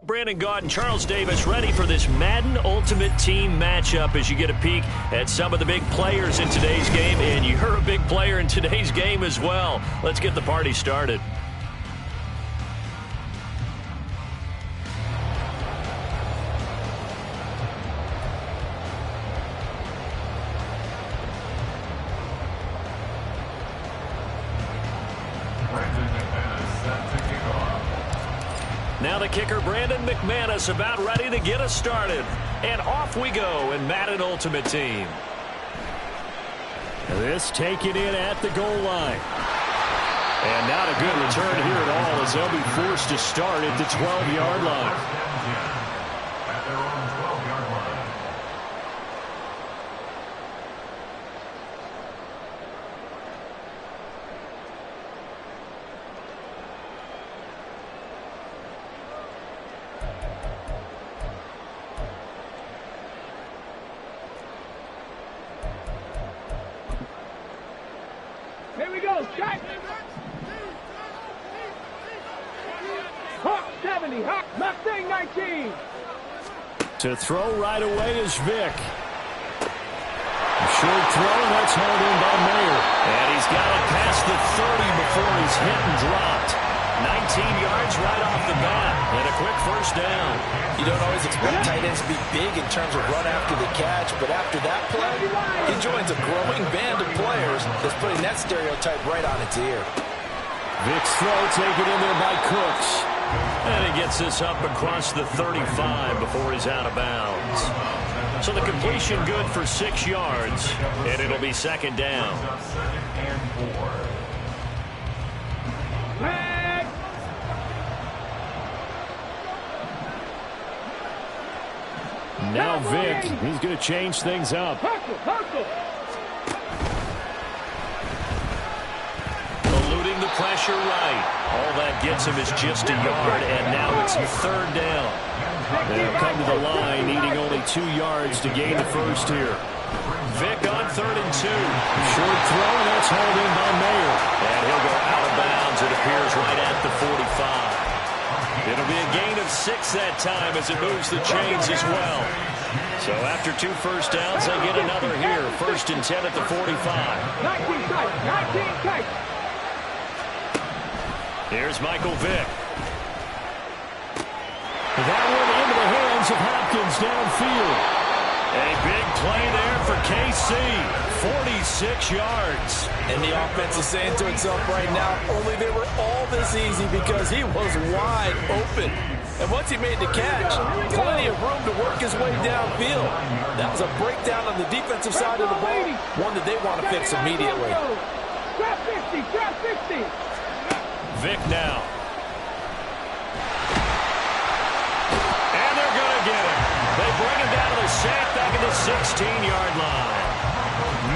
Brandon Gaudin and Charles Davis ready for this Madden Ultimate Team matchup as you get a peek at some of the big players in today's game. And you're a big player in today's game as well. Let's get the party started. Now the kicker, Brandon McManus, about ready to get us started. And off we go in Madden Ultimate Team. This taken in at the goal line. And not a good return here at all as they'll be forced to start at the 12-yard line. Here we go, check. Hawk 70, Hawk Mustang 19. To throw right away is Vick. Short throw, that's held in by Mayer. And he's got it past the 30 before he's hit and dropped. 19 yards right off the bat. And a quick first down. You don't always expect tight ends to be big in terms of run after the catch, but after that play, he joins a growing band of players that's putting that stereotype right on its ear. Vick's throw taken in there by Cooks. And he gets this up across the 35 before he's out of bounds. So the completion good for 6 yards, and it'll be second down. Now Vick, he's going to change things up. Eluding the pressure right. All that gets him is just a yard, and now it's third down. They'll come to the line, needing only 2 yards to gain the first here. Vick on 3rd and 2. Short throw, and that's hauled in by Mayer. And he'll go out of bounds, it appears, right at the 45. It'll be a gain of 6 that time as it moves the chains as well. So after 2 first downs, they get another here. 1st and 10 at the 45. 19 tight. Here's Michael Vick. That one into the hands of Hopkins downfield. A big play there for KC. 46 yards. And the offense is saying to itself right now, only they were all this easy because he was wide open. And once he made the catch, plenty of room to work his way downfield. That was a breakdown on the defensive side of the ball, one that they want to fix immediately. Trap 50. Vick now. And they're going to get him. They bring him down to the sack back at the 16-yard line.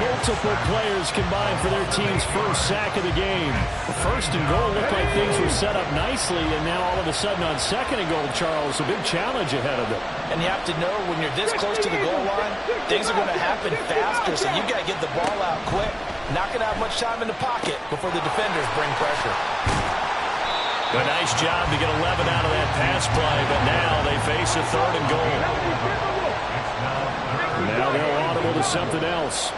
Multiple players combined for their team's first sack of the game. The 1st and goal looked like things were set up nicely, and now all of a sudden on 2nd and goal, Charles, a big challenge ahead of them. And you have to know when you're this close to the goal line, things are going to happen faster, so you got to get the ball out quick. Not going to have much time in the pocket before the defenders bring pressure. A nice job to get 11 out of that pass play, but now they face a 3rd and goal. Now they'll audible to something else.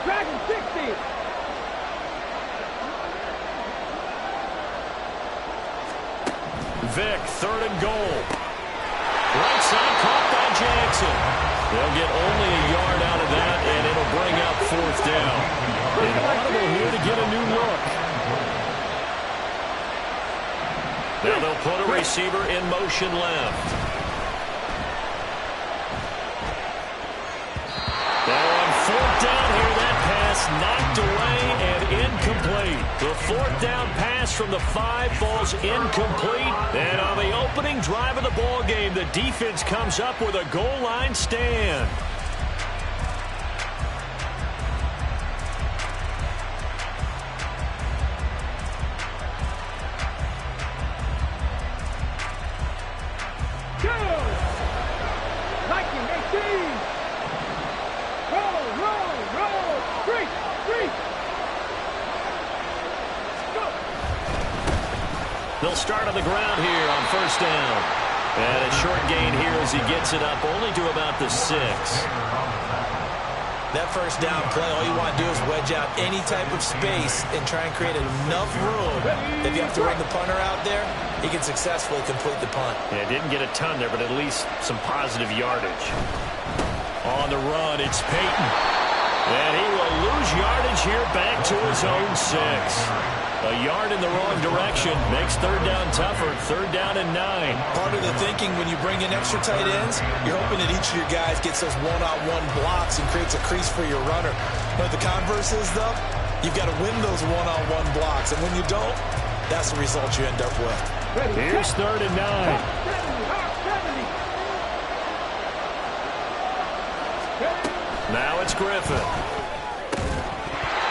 Dragon 60. Vick, 3rd and goal. Right side caught by Jackson. They'll get only a yard out of that, and it'll bring up 4th down. An audible here to get a new look. Now they'll put a receiver in motion left. Now on 4th down here, that pass knocked away and incomplete. The 4th down pass from the 5 falls incomplete. And on the opening drive of the ball game, the defense comes up with a goal line stand. They'll start on the ground here on 1st down. And a short gain here as he gets it up only to about the 6. That first down play, all you want to do is wedge out any type of space and try and create enough room. If you have to run the punter out there, he can successfully complete the punt. Yeah, didn't get a ton there, but at least some positive yardage. On the run, it's Peyton. And he will lose yardage here back to his own 6. A yard in the wrong direction makes third down tougher. Third down and 9. Part of the thinking when you bring in extra tight ends, you're hoping that each of your guys gets those one-on-one blocks and creates a crease for your runner. But the converse is, though, you've got to win those one-on-one blocks. And when you don't, that's the result you end up with. Here's third and 9. Now it's Griffin.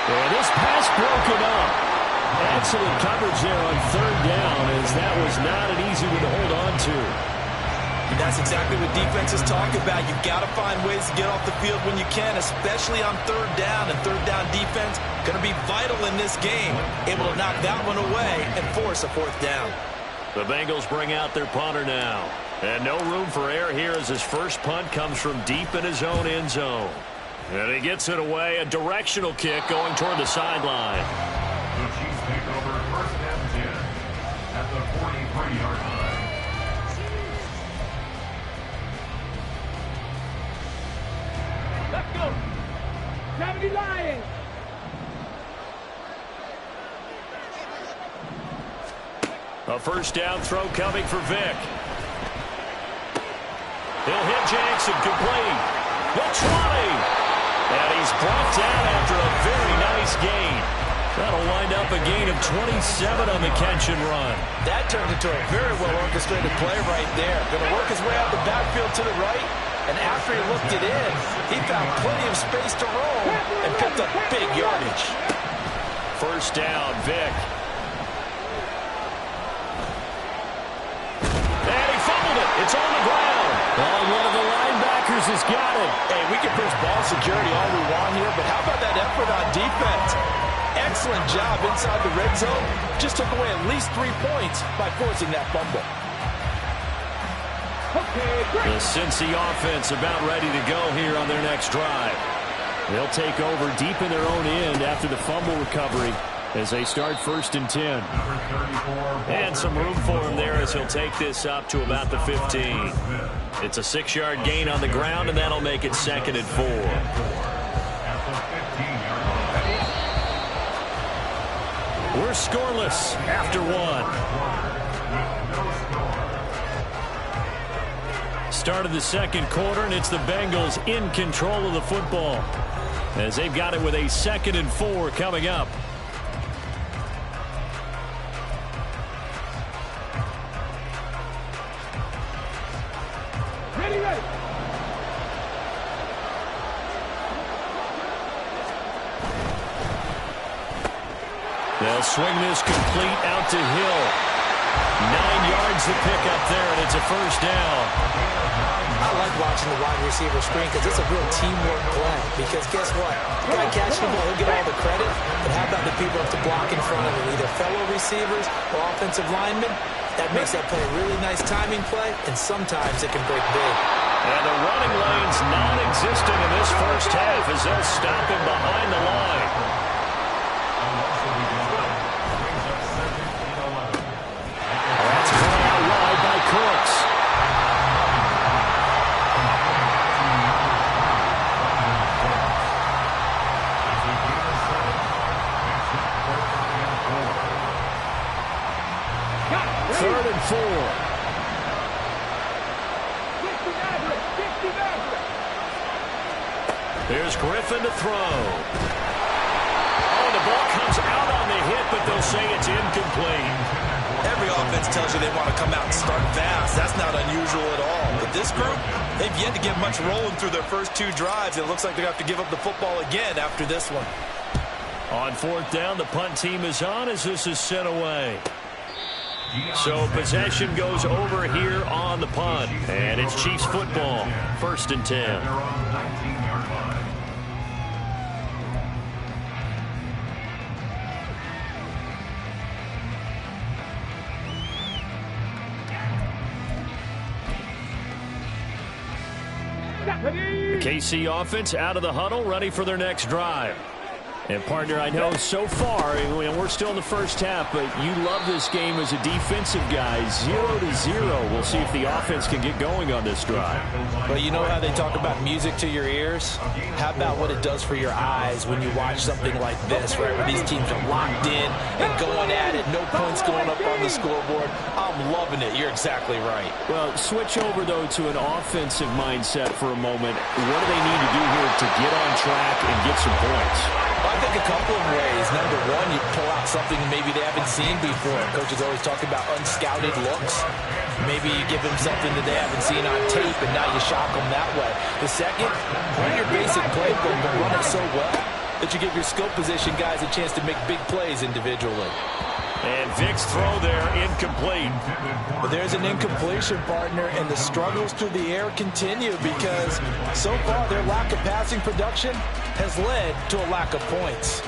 And this pass broken up. Excellent coverage there on third down, as that was not an easy one to hold on to. And that's exactly what defenses talk about. You've got to find ways to get off the field when you can, especially on third down. And third down defense going to be vital in this game. Able to knock that one away and force a fourth down. The Bengals bring out their punter now. And no room for error here as his first punt comes from deep in his own end zone. And he gets it away, a directional kick going toward the sideline. The Chiefs take over first and 10 at the 43-yard line. Let's go. 70 Lions. A first down throw coming for Vick. He'll hit Jackson complete. The 20. And he's brought down after a very nice gain. That'll wind up a gain of 27 on the catch and run. That turned into a very well-orchestrated play right there. Going to work his way out the backfield to the right. And after he looked it in, he found plenty of space to roll and picked up big yardage. First down, Vick. And he fumbled it. It's on the ground. Oh, one of the linebackers has got it. Hey, we can push ball security all we want here, but how about that effort on defense? Excellent job inside the red zone. Just took away at least 3 points by forcing that fumble. The Cincy offense about ready to go here on their next drive. They'll take over deep in their own end after the fumble recovery as they start first and 10. And some room for him there as he'll take this up to about the 15. It's a 6-yard gain on the ground, and that'll make it second and 4. We're scoreless after 1. Start of the second quarter, and it's the Bengals in control of the football as they've got it with a second and 4 coming up. Ready. They'll swing this complete out to Hill. 9 yards to pick up there, and it's a first down. I like watching the wide receiver screen because it's a real teamwork play. Because guess what? The guy catching the ball, he'll get all the credit. But how about the people have to block in front of him, either fellow receivers or offensive linemen? That makes that play a really nice timing play, and sometimes it can break big. And the running lane's non-existent in this first half as they'll stop him behind the line. That's caught out wide by Cooks. Third and 4. 60 Maverick. Here's Griffin to throw. Oh, the ball comes out on the hit, but they'll say it's incomplete. Every offense tells you they want to come out and start fast. That's not unusual at all. But this group, they've yet to get much rolling through their first 2 drives. It looks like they're going to have to give up the football again after this one. On fourth down, the punt team is on as this is sent away. So possession goes over here on the punt. And it's Chiefs football. First and 10. The KC offense out of the huddle, ready for their next drive. And, partner, I know so far, we're still in the first half, but you love this game as a defensive guy. 0-0. We'll see if the offense can get going on this drive. Well, you know how they talk about music to your ears? How about what it does for your eyes when you watch something like this, right, where these teams are locked in and going at it, no points going up on the scoreboard? I'm loving it. You're exactly right. Well, switch over, though, to an offensive mindset for a moment. What do they need to do here to get on track and get some points? I think a couple of ways. Number one, you pull out something maybe they haven't seen before. Coaches always talk about unscouted looks. Maybe you give them something that they haven't seen on tape, and now you shock them that way. The second, run your basic playbook, but run it so well that you give your skill position guys a chance to make big plays individually. And Vic's throw there, incomplete. But there's an incompletion, partner, and the struggles through the air continue because so far their lack of passing production has led to a lack of points.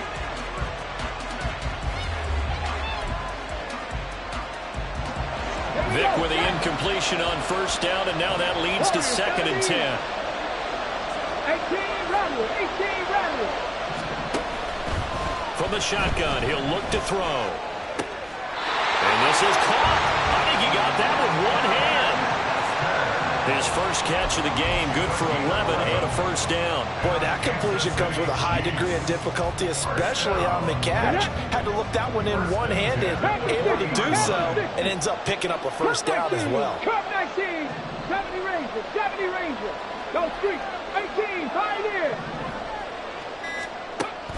Vic with the incompletion on first down, and now that leads to 2nd and 10. 18 Rattle, 18 Rattle. From the shotgun, he'll look to throw. And this is caught. I think he got that with one hand. His first catch of the game, good for 11 and a first down. Boy, that completion comes with a high degree of difficulty, especially on the catch. Had to look that one in one-handed, able to do so, and ends up picking up a first down as well. Cup 19, 70 Rangers, 70 Rangers. Go Street, 18, Pioneer.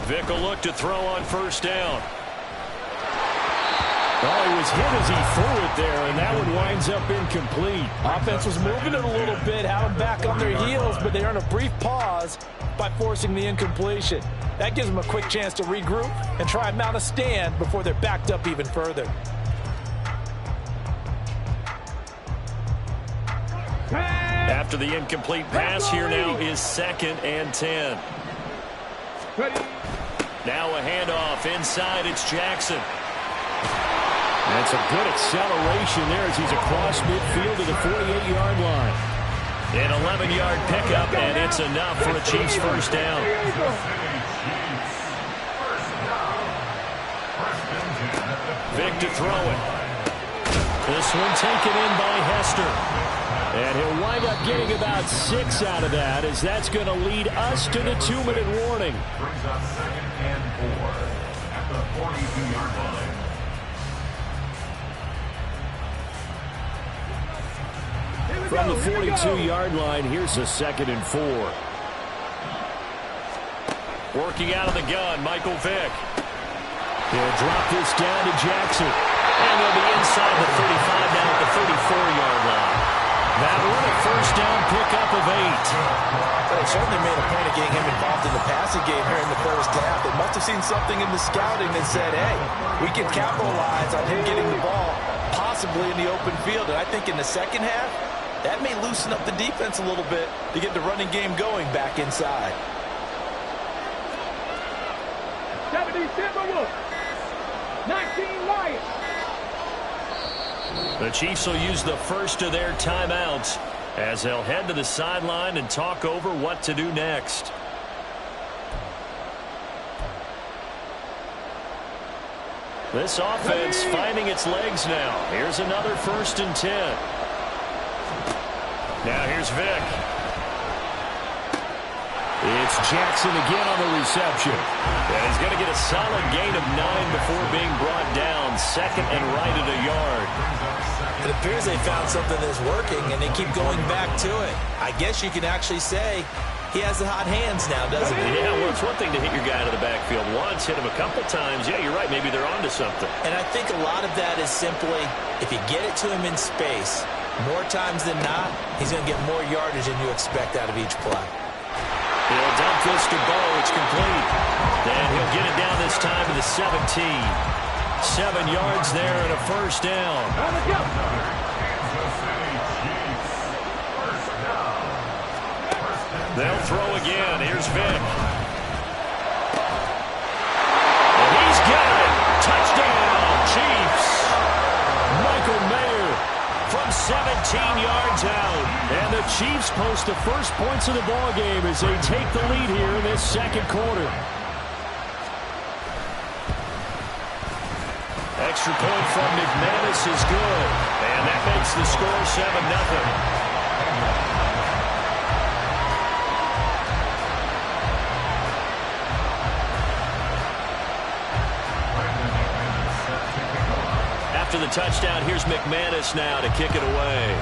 Vic will look to throw on first down. Oh, he was hit as he threw it there, and that one winds up incomplete. Offense was moving it a little bit, had them back on their heels, but they earn a brief pause by forcing the incompletion. That gives them a quick chance to regroup and try and mount a stand before they're backed up even further. After the incomplete pass, here now is 2nd and 10. Now a handoff inside. It's Jackson. That's a good acceleration there as he's across midfield to the 48-yard line. An 11-yard pickup, and it's enough for a Chiefs first down. Vic to throw it. This one taken in by Hester. And he'll wind up getting about 6 out of that, as that's going to lead us to the 2-minute warning. Brings up 2nd and 4 at the 42-yard line. From the 42-yard line, here's a 2nd and 4. Working out of the gun, Michael Vick. He'll drop this down to Jackson. And he'll be inside the 35 now at the 34-yard line. That one a first down pickup of 8. They certainly made a point of getting him involved in the passing game here in the first half. They must have seen something in the scouting that said, hey, we can capitalize on him getting the ball, possibly in the open field. And I think in the second half, that may loosen up the defense a little bit to get the running game going back inside. 70 Timberwolves, 19 Lions. The Chiefs will use the first of their timeouts as they'll head to the sideline and talk over what to do next. This offense finding its legs now. Here's another 1st and 10. Now here's Vic. It's Jackson again on the reception. And he's going to get a solid gain of 9 before being brought down. 2nd and right at a yard. It appears they found something that's working, and they keep going back to it. I guess you can actually say he has the hot hands now, doesn't he? Yeah, well, it's one thing to hit your guy to the backfield once, hit him a couple times. Yeah, you're right. Maybe they're onto something. And I think a lot of that is simply if you get it to him in space, more times than not, he's going to get more yardage than you expect out of each play. He'll dump this to Bo. It's complete. And he'll get it down this time to the 17. 7 yards there and a first down. They'll throw again. Here's Vic. And he's got it. Touchdown, Chiefs. Michael Mayer from 17 yards out. And the Chiefs post the first points of the ball game as they take the lead here in this second quarter. Extra point from McManus is good. And that makes the score 7-0. After the touchdown, here's McManus now to kick it away.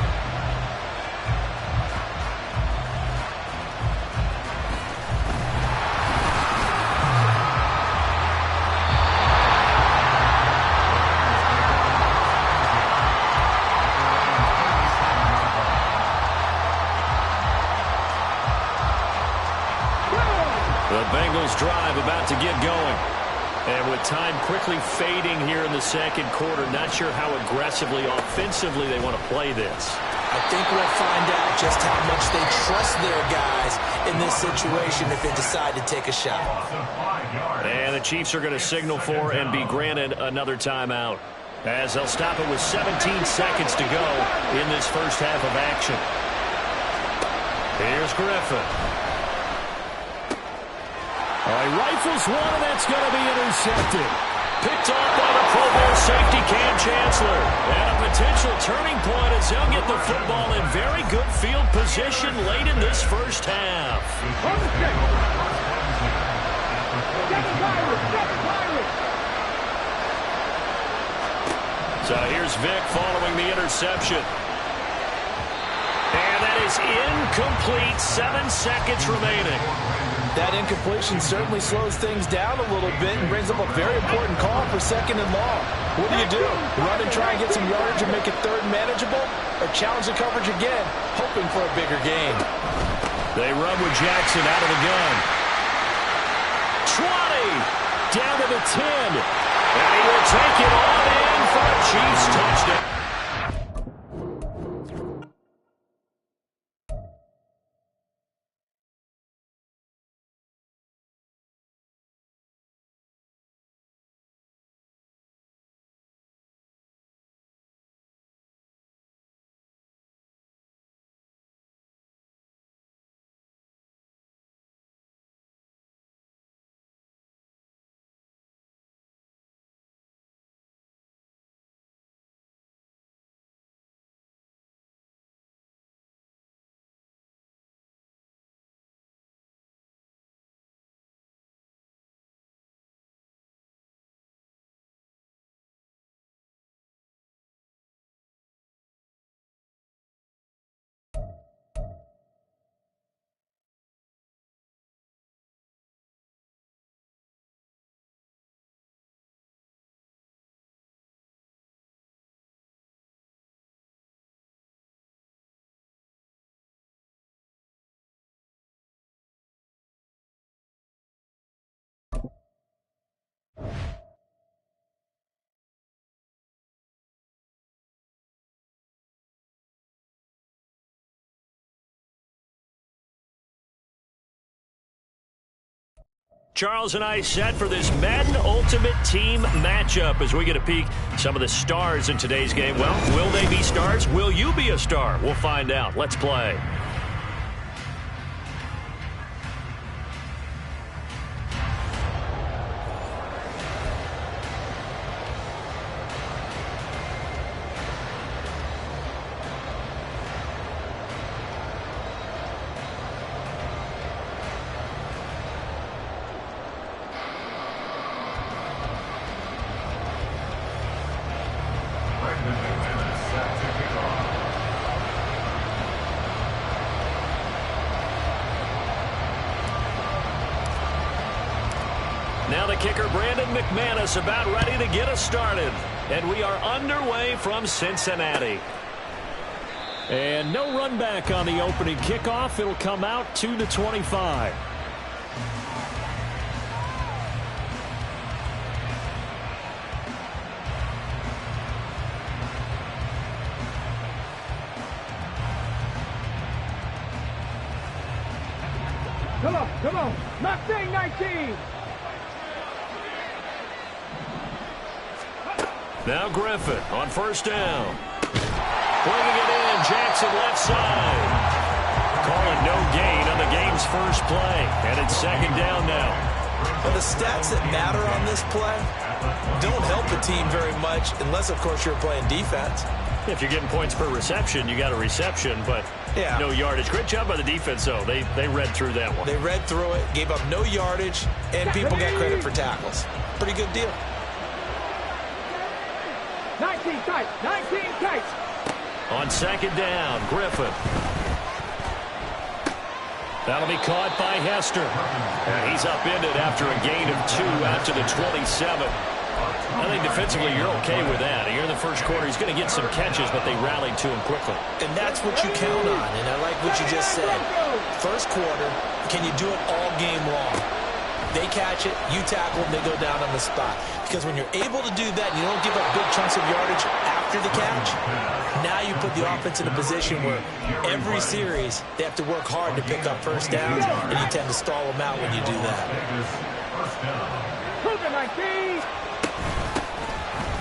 The Bengals drive about to get going. And with time quickly fading here in the second quarter, not sure how aggressively, offensively they want to play this. I think we'll find out just how much they trust their guys in this situation if they decide to take a shot. And the Chiefs are going to signal for and be granted another timeout, as they'll stop it with 17 seconds to go in this first half of action. Here's Griffin. He rifles one, and that's going to be intercepted. Picked off by the Pro Bowl safety Cam Chancellor. And a potential turning point as they'll get the football in very good field position late in this first half. So here's Vic following the interception. And that is incomplete. 7 seconds remaining. That incompletion certainly slows things down a little bit and brings up a very important call for second and long. What do? Run and try and get some yardage and make it third manageable? Or challenge the coverage again, hoping for a bigger gain? They run with Jackson out of the gun. 20! Down to the 10. And he will take it all in for a Chiefs touchdown. Charles and I set for this Madden Ultimate Team matchup as we get a peek some of the stars in today's game. Well, will they be stars? Will you be a star? We'll find out. Let's play. Now the kicker, Brandon McManus, about ready to get us started. And we are underway from Cincinnati. And no run back on the opening kickoff. It'll come out to the 25. Come on. Mustang 19. Now Griffin on first down. Bringing it in, Jackson left side. and no gain on the game's first play. And it's second down now. Well, the stats that matter on this play don't help the team very much unless, of course, you're playing defense. If you're getting points per reception, you got a reception, but no yardage. Great job by the defense, though. They read through that one. They read through it, gave up no yardage, and people got credit for tackles. Pretty good deal. 19 tight, 19 tight. On second down, Griffin. That'll be caught by Hester. And he's upended after a gain of 2 out to the 27. I think defensively you're okay with that. Here in the first quarter, he's going to get some catches, but they rallied to him quickly. And that's what you count on, and I like what you just said. First quarter, can you do it all game long? They catch it, you tackle them, they go down on the spot. Because when you're able to do that, and you don't give up big chunks of yardage after the catch, now you put the offense in a position where every series they have to work hard to pick up first downs, and you tend to stall them out when you do that.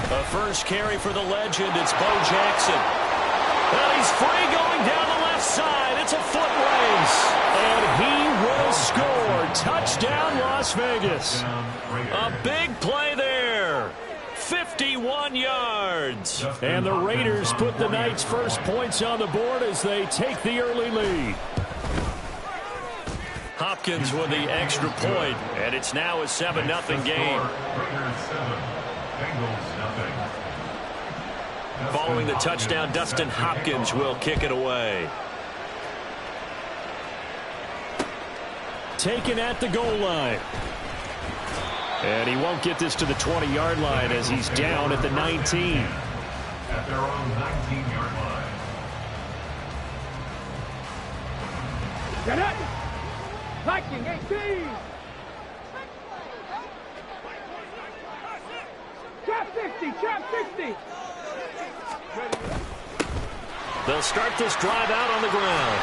The first carry for the legend, it's Bo Jackson. And he's free going down the left side. It's a foot race. And he will score. Touchdown, Las Vegas. A big play there. 51 yards. And the Raiders put the night's first points on the board as they take the early lead. Hopkins with the extra point, and it's now a 7-0 game. Following the touchdown, Dustin Hopkins will kick it away. Taken at the goal line. And he won't get this to the 20-yard line as he's down at the 19. At their own 19-yard line. Get it! Viking 18! Trap 50! Trap 50! They'll start this drive out on the ground.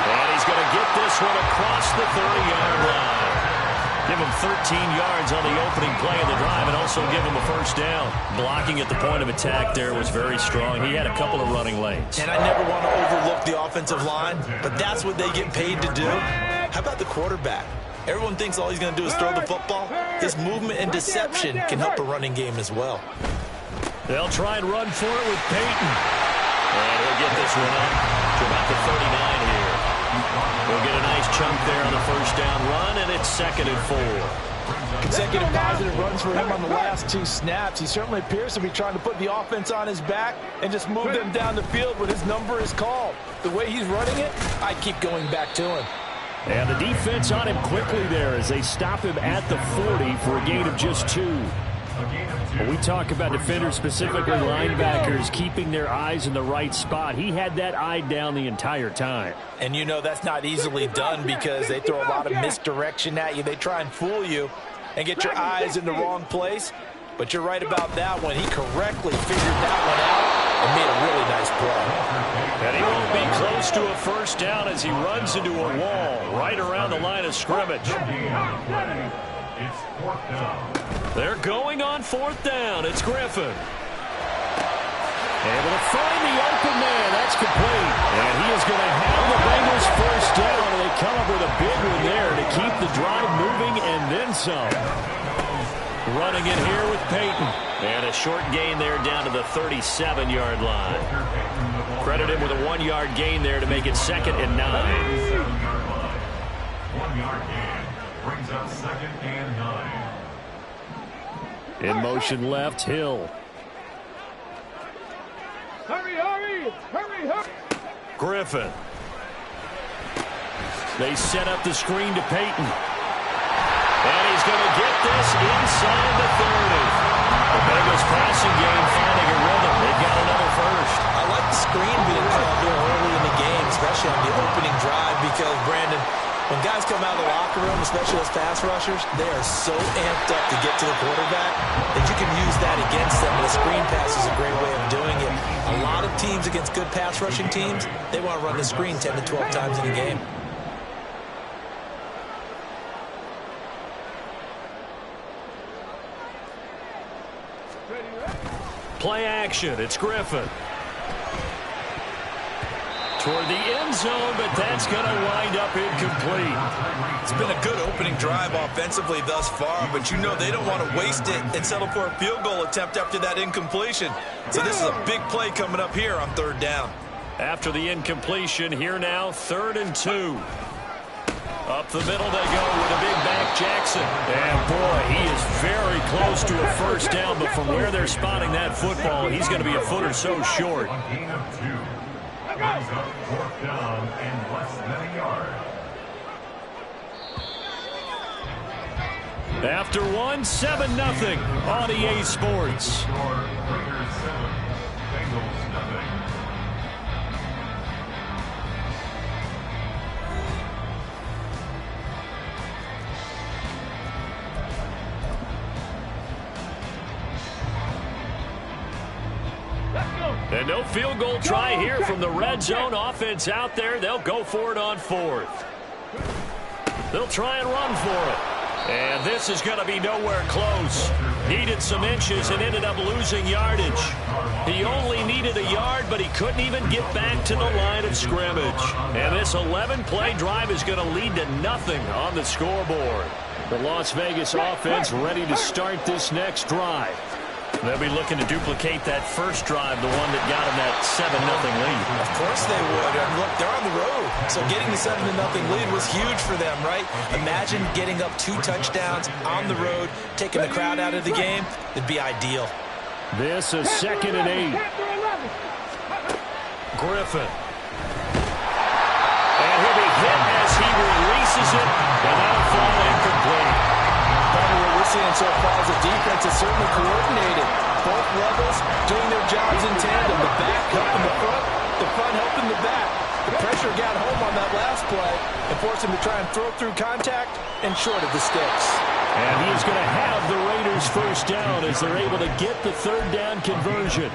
And he's going to get this one across the 30-yard line. Give him 13 yards on the opening play of the drive and also give him a first down. Blocking at the point of attack there was very strong. He had a couple of running lanes. And I never want to overlook the offensive line, but that's what they get paid to do. How about the quarterback? Everyone thinks all he's going to do is throw the football. His movement and deception can help a running game as well. They'll try and run for it with Peyton. And he'll get this one up to about the 39 here. We'll get a nice chunk there on the first down run, and it's 2nd and 4. Consecutive positive runs for him on the last 2 snaps. He certainly appears to be trying to put the offense on his back and just move them down the field when his number is called. The way he's running it, I keep going back to him. And the defense on him quickly there as they stop him at the 40 for a gain of just 2. When we talk about defenders, specifically linebackers, keeping their eyes in the right spot, he had that eye down the entire time. And you know that's not easily done because they throw a lot of misdirection at you. They try and fool you and get your eyes in the wrong place. But you're right about that one. He correctly figured that one out and made a really nice play. And he won't be close to a first down as he runs into a wall right around the line of scrimmage. It's 4th down. They're going on 4th down. It's Griffin. Able to find the open man. That's complete. And he is going to have the Bengals first down. And they come up with a big one there to keep the drive moving and then some. Running in here with Peyton. And a short gain there down to the 37-yard line. Credit him with a 1-yard gain there to make it 2nd and 9. 7-yard line. 1-yard gain brings up 2nd and 9. In motion left, Hill. Hurry, hurry! Hurry, hurry! Griffin. They set up the screen to Peyton. And he's going to get this inside the 30. The Bengals passing game finding a rhythm. They've got another first. I like the screen being called here early in the game, especially on the opening drive, because, Brandon, when guys come out of the locker room, especially those pass rushers, they are so amped up to get to the quarterback that you can use that against them, and a screen pass is a great way of doing it. A lot of teams against good pass rushing teams, they want to run the screen 10 to 12 times in a game. Play action. It's Griffin. toward the end zone, but that's going to wind up incomplete. It's been a good opening drive offensively thus far, but you know they don't want to waste it and settle for a field goal attempt after that incompletion. So this is a big play coming up here on 3rd down. After the incompletion, here now, 3rd and 2. Up the middle they go with a big back Jackson. And boy, he is very close to a 1st down, but from where they're spotting that football, he's going to be a foot or so short. Gain of 2. Brings up 4th down and less than a yard. After 7-0 on EA Sports. Raiders 7, Bengals nothing. And no field goal try here from the red zone. Offense out there. They'll go for it on 4th. They'll try and run for it. And this is going to be nowhere close. Needed some inches and ended up losing yardage. He only needed a yard, but he couldn't even get back to the line of scrimmage. And this 11-play drive is going to lead to nothing on the scoreboard. The Las Vegas offense ready to start this next drive. They'll be looking to duplicate that first drive, the one that got them that 7-0 lead. Of course they would. And look, they're on the road. So getting the 7-0 lead was huge for them, right? Imagine getting up 2 touchdowns on the road, taking the crowd out of the game. It'd be ideal. This is 2nd and 8. Griffin. And he'll be hit as he releases it, and that'll fall incomplete. What we're seeing so far is the defense is certainly coordinated. Both levels doing their jobs in tandem. The back helping the front helping the back. The pressure got home on that last play and forced him to try and throw through contact and short of the sticks. And he is going to have the Raiders 1st down as they're able to get the 3rd down conversion.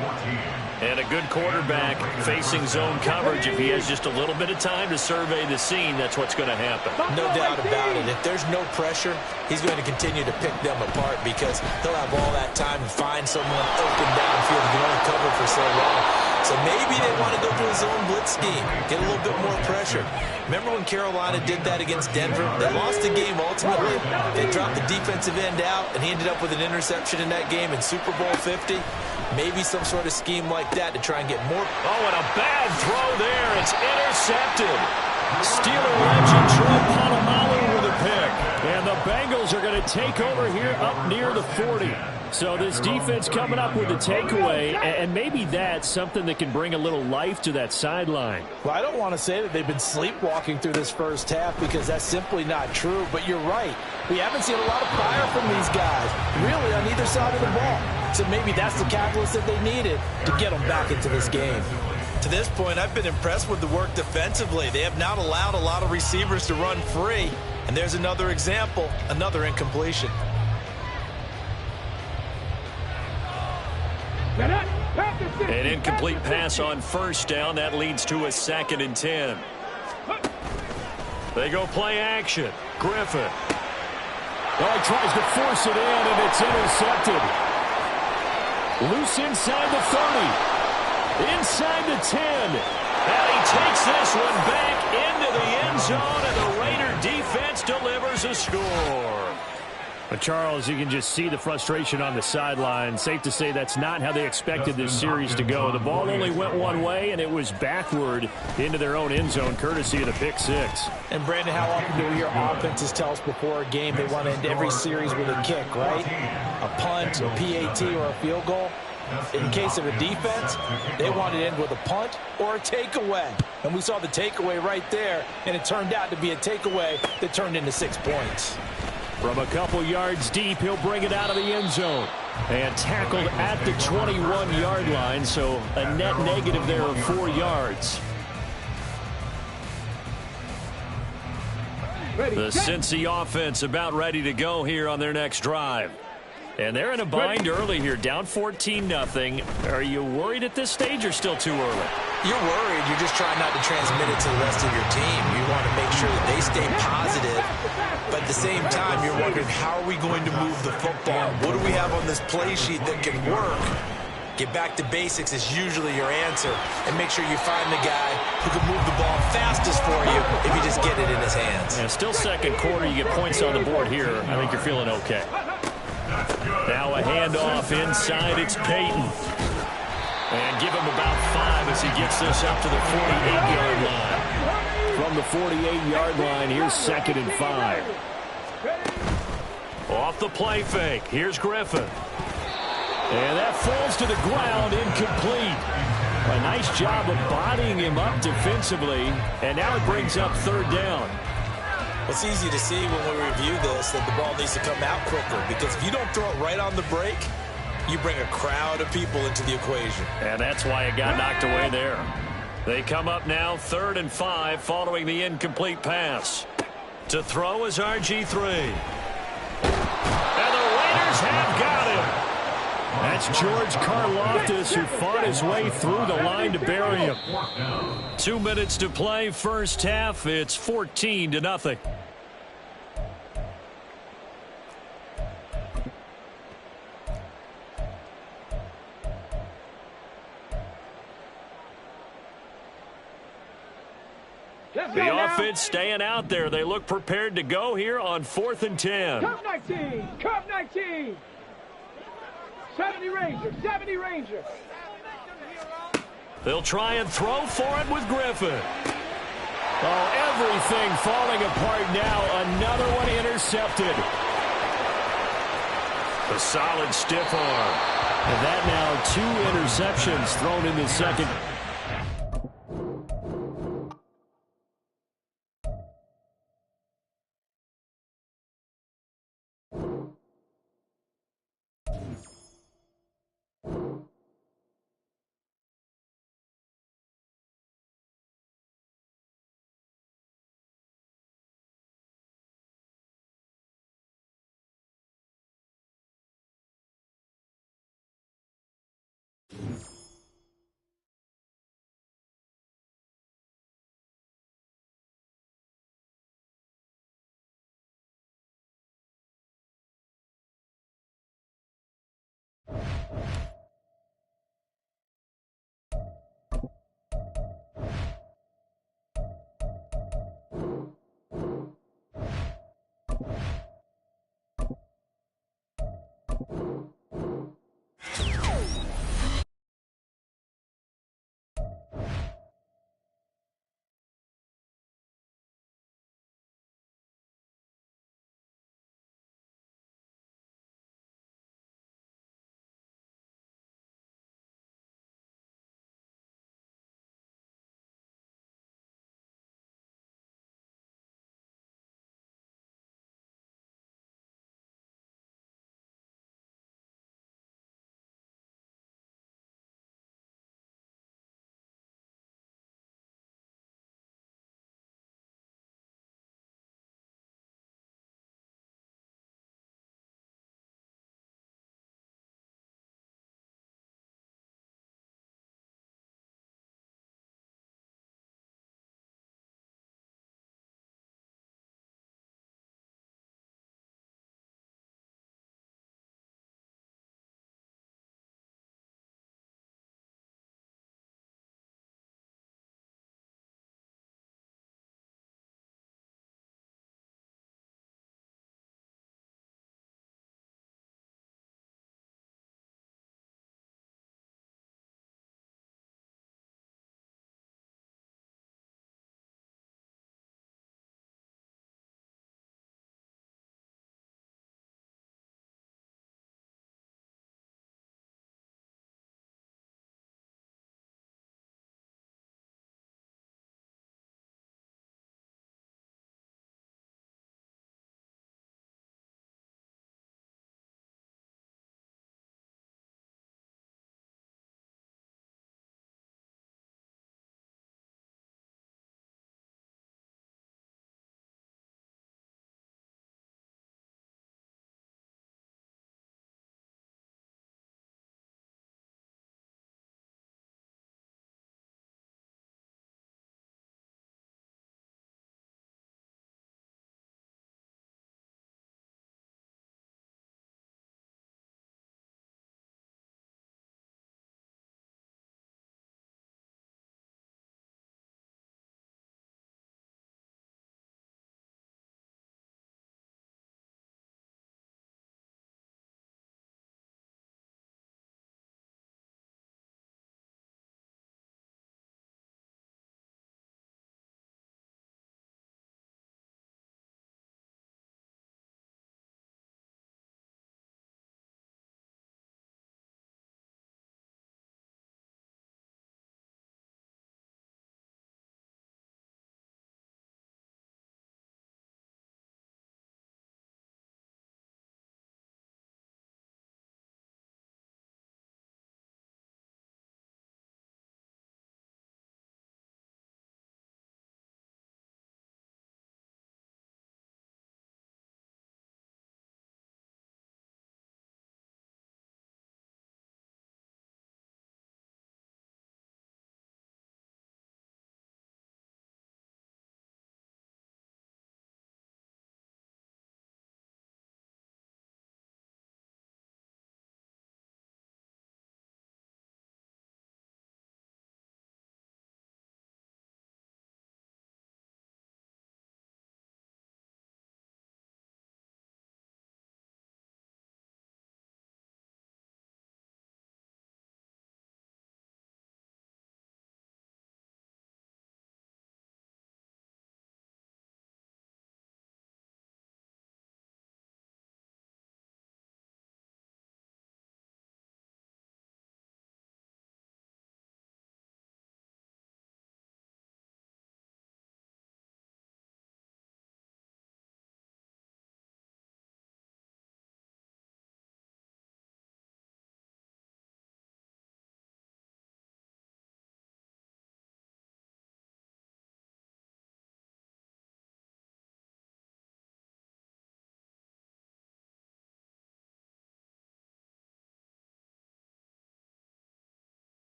And a good quarterback facing zone coverage. If he has just a little bit of time to survey the scene, that's what's going to happen. No doubt about it. If there's no pressure, he's going to continue to pick them apart because he'll have all that time to find someone open downfield who can only cover for so long. So maybe they want to go to a zone blitz scheme, get a little bit more pressure. Remember when Carolina did that against Denver? They lost the game ultimately. They dropped the defensive end out, and he ended up with an interception in that game in Super Bowl 50. Maybe some sort of scheme like that to try and get more. Oh, and a bad throw there. It's intercepted. Steeler legend Troy Polamalu with a pick. And the Bengals are going to take over here up near the 40. So this defense coming up with a takeaway, and maybe that's something that can bring a little life to that sideline. Well, I don't want to say that they've been sleepwalking through this first half because that's simply not true, but you're right. We haven't seen a lot of fire from these guys, really, on either side of the ball. So maybe that's the catalyst that they needed to get them back into this game. To this point, I've been impressed with the work defensively. They have not allowed a lot of receivers to run free. And there's another example, another incompletion. An incomplete pass on 1st down. That leads to a 2nd and 10. They go play action. Griffin. Oh, he tries to force it in, and it's intercepted. Loose inside the 30. Inside the 10. And he takes this one back into the end zone, and the Raider defense delivers a score. But Charles, you can just see the frustration on the sideline. Safe to say that's not how they expected this series to go. The ball only went one way, and it was backward into their own end zone, courtesy of the pick 6. And, Brandon, how often do we hear offenses tell us before a game they want to end every series with a kick, right? A punt, a PAT, or a field goal. In case of a defense, they want to end with a punt or a takeaway. And we saw the takeaway right there, and it turned out to be a takeaway that turned into 6 points. From a couple yards deep, he'll bring it out of the end zone. And tackled at the 21-yard line, so a net negative there of 4 yards. The Cincy offense about ready to go here on their next drive. And they're in a bind early here, down 14-0. Are you worried at this stage or still too early? You're worried. You're just trying not to transmit it to the rest of your team. You want to make sure that they stay positive. But at the same time, you're wondering, how are we going to move the football? What do we have on this play sheet that can work? Get back to basics is usually your answer, and make sure you find the guy who can move the ball fastest for you if you just get it in his hands. And still second quarter, you get points on the board here. I think you're feeling okay. Now a handoff inside, it's Peyton. And give him about 5 as he gets this up to the 48-yard line. From the 48-yard line, here's 2nd and 5. Off the play fake, here's Griffin. And that falls to the ground, incomplete. A nice job of bodying him up defensively, and now it brings up 3rd down. It's easy to see when we review this that the ball needs to come out quicker, because if you don't throw it right on the break, you bring a crowd of people into the equation. And that's why it got knocked away there. They come up now 3rd and 5 following the incomplete pass. To throw is RG3. And the Raiders have got him. That's George Karlaftis, who fought his way through the line to bury him. 2 minutes to play, first half. It's 14-0. The offense staying out there. They look prepared to go here on 4th and 10. Cup 19, Cup 19. 70 Ranger, 70 Ranger. They'll try and throw for it with Griffin. Oh, everything falling apart now. Another one intercepted. A solid stiff arm. And that now 2 interceptions thrown in the second.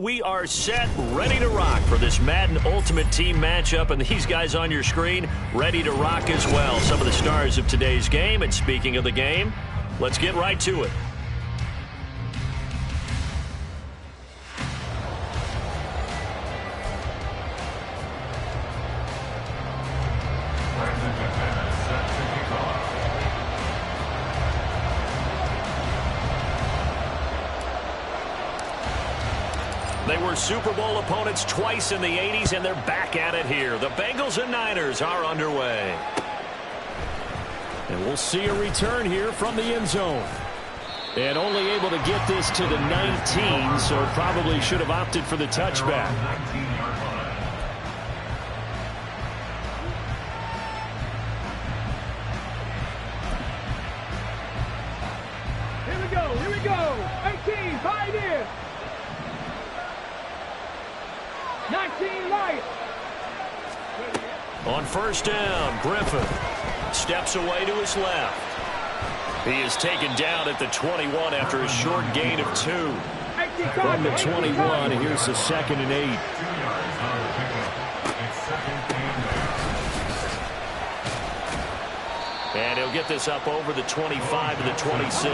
we are set, ready to rock for this Madden Ultimate Team matchup, and these guys on your screen ready to rock as well. Some of the stars of today's game, and speaking of the game, let's get right to it. They were Super Bowl opponents twice in the 80s, and they're back at it here. The Bengals and Niners are underway. And we'll see a return here from the end zone. And only able to get this to the 19, so probably should have opted for the touchback. Here we go. 18, 5 in. 19 Lions. On first down, Griffin steps away to his left. He is taken down at the 21 after a short gain of 2. From the 21, here's the 2nd and 8. And he'll get this up over the 25 to the 26.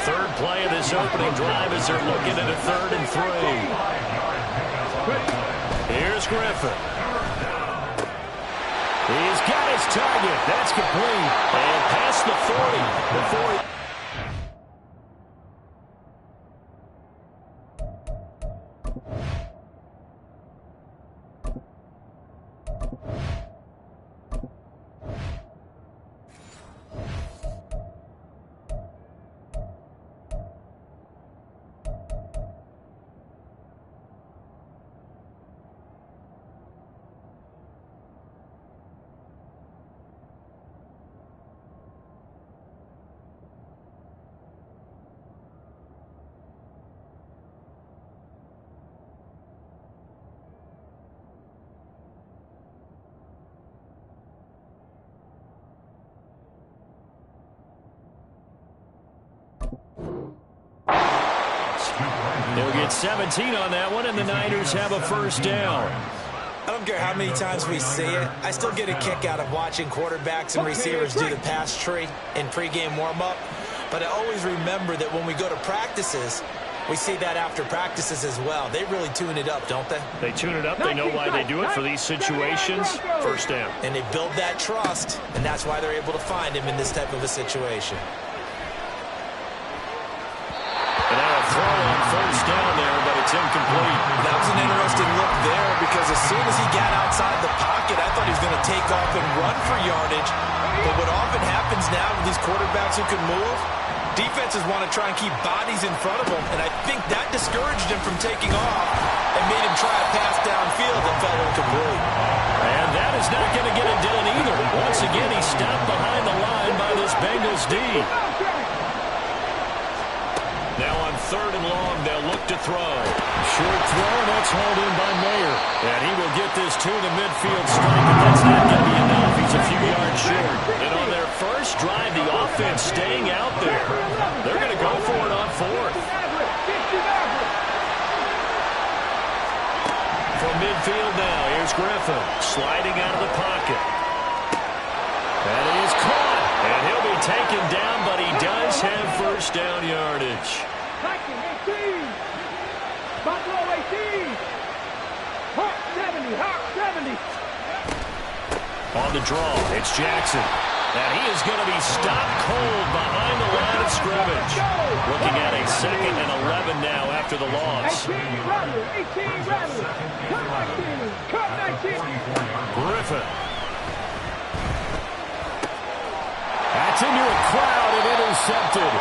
Third play of this opening drive as they're looking at a 3rd and 3. Here's Griffin. He's got his target. That's complete. And past the 40. The 40. They'll get 17 on that one, and the Niners have a first down. I don't care how many times we see it. I still get a kick out of watching quarterbacks and receivers do the pass tree in pregame warm-up. But I always remember that when we go to practices, we see that after practices as well. They really tune it up, don't they? They tune it up. They know why they do it for these situations. First down. And they build that trust, and that's why they're able to find him in this type of a situation. And now a throw on first down there, but it's incomplete. That was an interesting look there because as soon as he got outside the pocket, I thought he was going to take off and run for yardage. But what often happens now with these quarterbacks who can move, defenses want to try and keep bodies in front of them, and I think that discouraged him from taking off and made him try a pass downfield that fell incomplete. And that is not going to get it done either. Once again, he stopped behind the line by this Bengals D. Now on 3rd and long, they'll look to throw. Short throw, and that's hauled in by Mayer. And he will get this to the midfield strike, but that's not going to be enough. He's a few yards short. And on their first drive, the offense staying out there. They're going to go for it on 4th. From midfield now, here's Griffin sliding out of the pocket. That is caught. And he'll be taken down, but he does have first down yardage. 18. Buffalo 18. Hawk 70. On the draw, it's Jackson. And he is going to be stopped cold behind the line of scrimmage. Looking at a 2nd and 11 now after the loss. 18 rattle. Cut 19. Griffin. That's into a crowd and intercepted.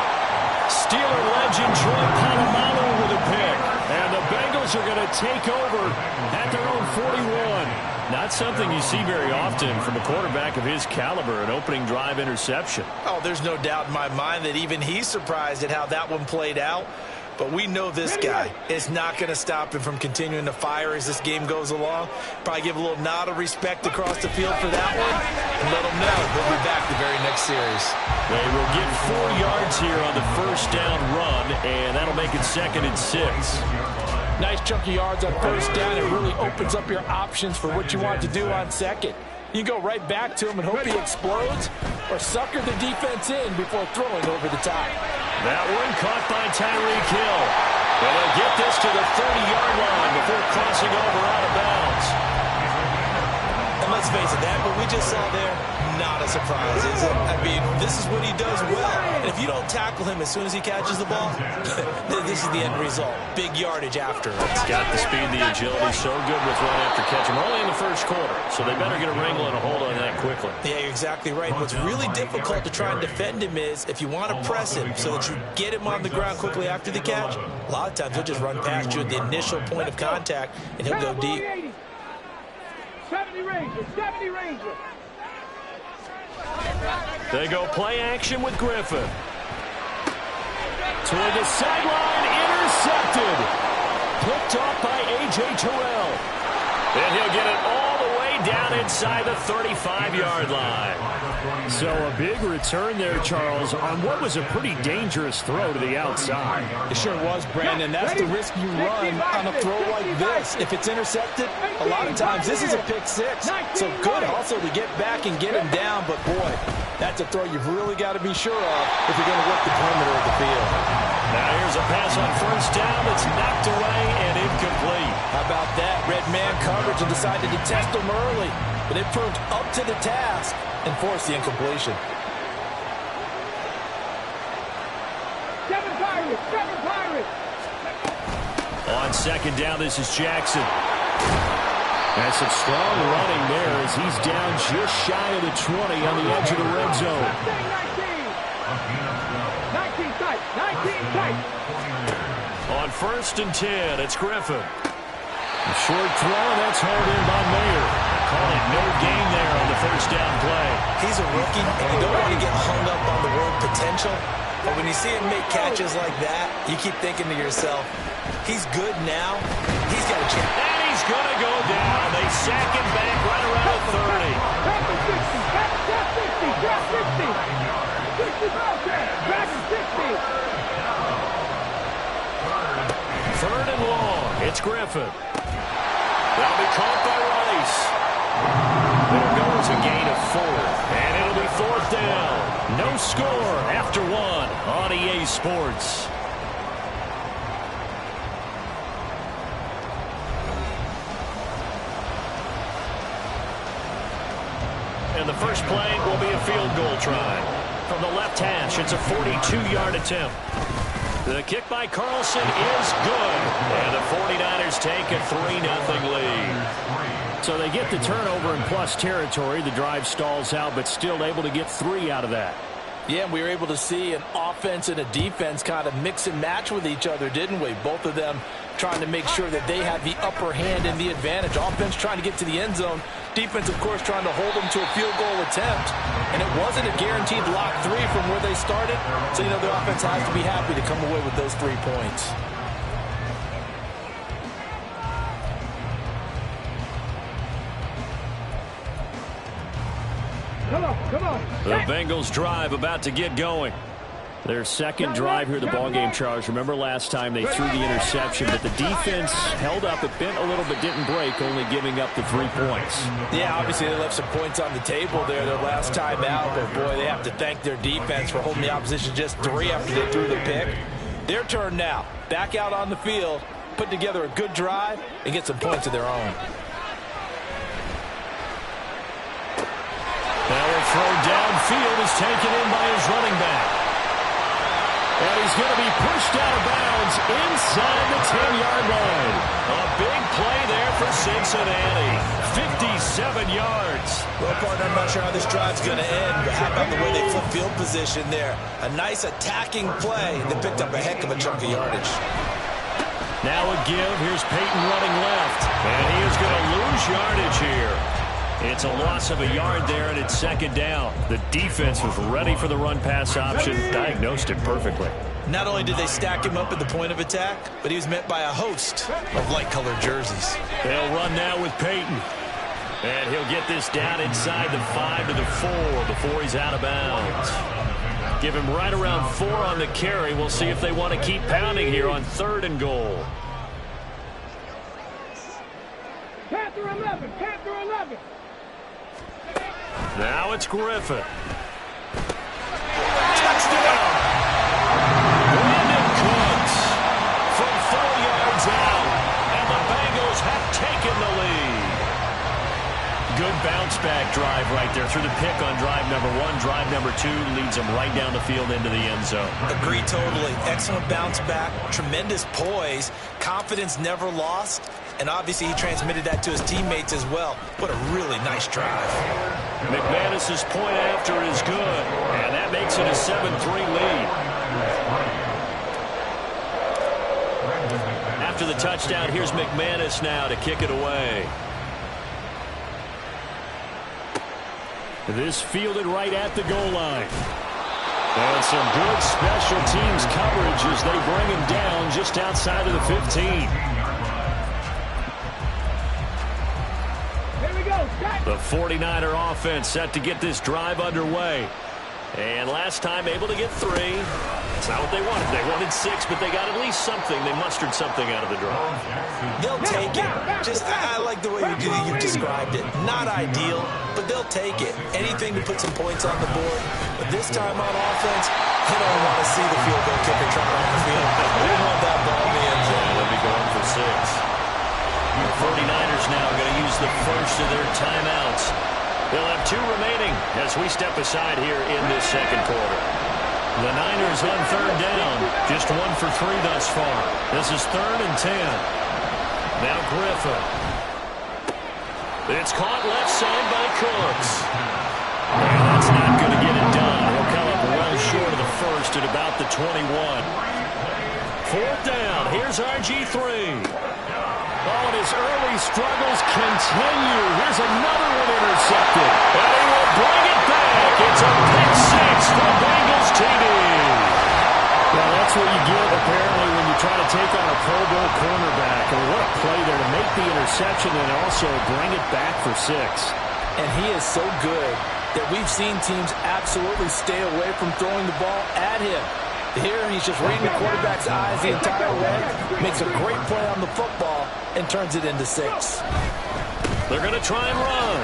Steeler legend Troy Polamalu with a pick. And the Bengals are going to take over at their own 41. Not something you see very often from a quarterback of his caliber, an opening drive interception. Oh, there's no doubt in my mind that even he's surprised at how that one played out. But we know this guy is not going to stop him from continuing to fire as this game goes along. Probably give a little nod of respect across the field for that one. And let him know he'll be back the very next series. They will get 4 yards here on the first down run, and that'll make it 2nd and 6. Nice chunk of yards on first down. It really opens up your options for what you want to do on second. You go right back to him and hope he explodes, or sucker the defense in before throwing over the top. That one caught by Tyreek Hill. And they'll get this to the 30-yard line before crossing over out of bounds. And let's face it, that what we just saw there, not a surprise, is it? I mean, this is what he does well. And if you don't tackle him as soon as he catches the ball, this is the end result. Big yardage after. He's got the speed, the agility, so good with run after catch. And only in the first quarter, so they better get a wrangle and a hold on that quickly. Yeah, you're exactly right. What's really difficult to try and defend him is if you want to press him so that you get him on the ground quickly after the catch, a lot of times he'll just run past you at the initial point of contact, and he'll go deep. 70 Rangers, 70 Rangers. They go play action with Griffin. Toward the sideline, intercepted. Picked off by A.J. Terrell. And he'll get it all the way down inside the 35-yard line. So a big return there, Charles, on what was a pretty dangerous throw to the outside. It sure was, Brandon. That's the risk you run on a throw like this. If it's intercepted, a lot of times this is a pick six. So good also to get back and get him down. But, boy, that's a throw you've really got to be sure of if you're going to work the perimeter of the field. Now here's a pass on first down that's knocked away and incomplete. How about that? Red man coverage and decided to test him early. But it proved up to the task and forced the incompletion. Seven Pirates. On second down, this is Jackson. That's some strong running there as he's down just shy of the 20 on the edge of the red zone. 19 tight. On first and 10, it's Griffin. A short throw, that's hauled in by Mayer. Call it no gain there on the first down play. He's a rookie, and you don't want to get hung up on the word potential. But when you see him make catches like that, you keep thinking to yourself, he's good now. He's got a chance. And he's going to go down. They sack him back right around the 30. Back to 60. Back 60. 60. Back to 60. Third and long. It's Griffin. That'll be caught by Rice. There goes a gain of 4. And it'll be fourth down. No score after 1 on EA Sports. And the first play will be a field goal try. From the left hash, it's a 42-yard attempt. The kick by Carlson is good. And the 49ers take a 3-0 lead. So they get the turnover in plus territory. The drive stalls out, but still able to get 3 out of that. Yeah, we were able to see an offense and a defense kind of mix and match with each other, didn't we? Both of them trying to make sure that they have the upper hand and the advantage. Offense trying to get to the end zone. Defense, of course, trying to hold them to a field goal attempt. And it wasn't a guaranteed lock 3 from where they started. So, you know, the offense has to be happy to come away with those 3 points. Come on. The Bengals drive about to get going. Their second drive here, the ballgame, Charles. Remember last time they threw the interception, but the defense held up. It bent a little but didn't break, only giving up the 3 points. Yeah, obviously they left some points on the table there their last time out, but boy, they have to thank their defense for holding the opposition just 3 after they threw the pick. Their turn now. Back out on the field, put together a good drive, and get some points of their own. Now a throw downfield is taken in by his running back. And he's going to be pushed out of bounds inside the 10-yard line. A big play there for Cincinnati. 57 yards. Well, partner, I'm not sure how this drive's going to end, but how about the way they flip field position there? A nice attacking play that picked up a heck of a chunk of yardage. Now a give. Here's Peyton running left. And he is going to lose yardage here. It's a loss of a yard there, and it's second down. The defense was ready for the run-pass option, diagnosed it perfectly. Not only did they stack him up at the point of attack, but he was met by a host of light-colored jerseys. They'll run now with Peyton. And he'll get this down inside the 5 to the 4 before he's out of bounds. Give him right around 4 on the carry. We'll see if they want to keep pounding here on 3rd and goal. 11. Panther 11. Now it's Griffin. Touchdown! Brandon Cooks from 4 yards out, and the Bengals have taken the lead. Good bounce-back drive right there through the pick on drive number 1. Drive number 2 leads them right down the field into the end zone. Agree totally. Excellent bounce back, tremendous poise, confidence never lost, and obviously he transmitted that to his teammates as well. What a really nice drive. McManus's point after is good, and that makes it a 7-3 lead. After the touchdown, here's McManus now to kick it away. This fielded right at the goal line. And some good special teams coverage as they bring him down just outside of the 15. Here we go. The 49er offense set to get this drive underway. And last time able to get 3. It's not what they wanted. They wanted 6, but they got at least something. They mustered something out of the drive. They'll take it. I like the way you described it. Not ideal, but they'll take it. Anything to put some points on the board. But this time on offense, you don't want to see the field goal kicker trying on the field. They want that ball in the end zone. They'll be going for 6. The 49ers now going to use the first of their timeouts. They'll have 2 remaining as we step aside here in this second quarter. The Niners on third down. Just 1 for 3 thus far. This is 3rd and 10. Now Griffin. It's caught left side by Cooks. And that's not going to get it done. He'll come up well short of the first at about the 21. 4th down. Here's RG3. Oh, and his early struggles continue. Here's another one intercepted. And he will bring it back. It's a pick 6 for Bengals TD. Well, that's what you get, apparently, when you try to take on a Pro Bowl cornerback. I mean, what a play there to make the interception and also bring it back for 6. And he is so good that we've seen teams absolutely stay away from throwing the ball at him. Here, he's just reading the quarterback's eyes the entire way, makes a great play on the football, and turns it into 6. They're going to try and run.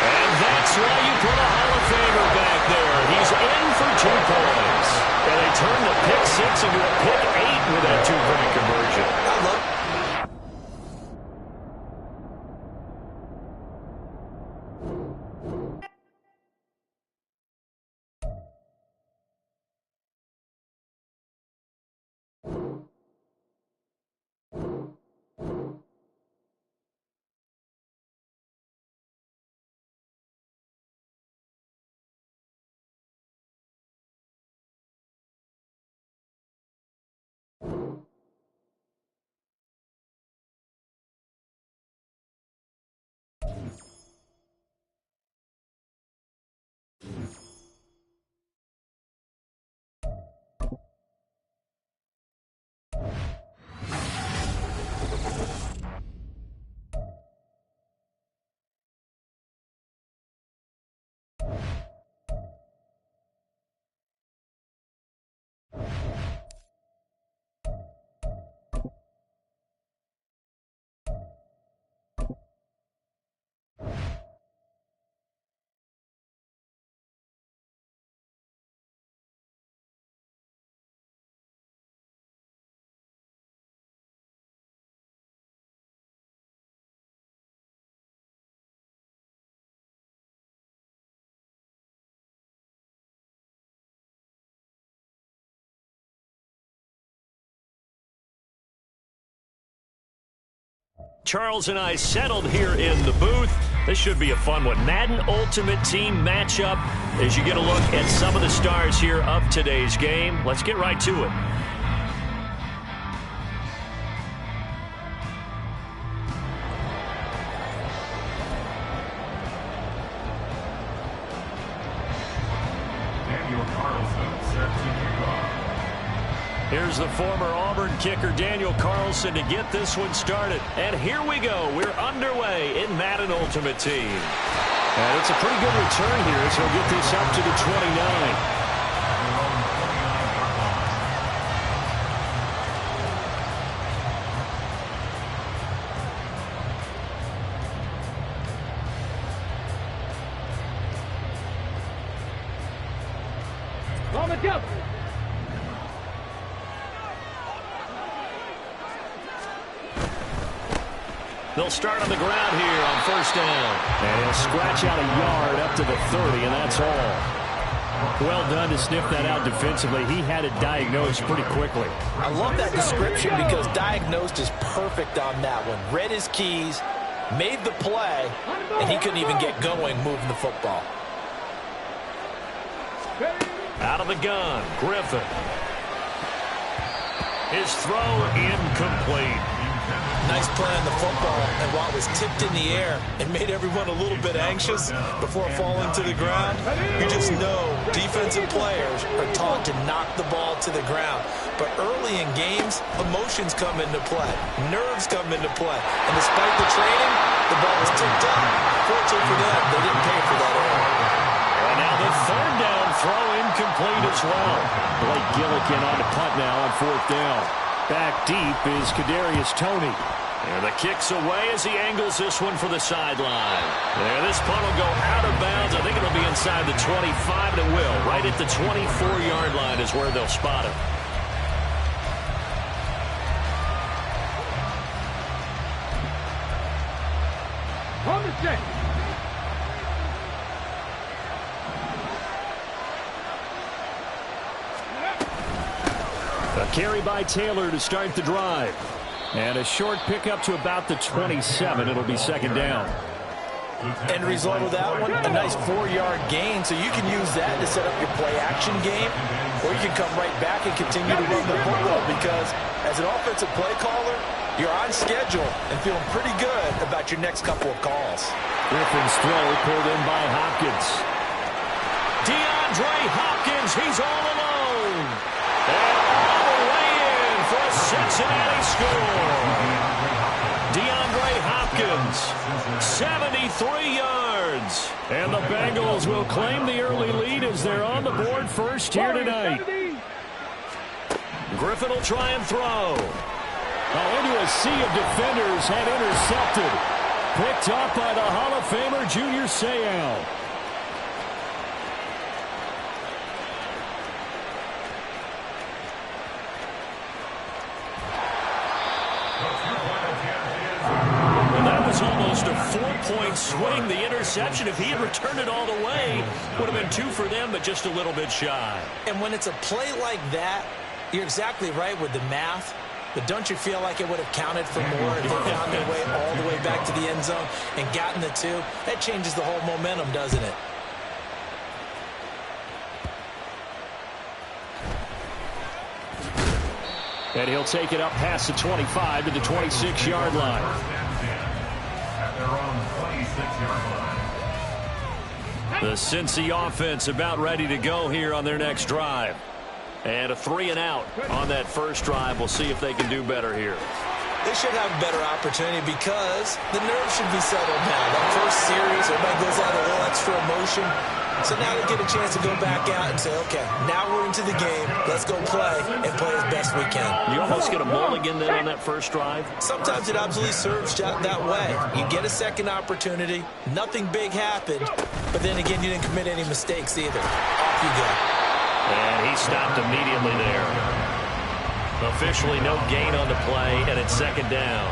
And that's why you put a Hall of Famer back there. He's in for 2 points. And they turn the pick 6 into a pick 8 with that 2-point conversion. Charles and I settled here in the booth. This should be a fun one. Madden Ultimate Team matchup as you get a look at some of the stars here of today's game. Let's get right to it. Daniel Carlson set to kick off. Here's the former Auburn kicker Daniel Carlson to get this one started. And here we go. We're underway in Madden Ultimate Team. And it's a pretty good return here as he'll get this up to the 29. together. They'll start on the ground here on first down. And he'll scratch out a yard up to the 30, and that's all. Well done to sniff that out defensively. He had it diagnosed pretty quickly. I love that description because diagnosed is perfect on that one. Read his keys, made the play, and he couldn't even get going moving the football. Out of the gun, Griffin. His throw incomplete. Nice play on the football, and while it was tipped in the air, it made everyone a little bit anxious before falling to the ground. You just know defensive players are taught to knock the ball to the ground. But early in games, emotions come into play. Nerves come into play. And despite the training, the ball was tipped up. Fortunately for them, they didn't pay for that error. And now the third down throw incomplete as well. Blake Gillikin on the punt now on fourth down. Back deep is Kadarius Toney. And the kick's away as he angles this one for the sideline. And this punt will go out of bounds. I think it'll be inside the 25, and it will. Right at the 24-yard line is where they'll spot him. On the check. A carry by Taylor to start the drive. And a short pickup to about the 27. It'll be second down. End result of that one, a nice 4-yard gain. So you can use that to set up your play-action game, or you can come right back and continue to run the football because as an offensive play caller, you're on schedule and feeling pretty good about your next couple of calls. Griffin's throw pulled in by Hopkins. DeAndre Hopkins, he's all alone. And all the way in for a Cincinnati score. DeAndre Hopkins, 73 yards. And the Bengals will claim the early lead as they're on the board first here tonight. Griffin will try and throw. Into a sea of defenders had intercepted. Picked up by the Hall of Famer Junior Seau. Almost a 4-point swing. The interception, if he had returned it all the way, would have been 2 for them, but just a little bit shy. And when it's a play like that, you're exactly right with the math. But don't you feel like it would have counted for more if they found their way all the way back to the end zone and gotten the 2? That changes the whole momentum, doesn't it? And he'll take it up past the 25 to the 26-yard line. The Cincy offense about ready to go here on their next drive. And a 3-and-out on that first drive. We'll see if they can do better here. They should have a better opportunity because the nerves should be settled now. That first series, everybody goes out a little extra emotion. So now they get a chance to go back out and say, okay, now we're into the game. Let's go play and play as best we can. You almost get a mulligan then on that first drive? Sometimes it absolutely serves that way. You get a second opportunity. Nothing big happened. But then again, you didn't commit any mistakes either. Off you go. And he stopped immediately there. Officially no gain on the play, and it's second down.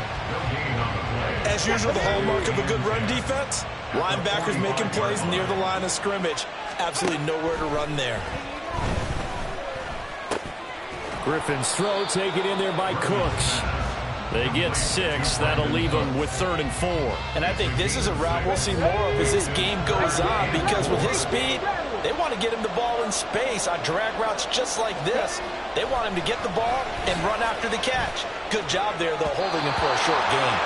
As usual, the hallmark of a good run defense, linebackers making plays near the line of scrimmage. Absolutely nowhere to run there. Griffin's throw taken in there by Cooks. They get 6. That'll leave them with 3rd and 4. And I think this is a route we'll see more of as this game goes on because with his speed, they want to get him the ball in space on drag routes just like this. They want him to get the ball and run after the catch. Good job there, though, holding him for a short gain.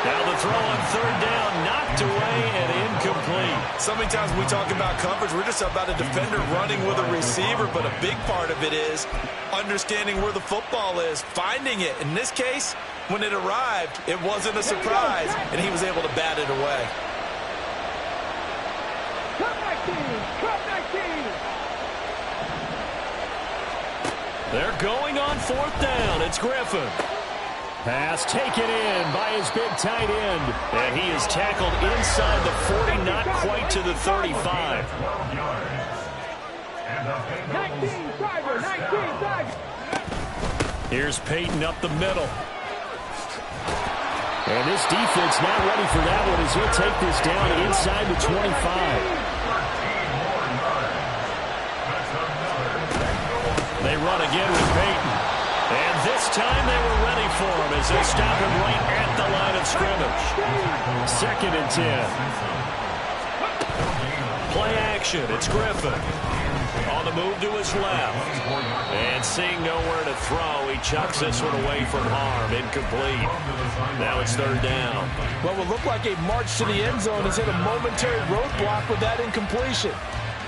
Now the throw on 3rd down, knocked away and incomplete. So many times when we talk about coverage, we're just about a defender running with a receiver, but a big part of it is understanding where the football is, finding it. In this case, when it arrived, it wasn't a surprise, and he was able to bat it away. Cut back team! Cut back team! They're going on 4th down. It's Griffin. Pass taken in by his big tight end. And he is tackled inside the 40, not quite to the 35. 19, Tiger, 19, Tiger. Here's Peyton up the middle. And this defense not ready for that one as he'll take this down inside the 25. They run again with Peyton. And this time they were ready for him as they stop him right at the line of scrimmage. 2nd and 10. Play action. It's Griffin. On the move to his left. And seeing nowhere to throw, he chucks this one away from harm. Incomplete. Now it's 3rd down. What would look like a march to the end zone has hit a momentary roadblock with that incompletion.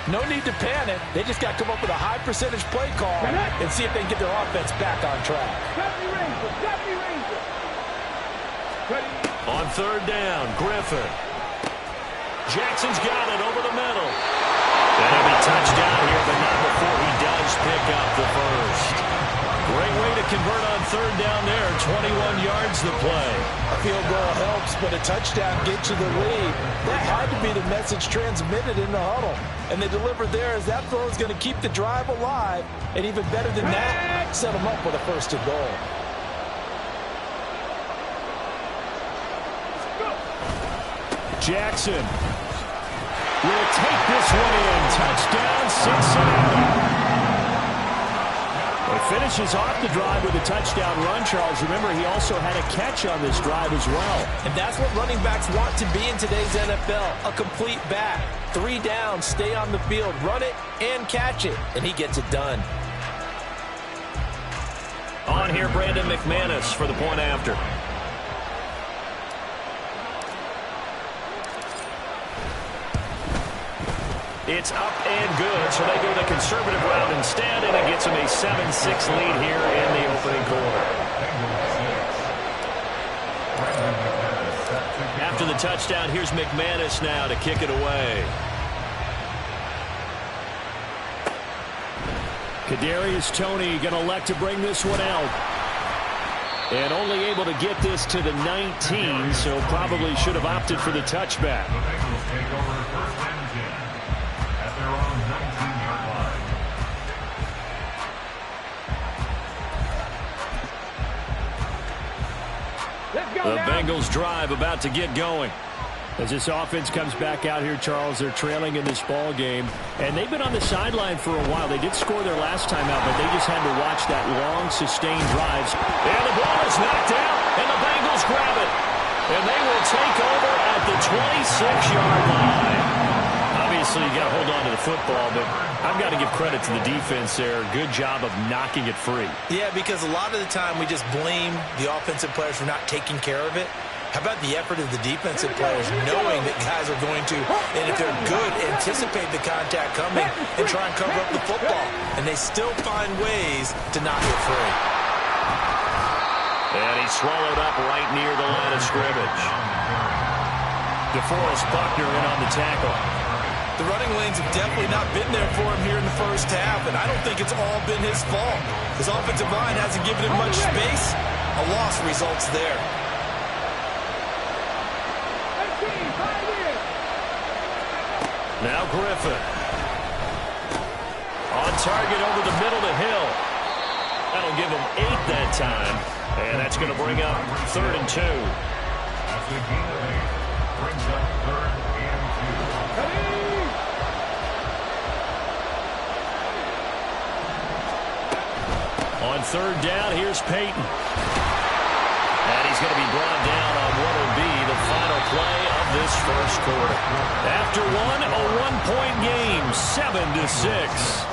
No need to panic. They just got to come up with a high percentage play call and see if they can get their offense back on track. 70 Ranger. Ready. On 3rd down, Griffin. Jackson's got it over the middle. And he'll be touched down here, but not before he does pick up the first. Great way to convert on 3rd down there. 21 yards to play. A field goal helps, but a touchdown gets you the lead. That had to be the message transmitted in the huddle. And they delivered there as that throw is going to keep the drive alive. And even better than that, set them up with a 1st and goal. Jackson will take this one in. Touchdown, Cincinnati. He finishes off the drive with a touchdown run, Charles. Remember, he also had a catch on this drive as well. And that's what running backs want to be in today's NFL, a complete back. 3 down, stay on the field, run it, and catch it. And he gets it done. On here, Brandon McManus for the point after. It's up and good, so they go the conservative route instead, and it gets them a 7-6 lead here in the opening quarter. After the touchdown, here's McManus now to kick it away. Kadarius Toney going to elect to bring this one out. And only able to get this to the 19, so probably should have opted for the touchback. The Bengals drive about to get going. As this offense comes back out here, Charles, they're trailing in this ball game. And they've been on the sideline for a while. They did score their last time out, but they just had to watch that long, sustained drives. And the ball is knocked out, and the Bengals grab it. And they will take over at the 26-yard line. Obviously, you got to hold on to the football, but I've got to give credit to the defense there. Good job of knocking it free. Yeah, because a lot of the time we just blame the offensive players for not taking care of it. How about the effort of the defensive players, knowing that guys are going to, and if they're good, anticipate the contact coming and try and cover up the football. And they still find ways to knock it free. And he's swallowed up right near the line of scrimmage. DeForest Buckner in on the tackle. The running lanes have definitely not been there for him here in the first half, and I don't think it's all been his fault. His offensive line hasn't given him much space. A loss results there. Now Griffin. On target over the middle to Hill. That'll give him 8 that time. And that's going to bring up 3rd and 2. On 3rd down, here's Peyton. And he's going to be brought down on what will be the final play of this first quarter. After one, a 1-point game, 7-6.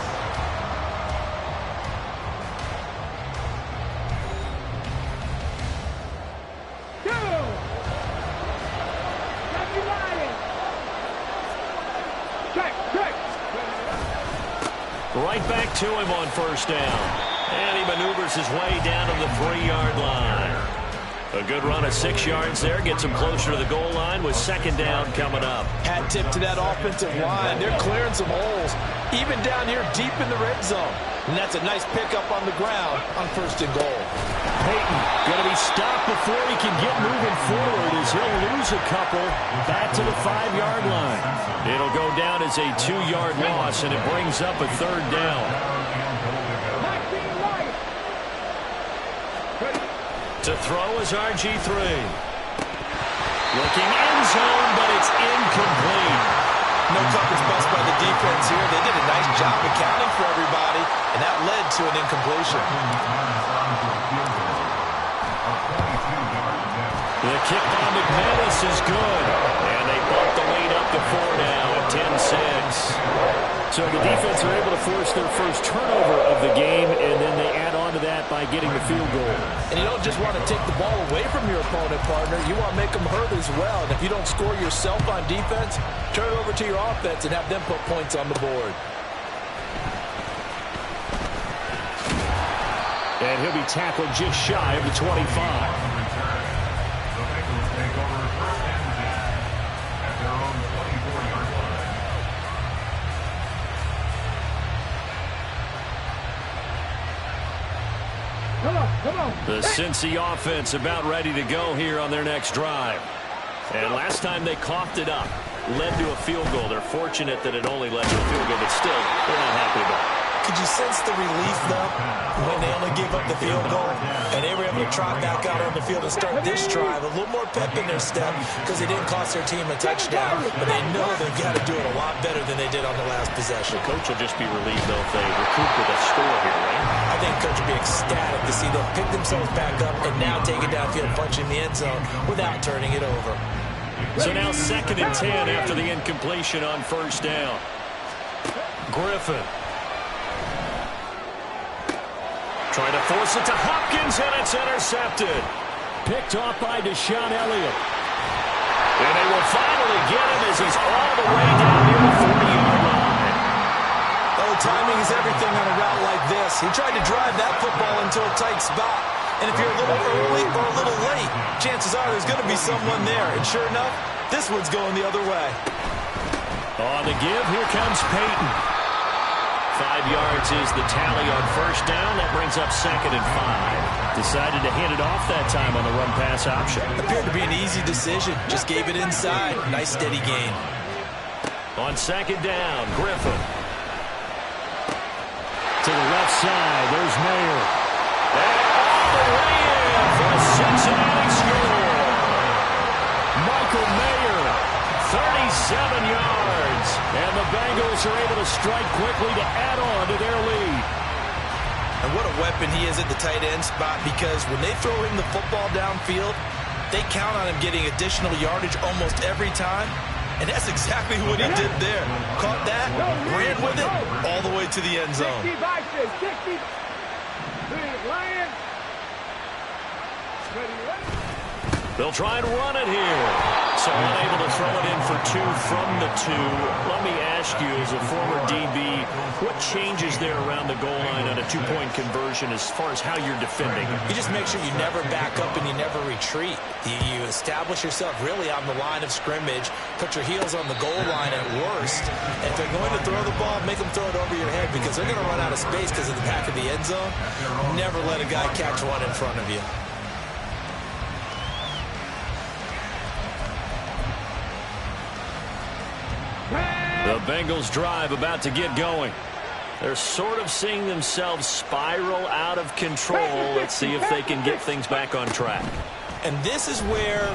Right back to him on 1st down. And he maneuvers his way down to the 3-yard line. A good run of 6 yards there. Gets him closer to the goal line with 2nd down coming up. Hat tip to that offensive line. They're clearing some holes, even down here deep in the red zone. And that's a nice pickup on the ground on 1st and goal. Peyton going to be stopped before he can get moving forward as he'll lose lose a couple back to the 5-yard line. It'll go down as a 2-yard loss, and it brings up a third down. To throw is RG3. Looking end zone, but it's incomplete. No coverage bust by the defense here. They did a nice job accounting for everybody, and that led to an incompletion. The kick by McManus is good, and they bump the lead up to 4 now at 10-6. So the defense are able to force their first turnover of the game, and then they add on to that by getting the field goal. And you don't just want to take the ball away from your opponent, partner. You want to make them hurt as well. And if you don't score yourself on defense, turn it over to your offense and have them put points on the board. And he'll be tackled just shy of the 25. The Cincy offense about ready to go here on their next drive. And last time they coughed it up, led to a field goal. They're fortunate that it only led to a field goal, but still, they're not happy about it. Could you sense the relief, though, when they only gave up the field goal and they were able to trot back out on the field and start this drive? A little more pep in their step because they didn't cost their team a touchdown, but they know they've got to do it a lot better than they did on the last possession. The coach will just be relieved, though, if they recoup with a score here, right? I think coach will be ecstatic to see them pick themselves back up and now take it downfield, punch in the end zone without turning it over. So now 2nd and 10 after the incompletion on first down. Griffin. Trying to force it to Hopkins, and it's intercepted. Picked off by Deshaun Elliott. And they will finally get him as he's all the way down near the 40-yard line. Oh, timing is everything on a route like this. He tried to drive that football into a tight spot. And if you're a little early or a little late, chances are there's going to be someone there. And sure enough, this one's going the other way. On the give, here comes Peyton. 5 yards is the tally on first down. That brings up 2nd and 5. Decided to hand it off that time on the run-pass option. Appeared to be an easy decision. Just gave it inside. Nice steady gain. On 2nd down, Griffin. To the left side, there's Mayer. And all the way in for a Cincinnati score. Michael Mayer, 37 yards. And the Bengals are able to strike quickly to add on to their lead. And what a weapon he is at the tight end spot, because when they throw him the football downfield, they count on him getting additional yardage almost every time. And that's exactly what he did there. Caught that, ran with it, all the way to the end zone. 60 boxes, 60. Lions. Ready. They'll try and run it here. So unable to throw it in for 2 from the 2. Let me ask you, as a former DB, what changes there around the goal line on a 2-point conversion as far as how you're defending? You just make sure you never back up and you never retreat. You establish yourself really on the line of scrimmage, put your heels on the goal line at worst. And if they're going to throw the ball, make them throw it over your head, because they're going to run out of space because of the back of the end zone. Never let a guy catch one in front of you. The Bengals drive about to get going. They're sort of seeing themselves spiral out of control. Let's see if they can get things back on track. And this is where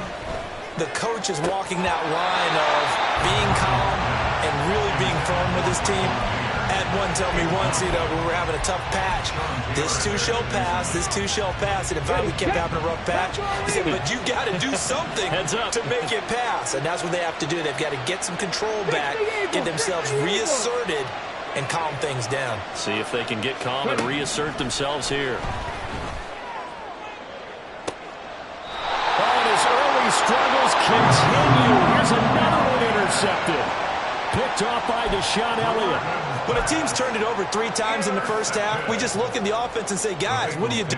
the coach is walking that line of being calm and really being firm with his team. Had one tell me once, we were having a tough patch. This too shall pass, this too shall pass. And in fact, we kept having a rough patch. He said, but you got to do something to make it pass. And that's what they have to do. They've got to get some control back, get themselves reasserted, and calm things down. See if they can get calm and reassert themselves here. And his early struggles continue. Here's another one intercepted. Picked off by Deshaun Elliott. When a team's turned it over 3 times in the first half, we just look at the offense and say, guys, what do you do?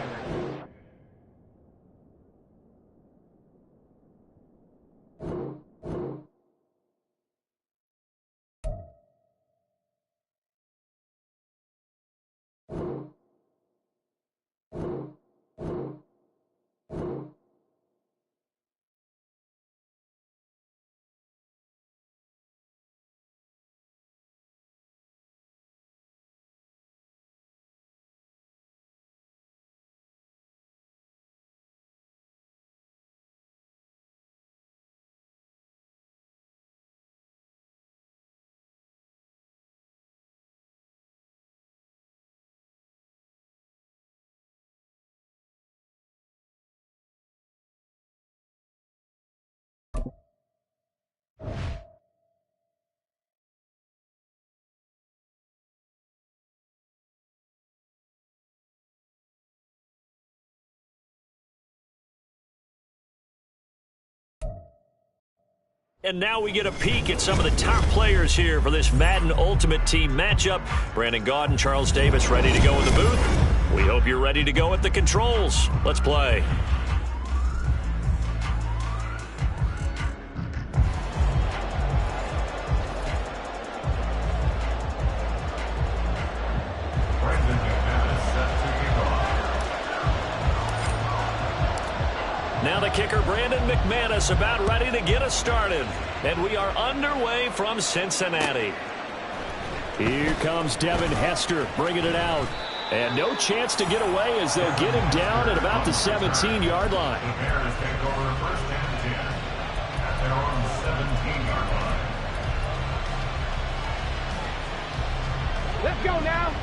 And now we get a peek at some of the top players here for this Madden Ultimate Team matchup. Brandon Gaudin, Charles Davis ready to go in the booth. We hope you're ready to go at the controls. Let's play. Now the kicker, Brandon McManus, about ready to get us started. And we are underway from Cincinnati. Here comes Devin Hester bringing it out. And no chance to get away as they'll get him down at about the 17-yard line. The Bears take over first and 10 at their own 17-yard line. Let's go now.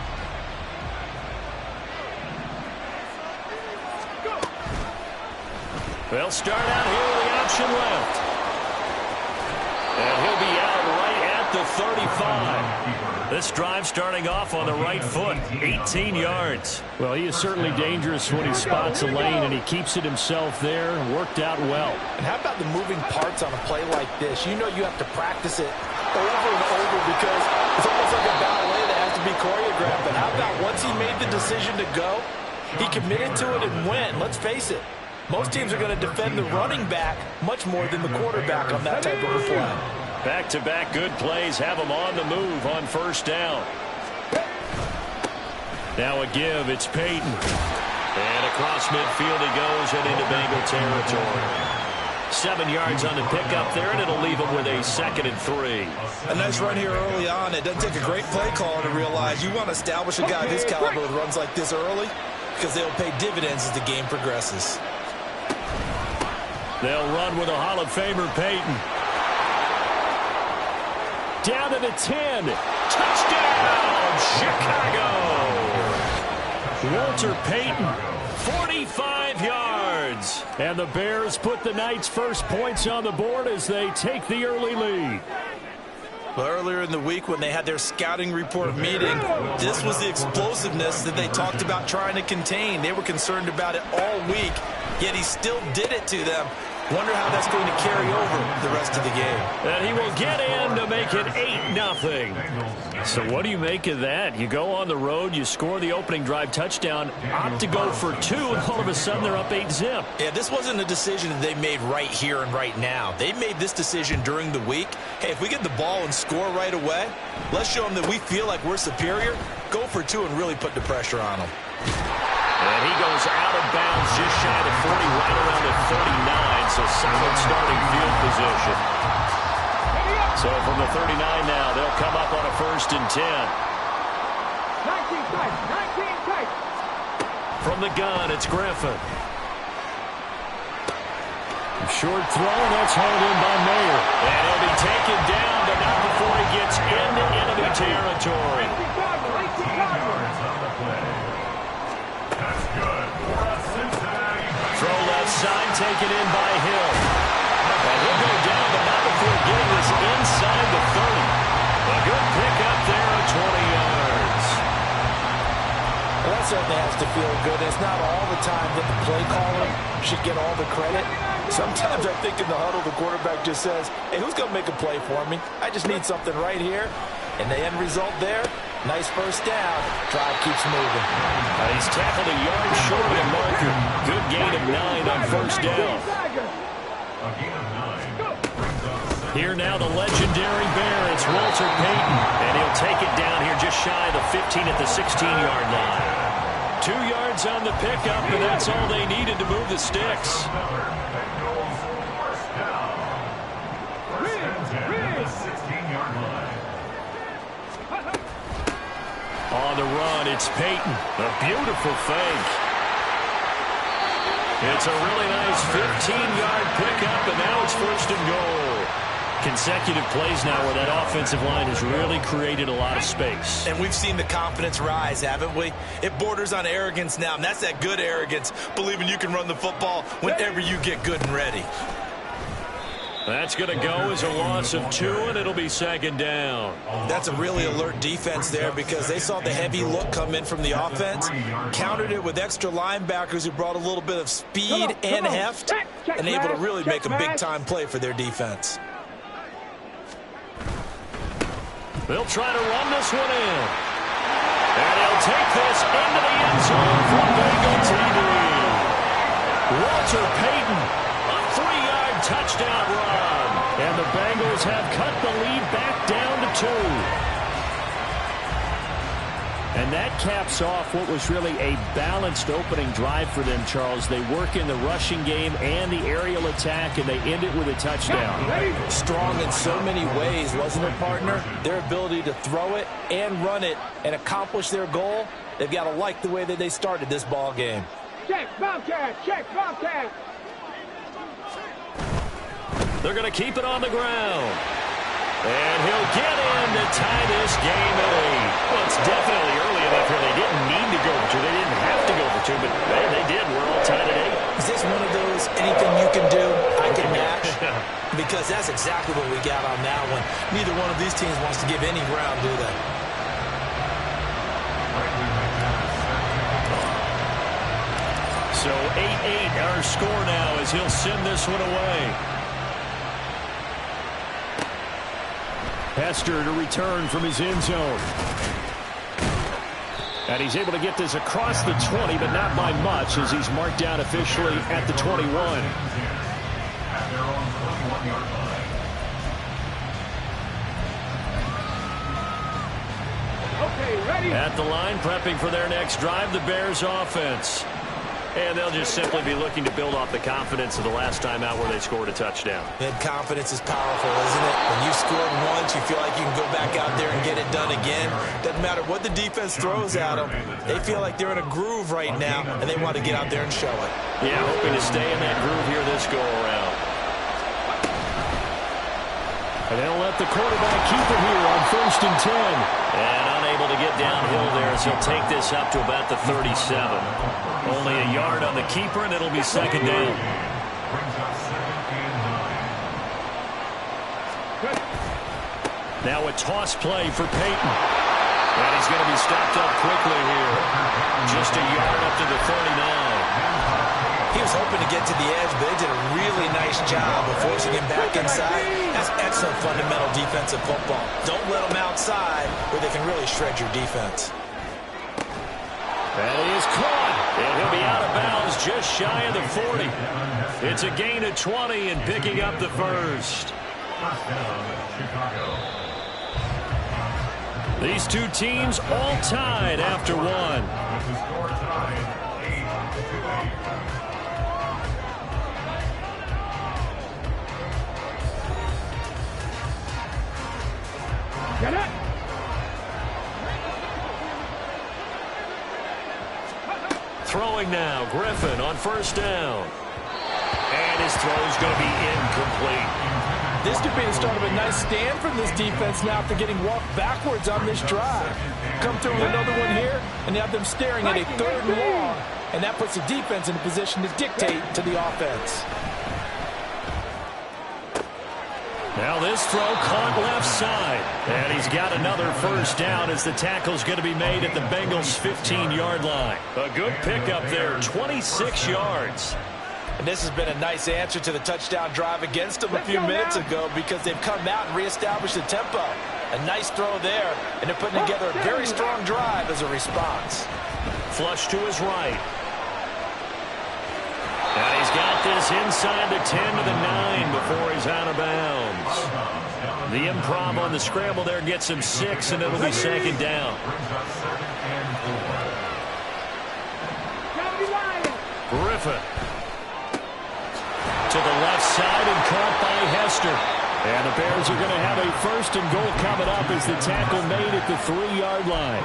They'll start out here with the option left. And he'll be out right at the 35. This drive starting off on the right foot, 18 yards. Well, he is certainly dangerous when he spots a lane, and he keeps it himself there. Worked out well. And how about the moving parts on a play like this? You know you have to practice it over and over because it's almost like a ballet that has to be choreographed. But how about once he made the decision to go, he committed to it and went. Let's face it. Most teams are going to defend the running back much more than the quarterback on that type of a play. Back-to-back good plays have them on the move on first down. Now a give, it's Peyton. And across midfield he goes and into Bengal territory. 7 yards on the pickup there, and it'll leave him with a 2nd and 3. A nice run here early on. It doesn't take a great play caller to realize you want to establish a guy of his caliber with runs like this early because they'll pay dividends as the game progresses. They'll run with a Hall of Famer, Peyton. Down to the 10. Touchdown, Chicago! Walter Payton, 45 yards. And the Bears put the Knights' first points on the board as they take the early lead. Well, earlier in the week when they had their scouting report meeting, this was the explosiveness that they talked about trying to contain. They were concerned about it all week, yet he still did it to them. Wonder how that's going to carry over the rest of the game. And he will get in to make it 8-0. So what do you make of that? You go on the road, you score the opening drive touchdown, opt to go for 2, and all of a sudden they're up 8-zip. Yeah, this wasn't a decision that they made right here and right now. They made this decision during the week. Hey, if we get the ball and score right away, let's show them that we feel like we're superior. Go for 2 and really put the pressure on them. And he goes out of bounds just shy of 40, right around the 39, so solid starting field position. So from the 39 now, they'll come up on a 1st and 10. 19 tight. From the gun, it's Griffin. Short throw, that's hauled in by Mayer. And he'll be taken down, but not before he gets into enemy territory. Throw left side, taken in by Hill. And he'll go down, but not before getting this inside the 30. A good pickup there at 20 yards. Well, that certainly has to feel good. It's not all the time that the play caller should get all the credit. Sometimes I think in the huddle, the quarterback just says, hey, who's going to make a play for me? I just need something right here. And the end result there, nice first down. Drive keeps moving. He's tackled a yard short of the marker. Good gain of 9 on first down. Here now the legendary Bear. It's Walter Payton. And he'll take it down here just shy of the 15 at the 16-yard line. 2 yards on the pickup, and that's all they needed to move the sticks. On the run, it's Payton. A beautiful fake. It's a really nice 15-yard pickup, and now it's 1st and goal. Consecutive plays now where that offensive line has really created a lot of space. And we've seen the confidence rise, haven't we? It borders on arrogance now, and that's that good arrogance, believing you can run the football whenever you get good and ready. That's going to go as a loss of 2, and it'll be 2nd down. That's a really alert defense there because they saw the heavy look come in from the offense, countered it with extra linebackers who brought a little bit of speed and heft, and able to really make a big-time play for their defense. They'll try to run this one in. And he'll take this into the end zone for Bengal TD. Walter Payton, a 3-yard touchdown run. And the Bengals have cut the lead back down to 2. And that caps off what was really a balanced opening drive for them, Charles. They work in the rushing game and the aerial attack, and they end it with a touchdown. Strong in so many ways, wasn't it, partner? Their ability to throw it and run it and accomplish their goal, they've got to like the way that they started this ball game. Check, Bobcat, check, Bobcat. They're going to keep it on the ground. And he'll get in to tie this game at 8. Well, it's definitely early enough here. They didn't need to go for 2. They didn't have to go for 2, but man, they did. We're all tied at 8. Is this one of those anything you can do, I can match? Because that's exactly what we got on that one. Neither one of these teams wants to give any ground, do they? So 8-8 our score now as he'll send this one away. Hester to return from his end zone. And he's able to get this across the 20, but not by much as he's marked down officially at the 21. Okay, ready. At the line, prepping for their next drive, the Bears offense. And they'll just simply be looking to build off the confidence of the last time out where they scored a touchdown. And confidence is powerful, isn't it? When you scored once, you feel like you can go back out there and get it done again. Doesn't matter what the defense throws at them. They feel like they're in a groove right now, and they want to get out there and show it. Yeah, hoping to stay in that groove here this go-around. And they'll let the quarterback keep it here on 1st and 10. And unable to get downhill there as he'll take this up to about the 37. Only a yard on the keeper, and it'll be 2nd down. Now a toss play for Payton. And he's going to be stopped up quickly here. Just a yard up to the 39. He was hoping to get to the edge, but they did a really nice job of forcing him back inside. That's excellent fundamental defensive football. Don't let them outside where they can really shred your defense. And he is caught. And he'll be out of bounds just shy of the 40. It's a gain of 20 and picking up the first. These two teams all tied after one. Get it. Throwing now, Griffin on 1st down. And his throw is going to be incomplete. This could be the start of a nice stand from this defense now after getting walked backwards on this drive. Come through with another one here, and you have them staring at a 3rd and long, and that puts the defense in a position to dictate to the offense. Now this throw caught left side. And he's got another 1st down as the tackle's going to be made at the Bengals' 15-yard line. A good pickup there, 26 yards. And this has been a nice answer to the touchdown drive against them a few minutes ago because they've come out and reestablished the tempo. A nice throw there, and they're putting together a very strong drive as a response. Flush to his right. And he's got this inside the 10 to the 9 before he's out of bounds. The improv on the scramble there gets him 6, and it'll be 2nd down. Griffin to the left side and caught by Hester. And the Bears are going to have a 1st and goal coming up as the tackle made at the 3-yard line.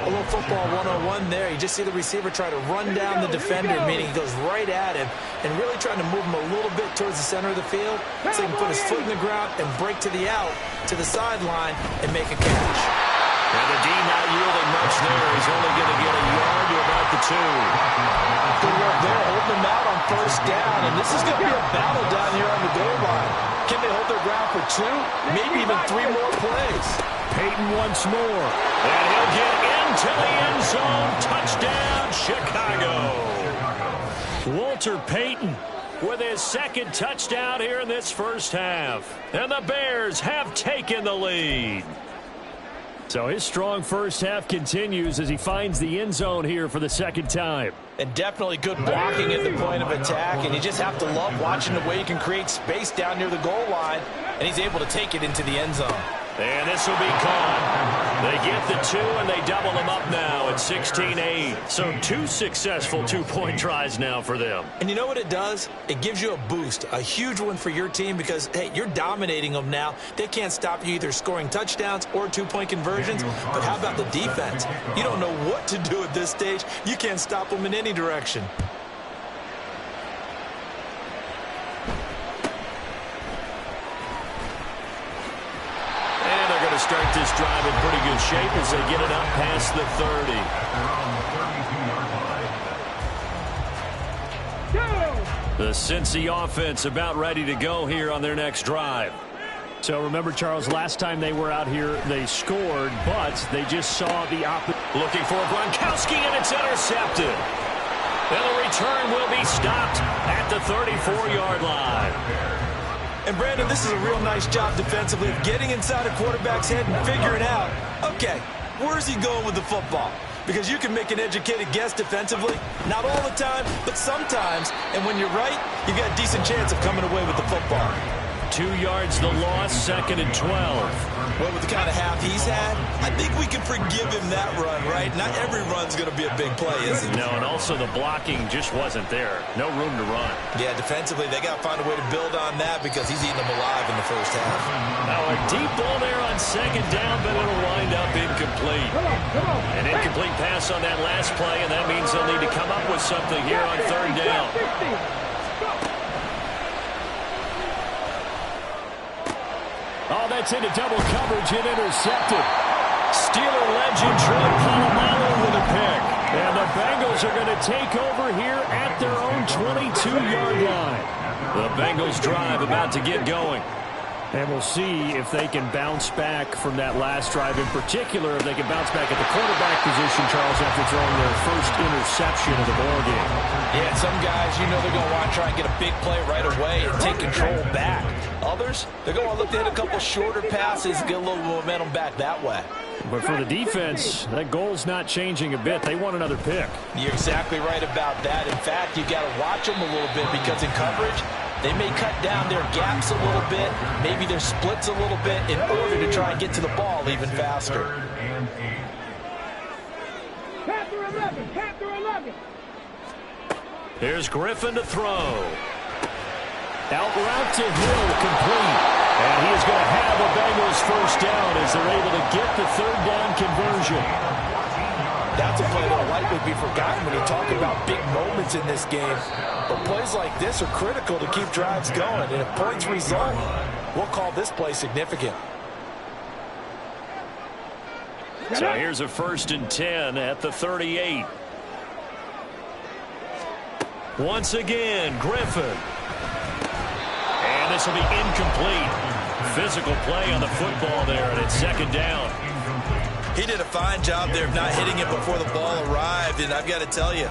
A little football 101 there. You just see the receiver try to run down the defender, meaning he goes right at him and really trying to move him a little bit towards the center of the field so he can put his foot in the ground and break to the out, to the sideline, and make a catch. And the D not yielding much there. He's only going to get a yard to about the 2. Good work there, holding them out on 1st down, and this is going to be a battle down here on the goal line. Can they hold their ground for 2, maybe even 3 more plays? Payton once more. And he'll get into the end zone. Touchdown, Chicago. Walter Payton with his 2nd touchdown here in this 1st half. And the Bears have taken the lead. So his strong first half continues as he finds the end zone here for the second time. And definitely good blocking at the point of attack, and you just have to love watching the way he can create space down near the goal line, and he's able to take it into the end zone. And this will be caught. They get the 2, and they double them up now at 16-8. So 2 successful two-point tries now for them. And you know what it does? It gives you a boost, a huge one for your team because, hey, you're dominating them now. They can't stop you either scoring touchdowns or two-point conversions. But how about the defense? You don't know what to do at this stage. You can't stop them in any direction. Start this drive in pretty good shape as they get it up past the 30. The Cincy offense about ready to go here on their next drive. So remember, Charles, last time they were out here, they scored, but they just saw the opposite. Looking for Gronkowski, and it's intercepted. And the return will be stopped at the 34-yard line. And, Brandon, this is a real nice job defensively of getting inside a quarterback's head and figuring out, okay, where's he going with the football? Because you can make an educated guess defensively, not all the time, but sometimes. And when you're right, you've got a decent chance of coming away with the football. 2 yards the loss, 2nd and 12. Well, with the kind of half he's had, I think we can forgive him that run, right? Not every run's going to be a big play, is it? No, and also the blocking just wasn't there. No room to run. Yeah, defensively, they got to find a way to build on that because he's eating them alive in the first half. Now a deep ball there on 2nd down, but it'll wind up incomplete. An incomplete pass on that last play, and that means they'll need to come up with something here on 3rd down. Oh, that's into double coverage and intercepted. Steeler legend Troy Polamalu with a pick. And the Bengals are going to take over here at their own 22-yard line. The Bengals drive about to get going. And we'll see if they can bounce back from that last drive. In particular, if they can bounce back at the quarterback position, Charles, after throwing their first interception of the ballgame. Yeah, some guys, you know they're going to want to try and get a big play right away and take control back. Others, they're going to look to hit a couple shorter passes and get a little momentum back that way. But for the defense, that goal's not changing a bit. They want another pick. You're exactly right about that. In fact, you got to watch them a little bit because in coverage, they may cut down their gaps a little bit, maybe their splits a little bit in order to try and get to the ball even faster. Panther 11, Panther 11. Here's Griffin to throw. Out route to Hill, complete. And he is going to have a Bengals first down as they're able to get the 3rd down conversion. That's a play that will likely be forgotten when you talk about big moments in this game. But plays like this are critical to keep drives going. And if points result, we'll call this play significant. So here's a 1st and 10 at the 38. Once again, Griffin. And this will be incomplete. Physical play on the football there, and it's 2nd down. He did a fine job there of not hitting it before the ball arrived, and I've got to tell you,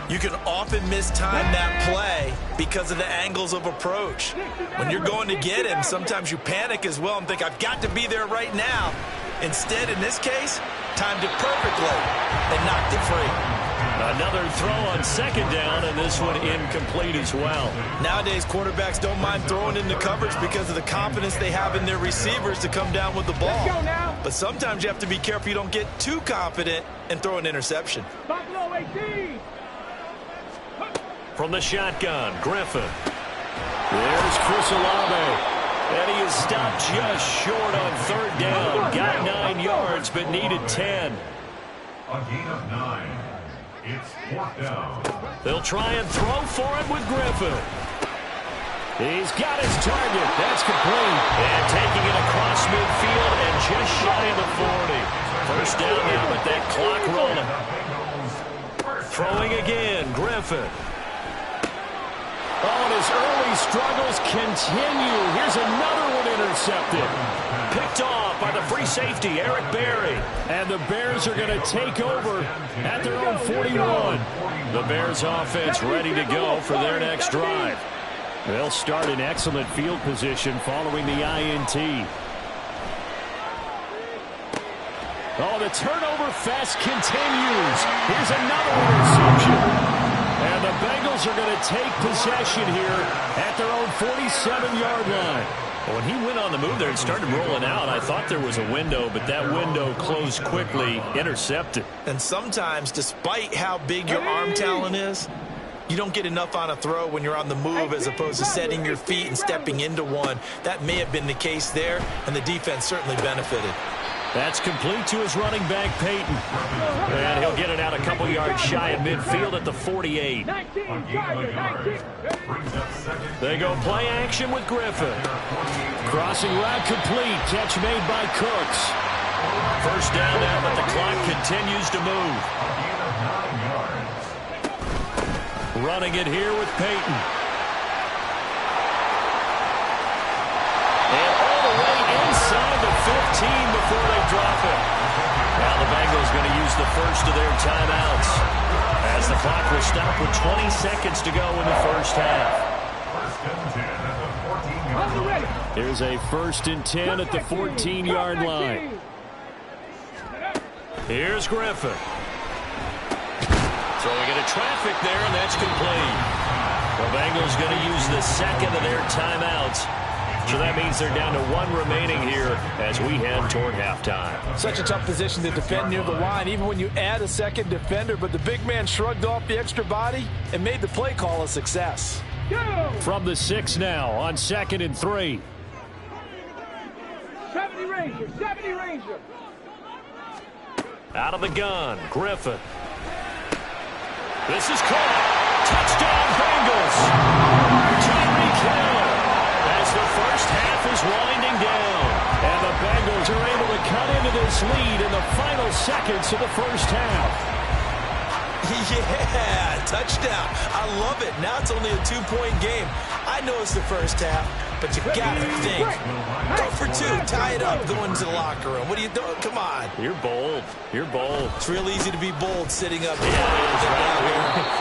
you can often mistime that play because of the angles of approach. When you're going to get him, sometimes you panic as well and think, I've got to be there right now. Instead, in this case, timed it perfectly and knocked it free. Another throw on 2nd down, and this one incomplete as well. Nowadays, quarterbacks don't mind throwing into coverage because of the confidence they have in their receivers to come down with the ball. But sometimes you have to be careful you don't get too confident and throw an interception. Buffalo 18. From the shotgun, Griffin. There's Chris Olave. And he is stopped just short on 3rd down. Got 9 yards, but needed 10. A gain of 9. It's 4th down. They'll try and throw for it with Griffin. He's got his target. That's complete. And taking it across midfield and just shy of the 40. First down now, but that clock rolling. Throwing again, Griffin. Oh, and his early struggles continue. Here's another one intercepted. Picked off by the free safety, Eric Berry. And the Bears are going to take over at their own 41. The Bears offense ready to go for their next drive. They'll start in excellent field position following the INT. Oh, the turnover fest continues. Here's another interception. And the Bengals are going to take possession here at their own 47-yard line. When he went on the move there and started rolling out, I thought there was a window, but that window closed quickly, intercepted. And sometimes, despite how big your arm talent is, you don't get enough on a throw when you're on the move as opposed to setting your feet and stepping into one. That may have been the case there, and the defense certainly benefited. That's complete to his running back, Peyton. And he'll get it out a couple yards shy of midfield at the 48. They go play action with Griffin. Crossing route complete. Catch made by Cooks. First down now, but the clock continues to move. Running it here with Peyton. And all the way inside the 15 before they drop it. Now the Bengals going to use the first of their timeouts as the clock will stop with 20 seconds to go in the first half. Here's a 1st and 10 at the 14-yard line. Here's Griffin. Throwing into traffic there, and that's complete. The Bengals going to use the second of their timeouts. So that means they're down to 1 remaining here as we head toward halftime. Such a tough position to defend near the line, even when you add a second defender, but the big man shrugged off the extra body and made the play call a success. From the 6 now on 2nd and 3. 70 Ranger, 70 Ranger. Out of the gun, Griffin. This is caught. Touchdown, Bengals. Tyreek Hill as the first half is winding down. And the Bengals are able to cut into this lead in the final seconds of the first half. Yeah, touchdown. I love it. Now it's only a 2-point game. I know it's the first half, but you got to think. Go for 2. Tie it up. Go into the locker room. What are you doing? Come on. You're bold. You're bold. It's real easy to be bold sitting up here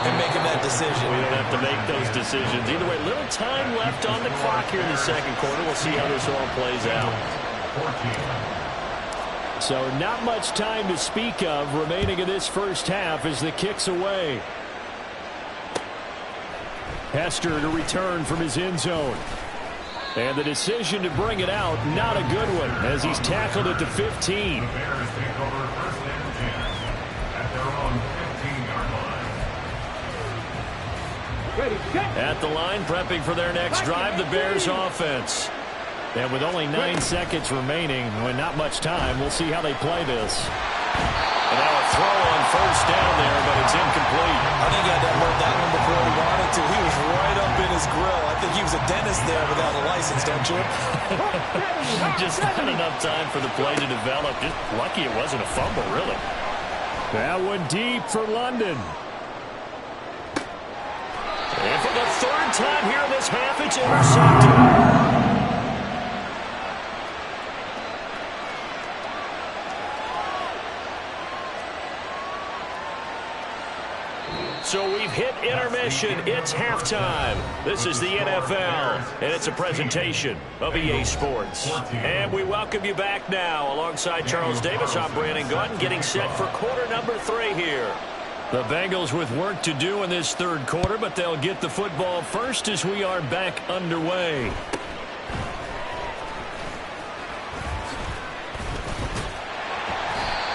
and making that decision. We don't have to make those decisions. Either way, little time left on the clock here in the second quarter. We'll see how this all plays out. So not much time to speak of remaining in this first half as the kick's away. Hester to return from his end zone. And the decision to bring it out, not a good one, as he's tackled at the 15. At the line, prepping for their next drive, the Bears offense. And with only 9 seconds remaining, when not much time, we'll see how they play this. And now a throw on first down there, but it's incomplete. I think he had that heard that one before he wanted to. He was right up in his grill. I think he was a dentist there without a license, don't you? Just not enough time for the play to develop. Just lucky it wasn't a fumble, really. That one deep for London. And for the 3rd time here in this half, it's intercepted. So we've hit intermission. It's halftime. This is the NFL, and it's a presentation of EA Sports. And we welcome you back now. Alongside Charles Davis, I'm Brandon Gaudin, getting set for quarter number 3 here. The Bengals with work to do in this 3rd quarter, but they'll get the football first as we are back underway.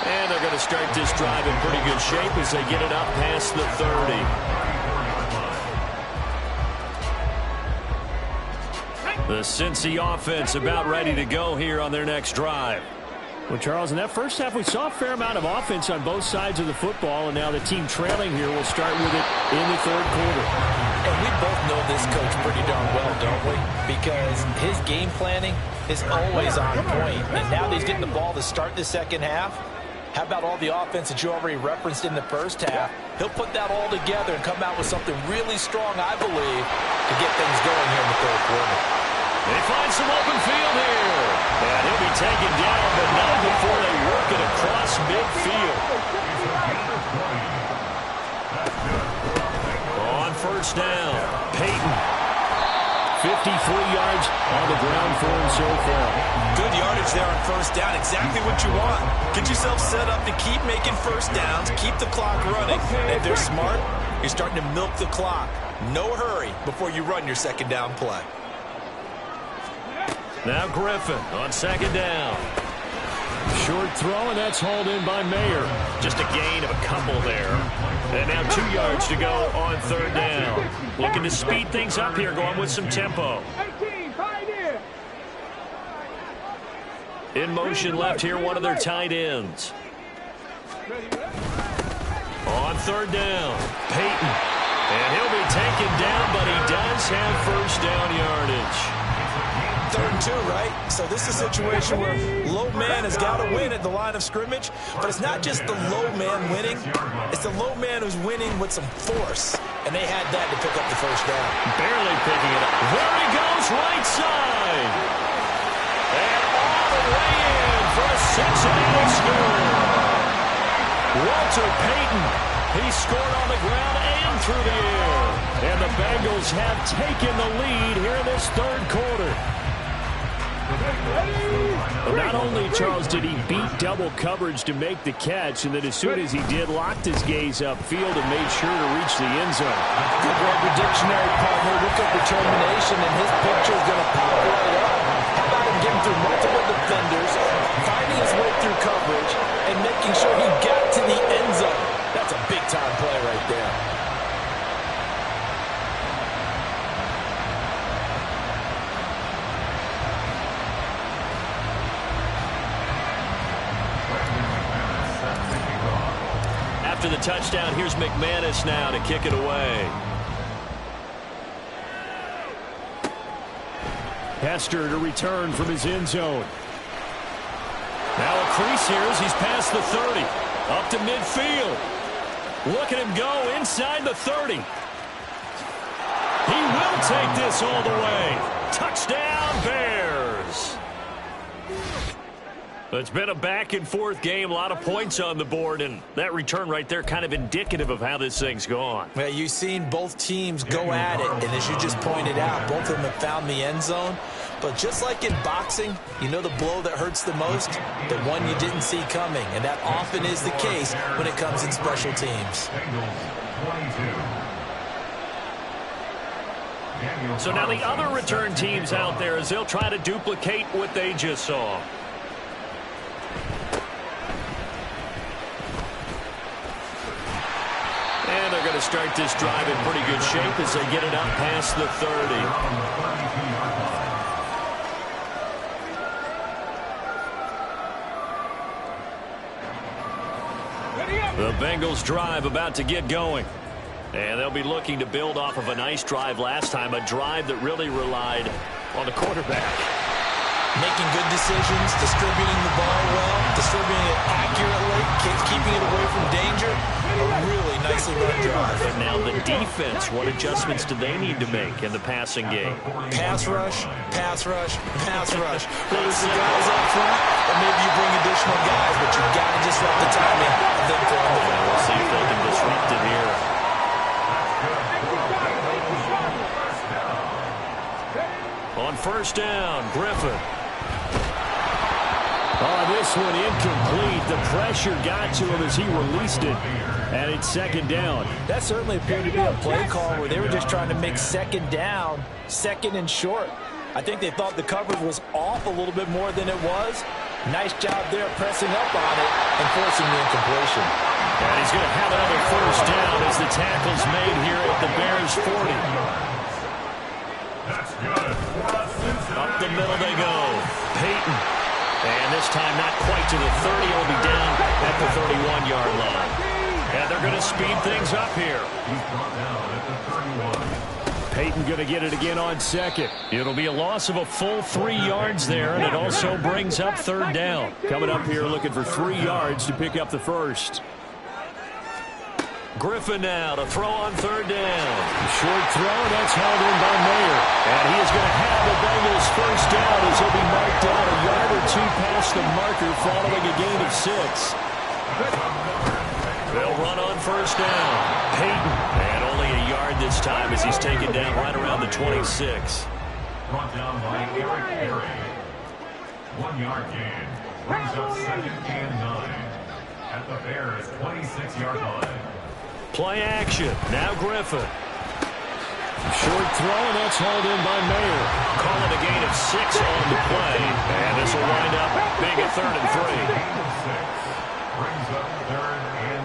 And they're going to start this drive in pretty good shape as they get it up past the 30. The Cincy offense about ready to go here on their next drive. Well, Charles, in that first half, we saw a fair amount of offense on both sides of the football, and now the team trailing here will start with it in the 3rd quarter. And we both know this coach pretty darn well, don't we? Because his game planning is always on point. And now that he's getting the ball to start the second half, how about all the offense that you already referenced in the first half? He'll put that all together and come out with something really strong, I believe, to get things going here in the 3rd quarter. They find some open field here. And he'll be taken down, but not before they work it across midfield. On first down, Peyton. 53 yards on the ground for him so far. Good yardage there on first down. Exactly what you want. Get yourself set up to keep making first downs, keep the clock running. And if they're smart, you're starting to milk the clock. No hurry before you run your second down play. Now Griffin on second down. Short throw, and that's hauled in by Mayer. Just a gain of a couple there. And now 2 yards to go on third down. Looking to speed things up here, going with some tempo. 18, pioneer. In motion left here, one of their tight ends. On third down, Peyton. And he'll be taken down, but he does have first down yardage. 3rd and 2, right? So this is a situation where low man has got to win at the line of scrimmage, but it's not just the low man winning. It's the low man who's winning with some force, and they had that to pick up the first down. Barely picking it up. There he goes, right side. And all the way in for a Cincinnati score. Walter Payton, he scored on the ground and through the air. And the Bengals have taken the lead here in this third quarter. Not only, Charles, did he beat double coverage to make the catch, and then as soon as he did, locked his gaze upfield and made sure to reach the end zone. Good word for dictionary, partner. Look at determination, and his picture is going to pop right up. How about him getting through multiple defenders, finding his way through coverage, and making sure he got to the end zone? That's a big-time play right there. After the touchdown, here's McManus now to kick it away. Hester to return from his end zone. Now a crease here as he's past the 30. Up to midfield. Look at him go inside the 30. He will take this all the way. Touchdown, Bears. It's been a back-and-forth game, a lot of points on the board, and that return right there kind of indicative of how this thing's gone. Well, you've seen both teams go at it, and as you just pointed out, both of them have found the end zone. But just like in boxing, you know the blow that hurts the most? The one you didn't see coming, and that often is the case when it comes in special teams. So now the other return teams out there as they'll try to duplicate what they just saw. And they're going to start this drive in pretty good shape as they get it up past the 30. The Bengals drive about to get going. And they'll be looking to build off of a nice drive last time, a drive that really relied on the quarterback. Making good decisions, distributing the ball well, distributing it accurately, keeping it away from danger. A really nicely run drive. But now the defense, what adjustments do they need to make in the passing game? Pass rush, pass rush, pass rush. Whether it's the guys up front, or maybe you bring additional guys, but you've got to disrupt the timing of them throwing the ball. We'll see if they can disrupt it here. On first down, Griffin. Oh, this one incomplete. The pressure got to him as he released it. And it's second down. That certainly appeared to be a play call where they were just trying to make second down, second and short. I think they thought the coverage was off a little bit more than it was. Nice job there pressing up on it and forcing the incompletion. And he's going to have another first down as the tackle's made here at the Bears 40. Up the middle they go. Peyton. And this time not quite to the 30. He'll be down at the 31-yard line. And they're going to speed things up here. Peyton going to get it again on second. It'll be a loss of a full 3 yards there, and it also brings up third down. Coming up here looking for 3 yards to pick up the first. Griffin now to throw on third down. Short throw, that's held in by Mayer. And he is going to have the Bengals first down as he'll be marked down a yard or two past the marker following a gain of 6. They'll run on first down. Peyton, and only a yard this time as he's taken down right around the 26. Brought down by Eric Berry. 1 yard gain. Brings up 2nd and 9. At the Bears' 26-yard line. Play action. Now Griffin. Short throw, and that's hauled in by Mayer. Calling a gain of 6 on the play. And this will wind up being a 3rd and 3. Gain of 6. Brings up 3rd and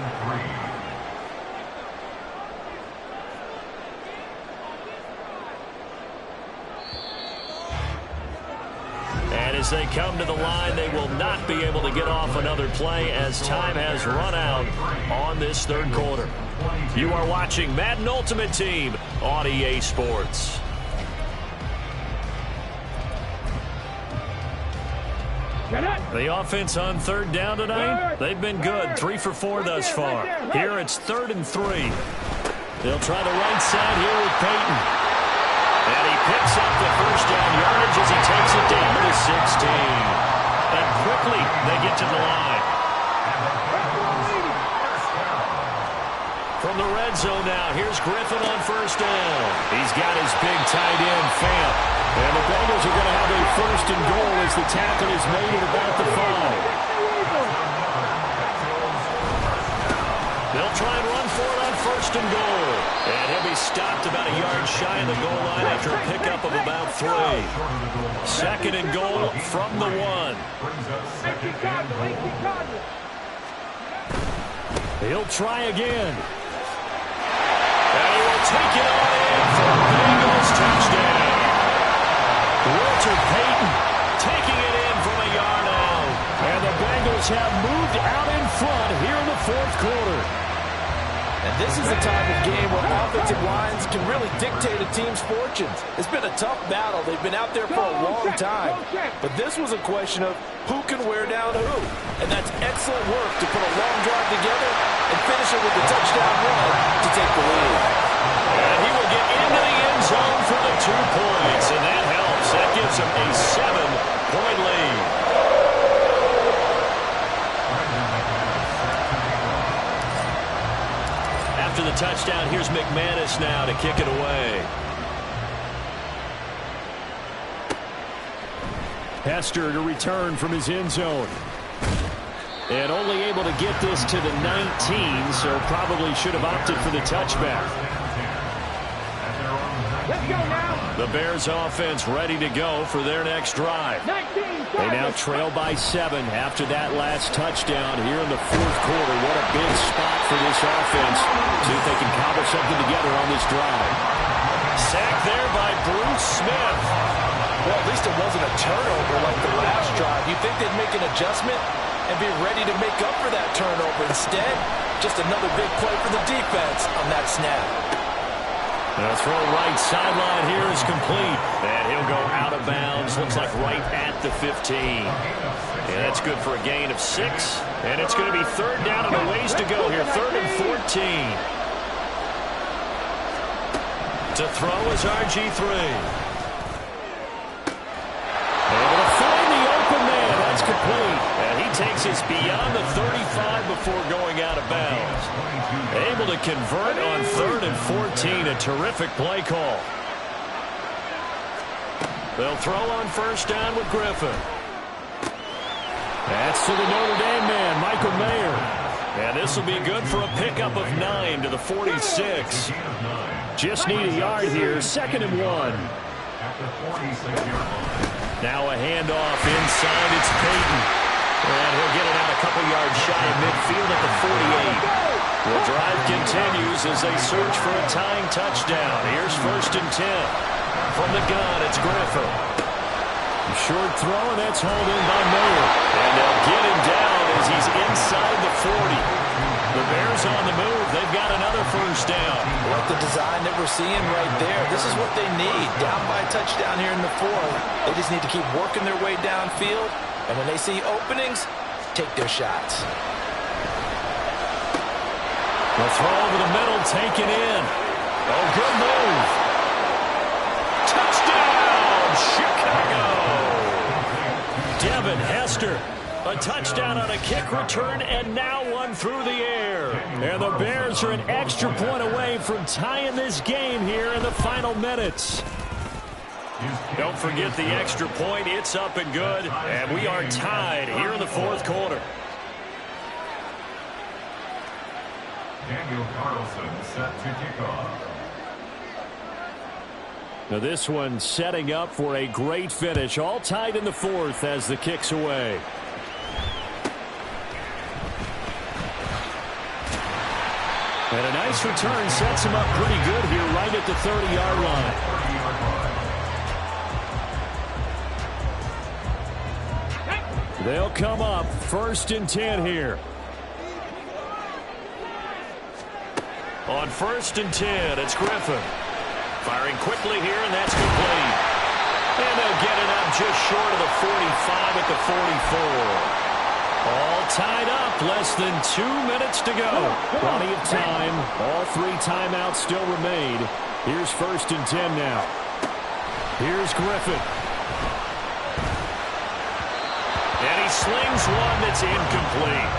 3. And as they come to the line, they will not be able to get off another play as time has run out on this 3rd quarter. You are watching Madden Ultimate Team on EA Sports. The offense on 3rd down tonight, they've been good. 3 for 4 thus far. Here it's 3rd and 3. They'll try the right side here with Peyton. And he picks up the 1st down yardage as he takes it down to the 16. And quickly they get to the line. From the red zone now, here's Griffin on 1st down. He's got his big tight end, Fant. And the Bengals are going to have a 1st and goal as the tackle is made at about the 5. They'll try and run for it on 1st and goal. And he'll be stopped about a yard shy of the goal line after a pickup of about 3. 2nd and goal from the 1. He'll try again. And he will take it on in for a Bengals touchdown. Walter Payton taking it in from a yard out. And the Bengals have moved out in front here in the 4th quarter. And this is the type of game where offensive lines can really dictate a team's fortunes. It's been a tough battle. They've been out there for a long time. But this was a question of who can wear down who. And that's excellent work to put a long drive together and finish it with a touchdown run to take the lead. And he will get into the end zone for the 2 points. And that helps. That gives him a 7-point lead. After the touchdown, here's McManus now to kick it away. Hester to return from his end zone. And only able to get this to the 19, so probably should have opted for the touchback. Let's go now. The Bears offense ready to go for their next drive. 19, They now trail by 7 after that last touchdown here in the 4th quarter. What a big spot for this offense. See if they can cobble something together on this drive. Sacked there by Bruce Smith. Well, at least it wasn't a turnover like the last drive. You'd think they'd make an adjustment and be ready to make up for that turnover. Instead, just another big play for the defense on that snap. The throw right sideline here is complete. And he'll go out of bounds. Looks like right at the 15. And that's good for a gain of 6. And it's going to be 3rd down and a ways to go here. 3rd and 14. To throw is RG3. Able to find the open man. That's complete. And he takes us beyond the 35 before going out of bounds. Able to convert on 3rd and 14. A terrific play call. They'll throw on 1st down with Griffin. That's to the Notre Dame man, Michael Mayer. And this will be good for a pickup of 9 to the 46. Just need a yard here. 2nd and 1. Now a handoff inside. It's Peyton. And he'll get it out a couple yards shy of midfield at the 48. The drive continues as they search for a tying touchdown. Here's 1st and 10. From the gun, it's Griffin. Short throw, and that's hauled in by Mayer. And they'll get him down as he's inside the 40. The Bears on the move. They've got another 1st down. Like the design that we're seeing right there. This is what they need. Down by a touchdown here in the 4th. They just need to keep working their way downfield. And when they see openings, take their shots. The throw over the middle, taken in. Oh, good move. Touchdown, Chicago. Devin Hester. A touchdown on a kick return, and now one through the air. And the Bears are an extra point away from tying this game here in the final minutes. Don't forget the extra point. It's up and good. And we are tied here in the fourth quarter. Daniel Carlson set to kick off. Now this one setting up for a great finish. All tied in the fourth as the kick's away. And a nice return sets him up pretty good here right at the 30-yard line. They'll come up 1st and 10 here. On 1st and 10, it's Griffin. Firing quickly here, and that's complete. And they'll get it up just short of the 45 at the 44. All tied up, less than 2 minutes to go. Plenty of time. All 3 timeouts still remain. Here's 1st and 10 now. Here's Griffin. And he slings one that's incomplete.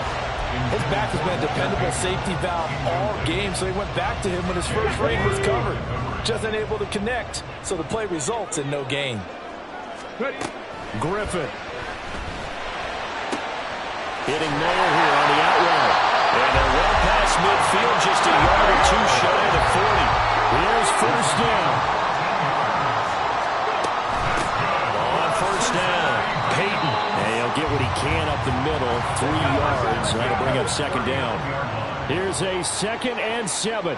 His back has been a dependable safety valve all game, so he went back to him when his first read was covered. Just unable to connect, so the play results in no gain. Griffin. Hitting Mayer here on the out route. And they're well past midfield, just a yard or 2 shy of the 40. Here's 1st down. On 1st down, Peyton. And he'll get what he can up the middle. 3 yards. That'll bring up 2nd down. Here's a 2nd and 7.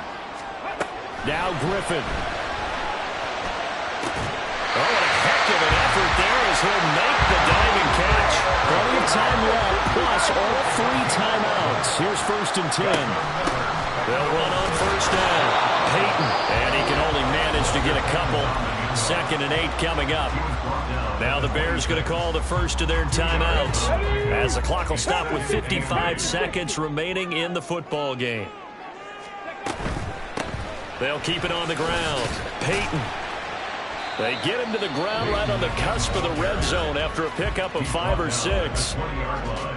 Now Griffin. Oh, what a heck of an effort there as he'll make the diving catch. Plenty of time left, plus all 3 timeouts. Here's 1st and 10. They'll run on 1st down. Peyton, and he can only manage to get a couple. 2nd and 8 coming up. Now the Bears going to call the first of their timeouts as the clock will stop with 55 seconds remaining in the football game. They'll keep it on the ground. Peyton. They get him to the ground right on the cusp of the red zone after a pickup of 5 or 6.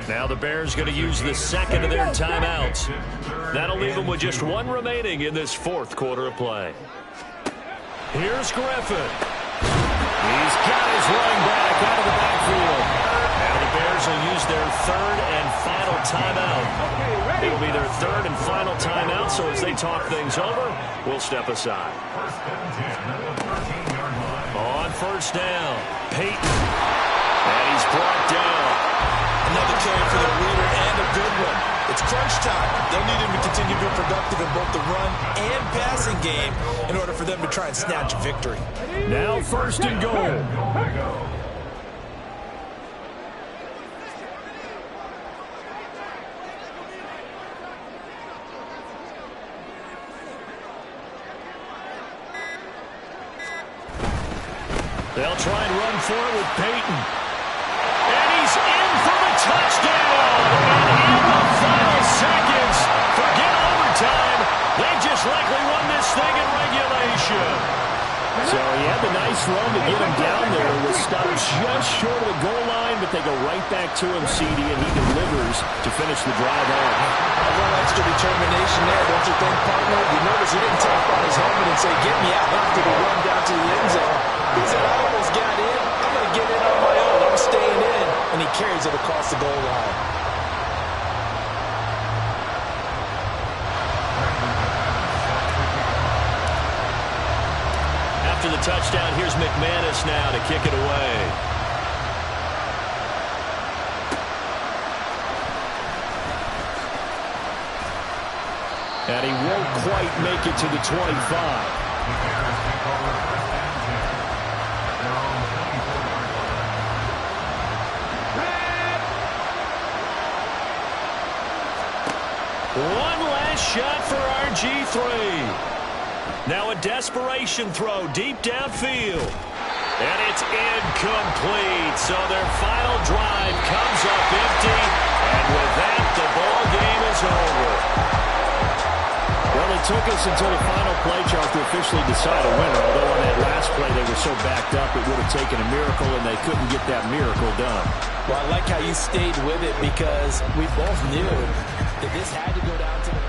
Now the Bears going to use the 2nd of their timeouts. That'll leave them with just 1 remaining in this 4th quarter of play. Here's Griffin. He's got his running back out of the backfield. Now the Bears will use their 3rd and final timeout. It will be their 3rd and final timeout, so as they talk things over, we'll step aside. On 1st down, Peyton. And he's brought down. Another carry for the leader and a good one. It's crunch time. They'll need him to continue to be productive in both the run and passing game in order for them to try and snatch a victory. Now 1st and goal. They'll try and run for it with Peyton. And he's in for the touchdown. And in the final seconds, forget overtime. They just likely won this thing in regulation. So he had the nice run to get him down there. Was stopped just short of the goal line, but they go right back to him, CD, and he delivers to finish the drive on. A little extra determination there, don't you think, partner? You notice he didn't tap on his helmet and say, get me out after the run down to the end zone. He said, I almost got in. I'm going to get in on my own. I'm staying in. And he carries it across the goal line. After the touchdown, here's McManus now to kick it away. And he won't quite make it to the 25. One last shot for RG3. Now a desperation throw deep downfield. And it's incomplete. So their final drive comes up empty. And with that, the ball game is over. Well, it took us until the final play, Charles, to officially decide a winner. Although on that last play they were so backed up, it would have taken a miracle, and they couldn't get that miracle done. Well, I like how you stayed with it because we both knew that this had to go down to the...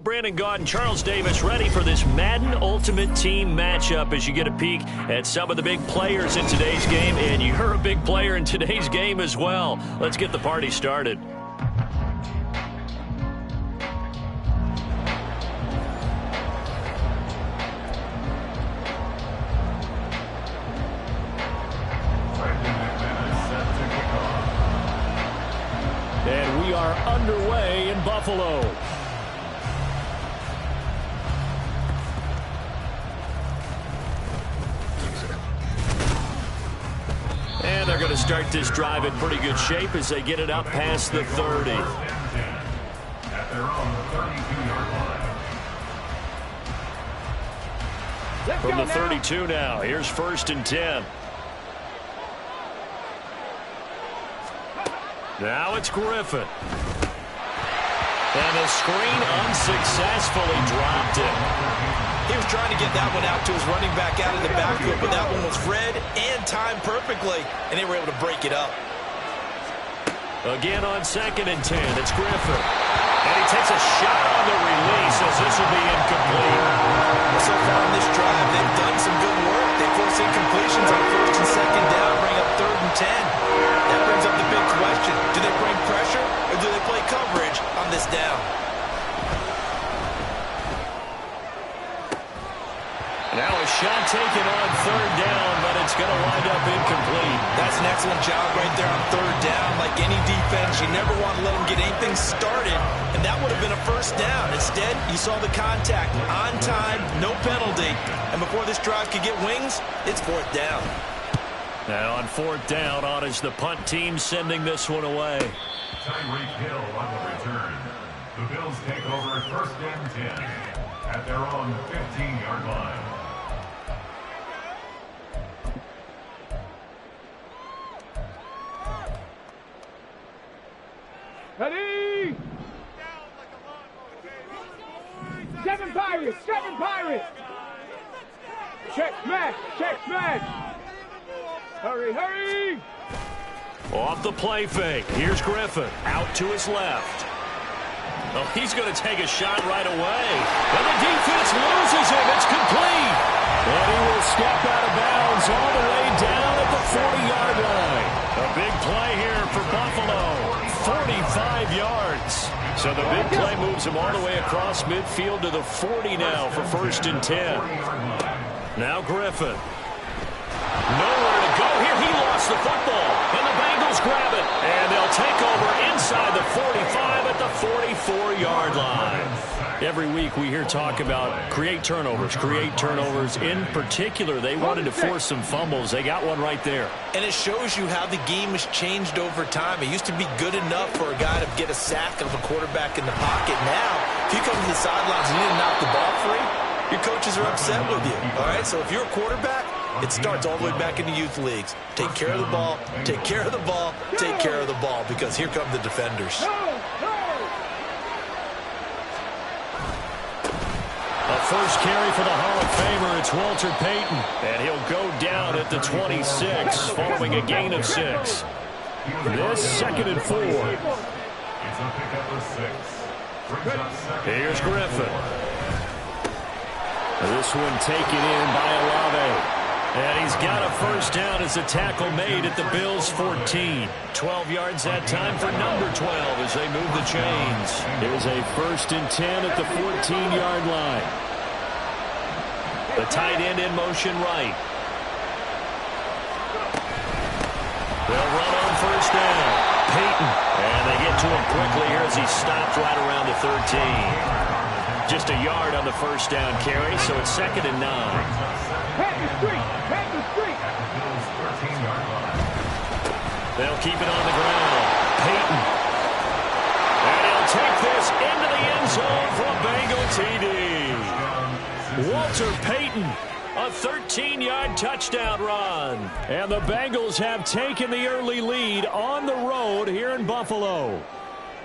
Brandon Gaud and Charles Davis ready for this Madden Ultimate Team matchup as you get a peek at some of the big players in today's game, and you're a big player in today's game as well. Let's get the party started. And we are underway in Buffalo. And they're going to start this drive in pretty good shape as they get it up past the 30. At their own 32-yard line. From the 32 now, here's 1st and 10. Now it's Griffin. And the screen unsuccessfully dropped it. He was trying to get that one out to his running back out of the backfield, but that one was read and timed perfectly, and they were able to break it up. Again on 2nd and 10, it's Griffin. And he takes a shot on the release as this will be incomplete. So far in this drive, they've done some good work. They force incompletions on 1st and 2nd down, bring up 3rd and 10. That brings up the big question. Do they bring pressure or do they play coverage on this down? Now a shot taken on 3rd down, but it's going to wind up incomplete. That's an excellent job right there on 3rd down. Like any defense, you never want to let them get anything started, and that would have been a 1st down. Instead, you saw the contact on time, no penalty, and before this drive could get wings, it's 4th down. Now on 4th down, on is the punt team sending this one away. Tyreek Hill on the return. The Bills take over 1st and 10 at their own 15-yard line. Ready? 7 Pirates! 7 Pirates! Check smash! Check smash! Hurry, hurry! Off the play fake. Here's Griffin. Out to his left. Oh, he's going to take a shot right away. And the defense loses him. It's complete. And he will step out of bounds all the way down at the 40-yard line. A big play here for Buffalo. 45 yards. So the big play moves him all the way across midfield to the 40 now for 1st and 10. Now Griffin. Nowhere to go here. He lost the football. And the Bengals grab it. And they'll take over inside the 45 at the 44-yard line. Every week we hear talk about create turnovers. In particular, they wanted to force some fumbles. They got one right there. And it shows you how the game has changed over time. It used to be good enough for a guy to get a sack of a quarterback in the pocket. Now, if you come to the sidelines and you didn't knock the ball free, your coaches are upset with you. All right, so if you're a quarterback, it starts all the way back in the youth leagues. Take care of the ball, take care of the ball, take care of the ball, because here come the defenders. A first carry for the Hall of Famer, it's Walter Payton. And he'll go down at the 26 following a gain of 6. This 2nd and 4. It's a pickup of 6. Here's Griffin. This one taken in by Olave. And he's got a 1st down as a tackle made at the Bills' 14. 12 yards that time for number 12 as they move the chains. Here's a 1st and 10 at the 14-yard line. The tight end in motion right. They'll run on 1st down. Payton. And they get to him quickly here as he stops right around the 13. Just a yard on the 1st down carry, so it's 2nd and 9. Head the street! Head the street! They'll keep it on the ground. Payton. And he'll take this into the end zone for a Bengal TD. Walter Payton, a 13-yard touchdown run. And the Bengals have taken the early lead on the road here in Buffalo.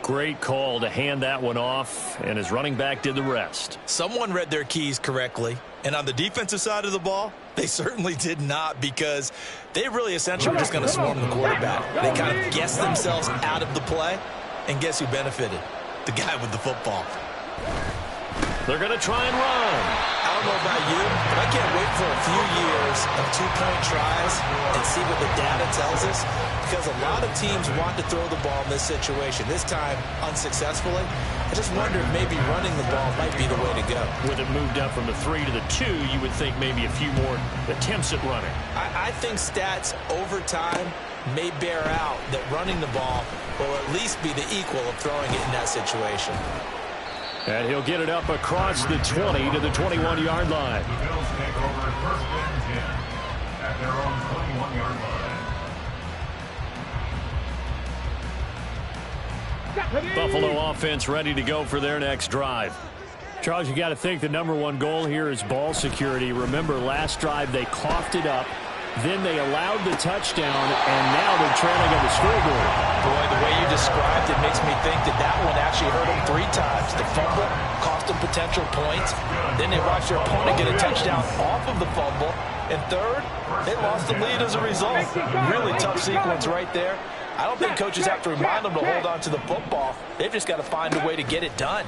Great call to hand that one off, and his running back did the rest. Someone read their keys correctly, and on the defensive side of the ball, they certainly did not, because they really essentially were just going to swarm the quarterback. They kind of guessed themselves out of the play, and guess who benefited? The guy with the football. They're going to try and run. I don't know about you, but I can't wait for a few years of two-point tries and see what the data tells us, because a lot of teams want to throw the ball in this situation, this time unsuccessfully. I just wonder if maybe running the ball might be the way to go. With it moved up from the 3 to the 2, you would think maybe a few more attempts at running. I think stats over time may bear out that running the ball will at least be the equal of throwing it in that situation. And he'll get it up across the 20 to the 21-yard line. The Bills take over first and 10 at their own 21-yard line. Buffalo offense ready to go for their next drive. Charles, you got to think the #1 goal here is ball security. Remember, last drive they coughed it up. Then they allowed the touchdown, and now they're trailing on the scoreboard. Boy, the way you described it makes me think that one actually hurt them 3 times. The fumble cost them potential points. Then they watched their opponent get a touchdown off of the fumble. And third, they lost the lead as a result. Really tough sequence right there. I don't think coaches have to remind them to hold on to the football. They've just got to find a way to get it done.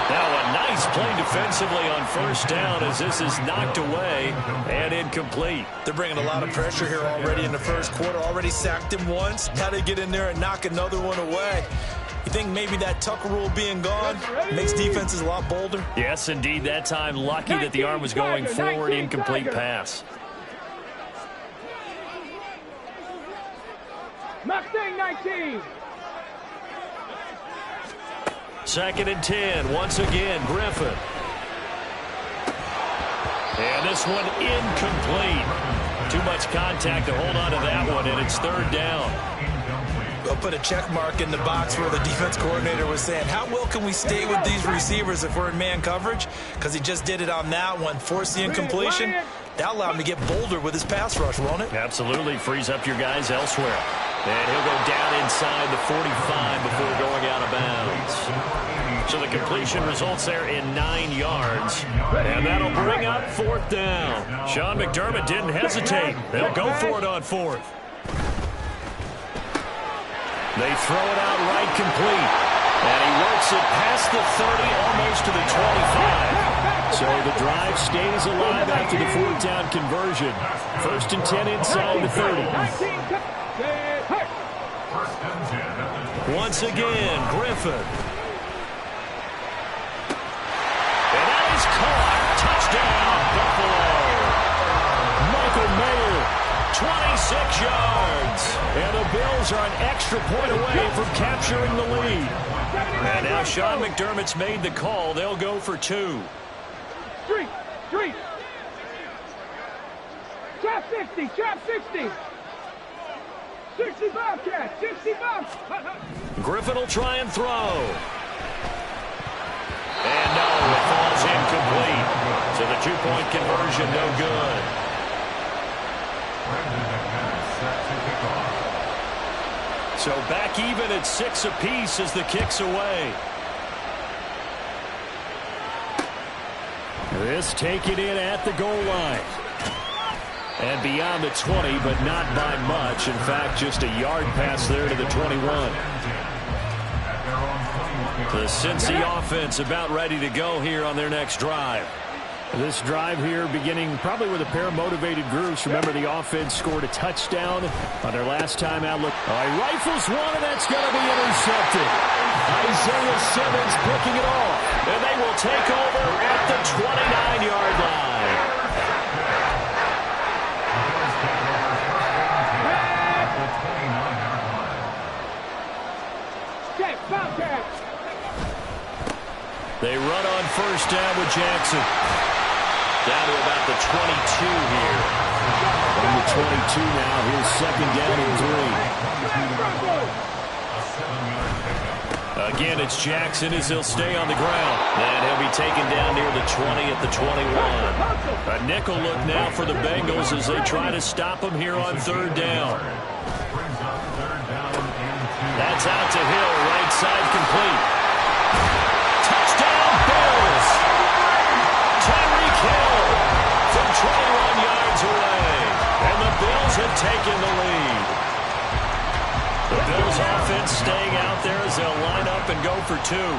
Now a nice play defensively on first down as this is knocked away and incomplete. They're bringing a lot of pressure here already in the first quarter. Already sacked him once. Now they get in there and knock another one away. You think maybe that Tucker rule being gone makes defenses a lot bolder? Yes, indeed. That time lucky that the arm was going forward. Incomplete pass. Mustang 19. 2nd and 10. Once again, Griffin. And this one incomplete. Too much contact to hold on to that one, and it's 3rd down. They'll put a check mark in the box where the defense coordinator was saying, how well can we stay with these receivers if we're in man coverage? Because he just did it on that one, forced the incompletion. That'll allow him to get bolder with his pass rush, won't it? Absolutely. Frees up your guys elsewhere. And he'll go down inside the 45 before going out of bounds. So the completion results there in 9 yards. And that'll bring up 4th down. Sean McDermott didn't hesitate. They'll go for it on 4th. They throw it out right complete. And he works it past the 30, almost to the 25. So the drive stays alive after the 4th down conversion. 1st and 10 inside the 30. Once again, Griffin. And that is caught. Touchdown, Buffalo. Michael Mayer, 26 yards. And the Bills are an extra point away from capturing the lead. And now Sean McDermott's made the call. They'll go for 2. Street. Trap 60, trap 60. 60 Bobcats, 60 Bobcats. Griffin will try and throw. And no, it falls incomplete. So the 2-point conversion no good. So back even at 6 apiece as the kick's away. This taken in at the goal line. And beyond the 20, but not by much. In fact, just a yard pass there to the 21. The Cincy offense about ready to go here on their next drive. This drive here beginning probably with a pair of motivated groups. Remember, the offense scored a touchdown on their last time out. Look, rifles one, and that's going to be intercepted. Isaiah Simmons picking it off. And they will take over at the 29-yard line. They run on first down with Jackson. Down to about the 22 here. On the 22 now. Here's 2nd down and 3. Again, it's Jackson as he'll stay on the ground. And he'll be taken down near the 20 at the 21. A nickel look now for the Bengals as they try to stop him here on 3rd down. That's out to Hill, right side complete. Touchdown, Bills! Tyreek Hill from 21 yards away. And the Bills have taken the lead. The Bills offense staying out there as they'll line up and go for two.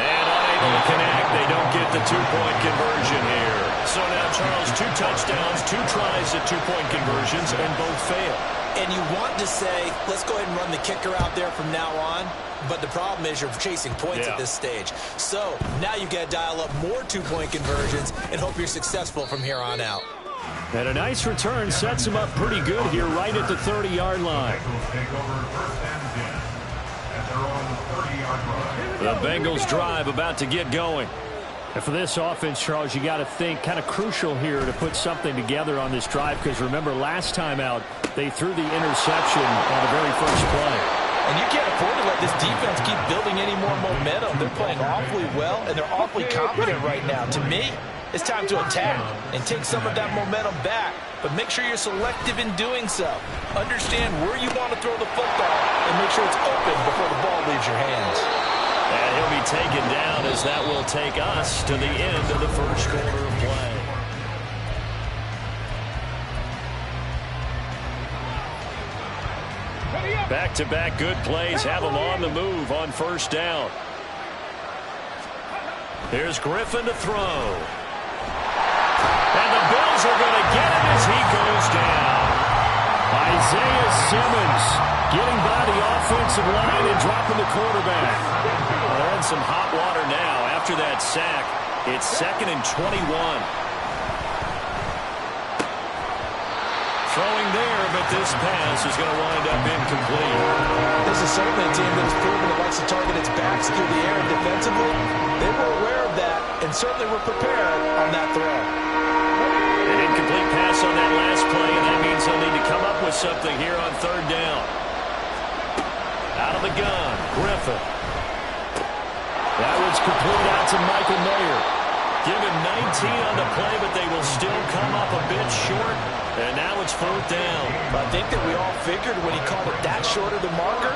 And unable to connect. They don't get the two-point conversion here. So now, Charles, 2 touchdowns, 2 tries at two-point conversions, and both fail. And you want to say, let's go ahead and run the kicker out there from now on. But the problem is you're chasing points at this stage. So now you got to dial up more two-point conversions and hope you're successful from here on out. And a nice return sets him up pretty good here right at the 30-yard line. The Bengals drive about to get going. And for this offense, Charles, you got to think kind of crucial here to put something together on this drive, because remember last time out they threw the interception on the very first play. And you can't afford to let this defense keep building any more momentum. They're playing awfully well, and they're awfully confident right now. To me, it's time to attack and take some of that momentum back. But make sure you're selective in doing so. Understand where you want to throw the football and make sure it's open before the ball leaves your hands. And he'll be taken down as that will take us to the end of the first quarter of play. Back-to-back good plays have them on the move on first down. Here's Griffin to throw. And the Bills are going to get him as he goes down. Isaiah Simmons getting by the offensive line and dropping the quarterback. Well, they're in some hot water now after that sack. It's 2nd and 21. Throwing there, but this pass is going to wind up incomplete. This is certainly a team that has proven it likes to target its backs through the air and defensively. They were aware of that and certainly were prepared on that throw. An incomplete pass on that last play, and that means they'll need to come up with something here on third down. Out of the gun, Griffin. That one's complete out to Michael Mayer. Give him 19 on the play, but they will still come up a bit short. And now it's 4th down. I think that we all figured when he called it that short of the marker,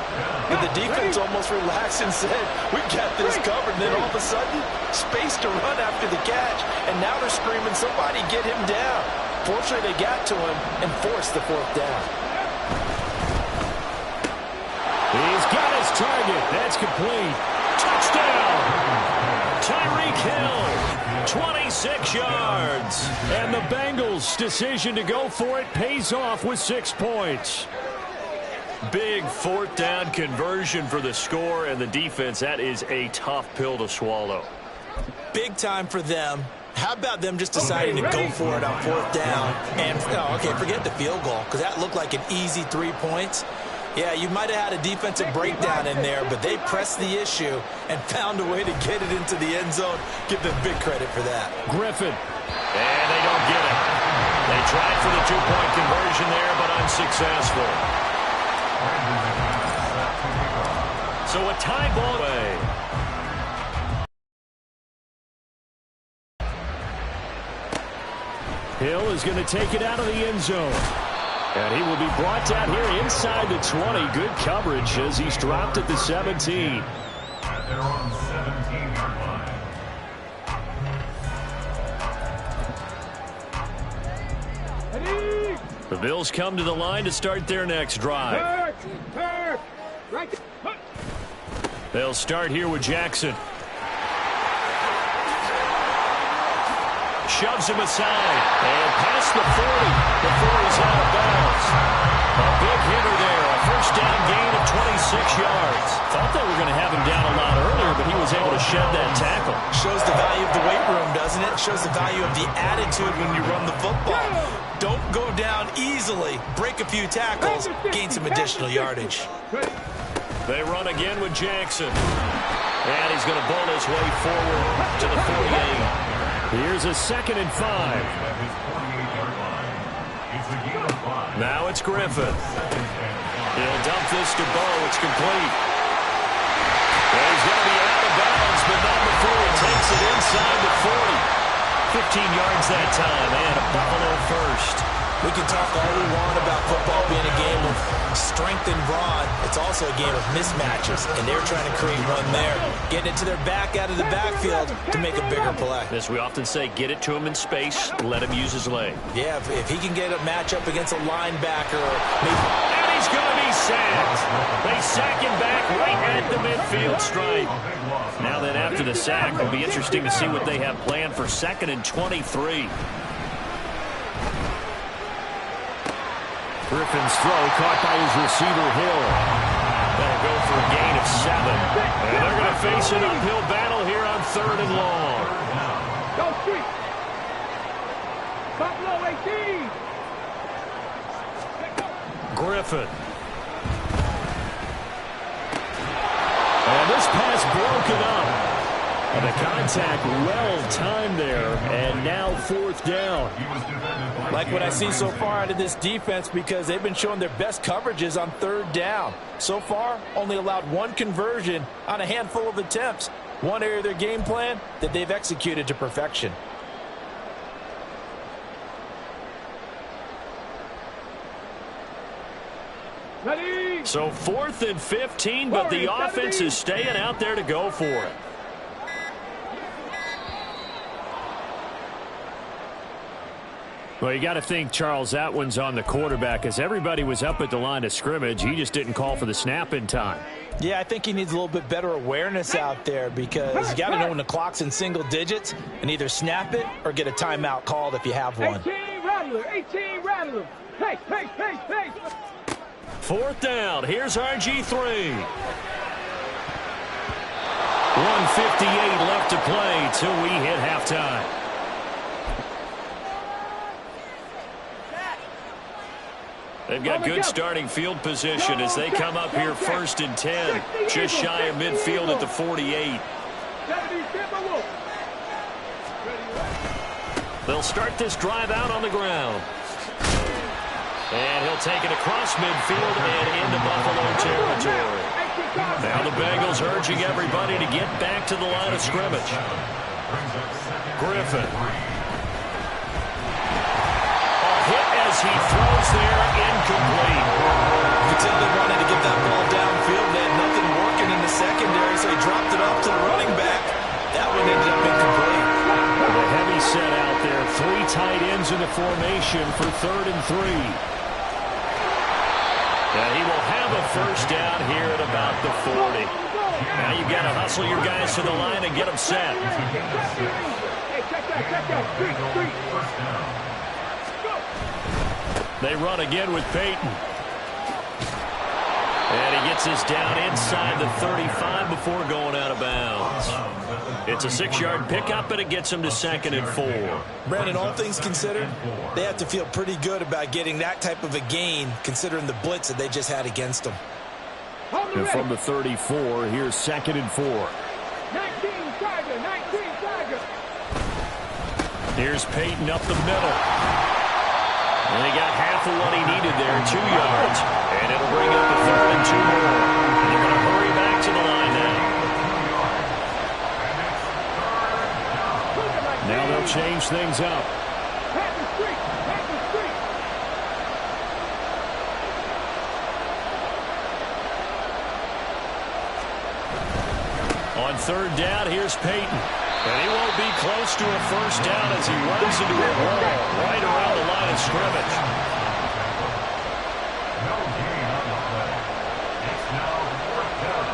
that the defense almost relaxed and said, we got this covered. And then all of a sudden, space to run after the catch. And now they're screaming, somebody get him down. Fortunately, they got to him and forced the 4th down. He's got his target. That's complete. Touchdown! Tyreek Hill, 26 yards. And the Bengals' decision to go for it pays off with 6 points. Big 4th down conversion for the score, and the defense, that is a tough pill to swallow. Big time for them. How about them just deciding to go for it on 4th down? And, okay, forget the field goal, because that looked like an easy 3 points. Yeah, you might have had a defensive breakdown in there, but they pressed the issue and found a way to get it into the end zone. Give them big credit for that. Griffin. And they don't get it. They tried for the 2-point conversion there, but unsuccessful. So a tie ball away. Hill is going to take it out of the end zone. And he will be brought down here inside the 20. Good coverage as he's dropped at the 17. At their own 17-yard line. The Bills come to the line to start their next drive. They'll start here with Jackson. Shoves him aside and past the 40 before he's out of bounds. A big hitter there, a first down gain of 26 yards. Thought they were going to have him down a lot earlier, but he was able to shed that tackle. Shows the value of the weight room, doesn't it? Shows the value of the attitude when you run the football. Don't go down easily. Break a few tackles, gain some additional yardage. They run again with Jackson. And he's going to bowl his way forward to the 48. Here's a 2nd and 5. Now it's Griffin. He'll dump this to Bo. It's complete. Well, he's going to be out of bounds, but not before he takes it inside the 40. 15 yards that time, and a Buffalo first. We can talk all we want about football being a game of strength and brawn. It's also a game of mismatches, and they're trying to create one there. Getting it to their back out of the backfield to make a bigger play. As we often say, get it to him in space, let him use his leg. Yeah, if he can get a matchup against a linebacker, maybe... And he's going to be sacked. They sack him back right at the midfield stripe. Now then, after the sack, it'll be interesting to see what they have planned for 2nd and 23. Griffin's throw caught by his receiver, Hill. That'll go for a gain of 7. And they're going to face an uphill battle here on 3rd and long. Go street. Buffalo 18. Griffin. And this pass broken up. And the contact well-timed there, and now 4th down. Like what I see so far out of this defense, because they've been showing their best coverages on 3rd down. So far, only allowed 1 conversion on a handful of attempts. One area of their game plan that they've executed to perfection. Ready. So 4th and 15, but the offense is staying out there to go for it. Well, you got to think, Charles, that one's on the quarterback, as everybody was up at the line of scrimmage. He just didn't call for the snap in time. Yeah, I think he needs a little bit better awareness out there, because you got to know when the clock's in single digits and either snap it or get a timeout called if you have one. 18 Rattler. 18 Rattler. Pace, pace, pace, pace. 4th down. Here's RG3. 1:58 left to play till we hit halftime. They've got good starting field position as they come up here 1st and 10, just shy of midfield at the 48. They'll start this drive out on the ground. And he'll take it across midfield and into Buffalo territory. Now the Bengals urging everybody to get back to the line of scrimmage. Griffin. As he throws there, incomplete. You can tell they wanted to get that ball downfield. They had nothing working in the secondary, so he dropped it off to the running back. That one ended up incomplete. The heavy set out there. 3 tight ends in the formation for 3rd and 3. And he will have a 1st down here at about the 40. Now you've got to hustle your guys to the line and get them set. Hey, check that. Street. They run again with Peyton. And he gets us down inside the 35 before going out of bounds. It's a 6-yard pickup, and it gets him to 2nd and 4. Brandon, all things considered, they have to feel pretty good about getting that type of a gain, considering the blitz that they just had against them. And from the 34, here's 2nd and 4. 19 Tiger. Here's Peyton up the middle. And he got half of what he needed there, 2 yards. And it'll bring up the 3rd and 2 more. And they're going to hurry back to the line now. Now they'll change things up. Pass the street. On 3rd down, here's Peyton. And he won't be close to a 1st down as he runs into a wall right around the line of scrimmage. No gain on the play. It's now 4th down.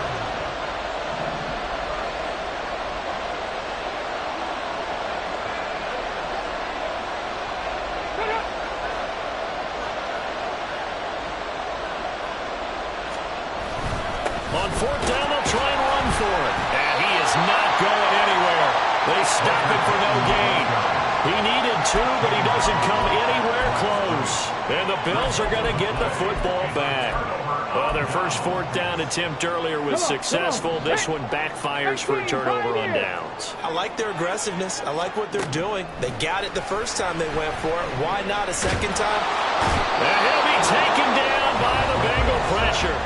On 4th down, they'll try and run for it. And he is not going anywhere. They stop it for no gain. He needed 2, but he doesn't come anywhere close. And the Bills are going to get the football back. Well, their first 4th down attempt earlier was successful. This one backfires for a turnover on downs. I like their aggressiveness. I like what they're doing. They got it the first time they went for it. Why not a second time? And he'll be taken down by the Bengal pressure.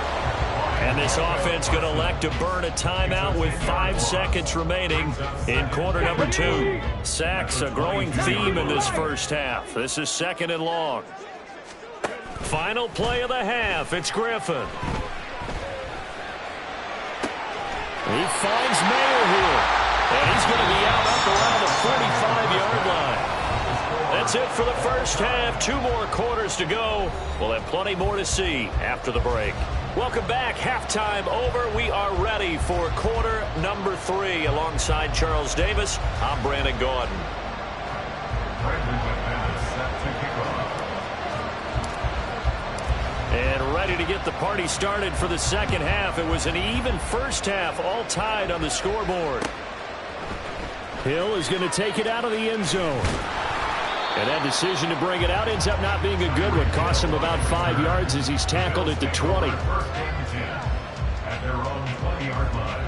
And this offense going to elect to burn a timeout with 5 seconds remaining in quarter number 2. Sacks, a growing theme in this first half. This is 2nd and long. Final play of the half. It's Griffin. He finds Mayer here. And he's going to be out up around the 45-yard line. That's it for the first half. 2 more quarters to go. We'll have plenty more to see after the break. Welcome back. Halftime over. We are ready for quarter number 3. Alongside Charles Davis, I'm Brandon Gaudin. And ready to get the party started for the second half. It was an even first half, all tied on the scoreboard. Hill is going to take it out of the end zone. And that decision to bring it out ends up not being a good one. Cost him about 5 yards as he's tackled at the 20. At their own 20-yard line.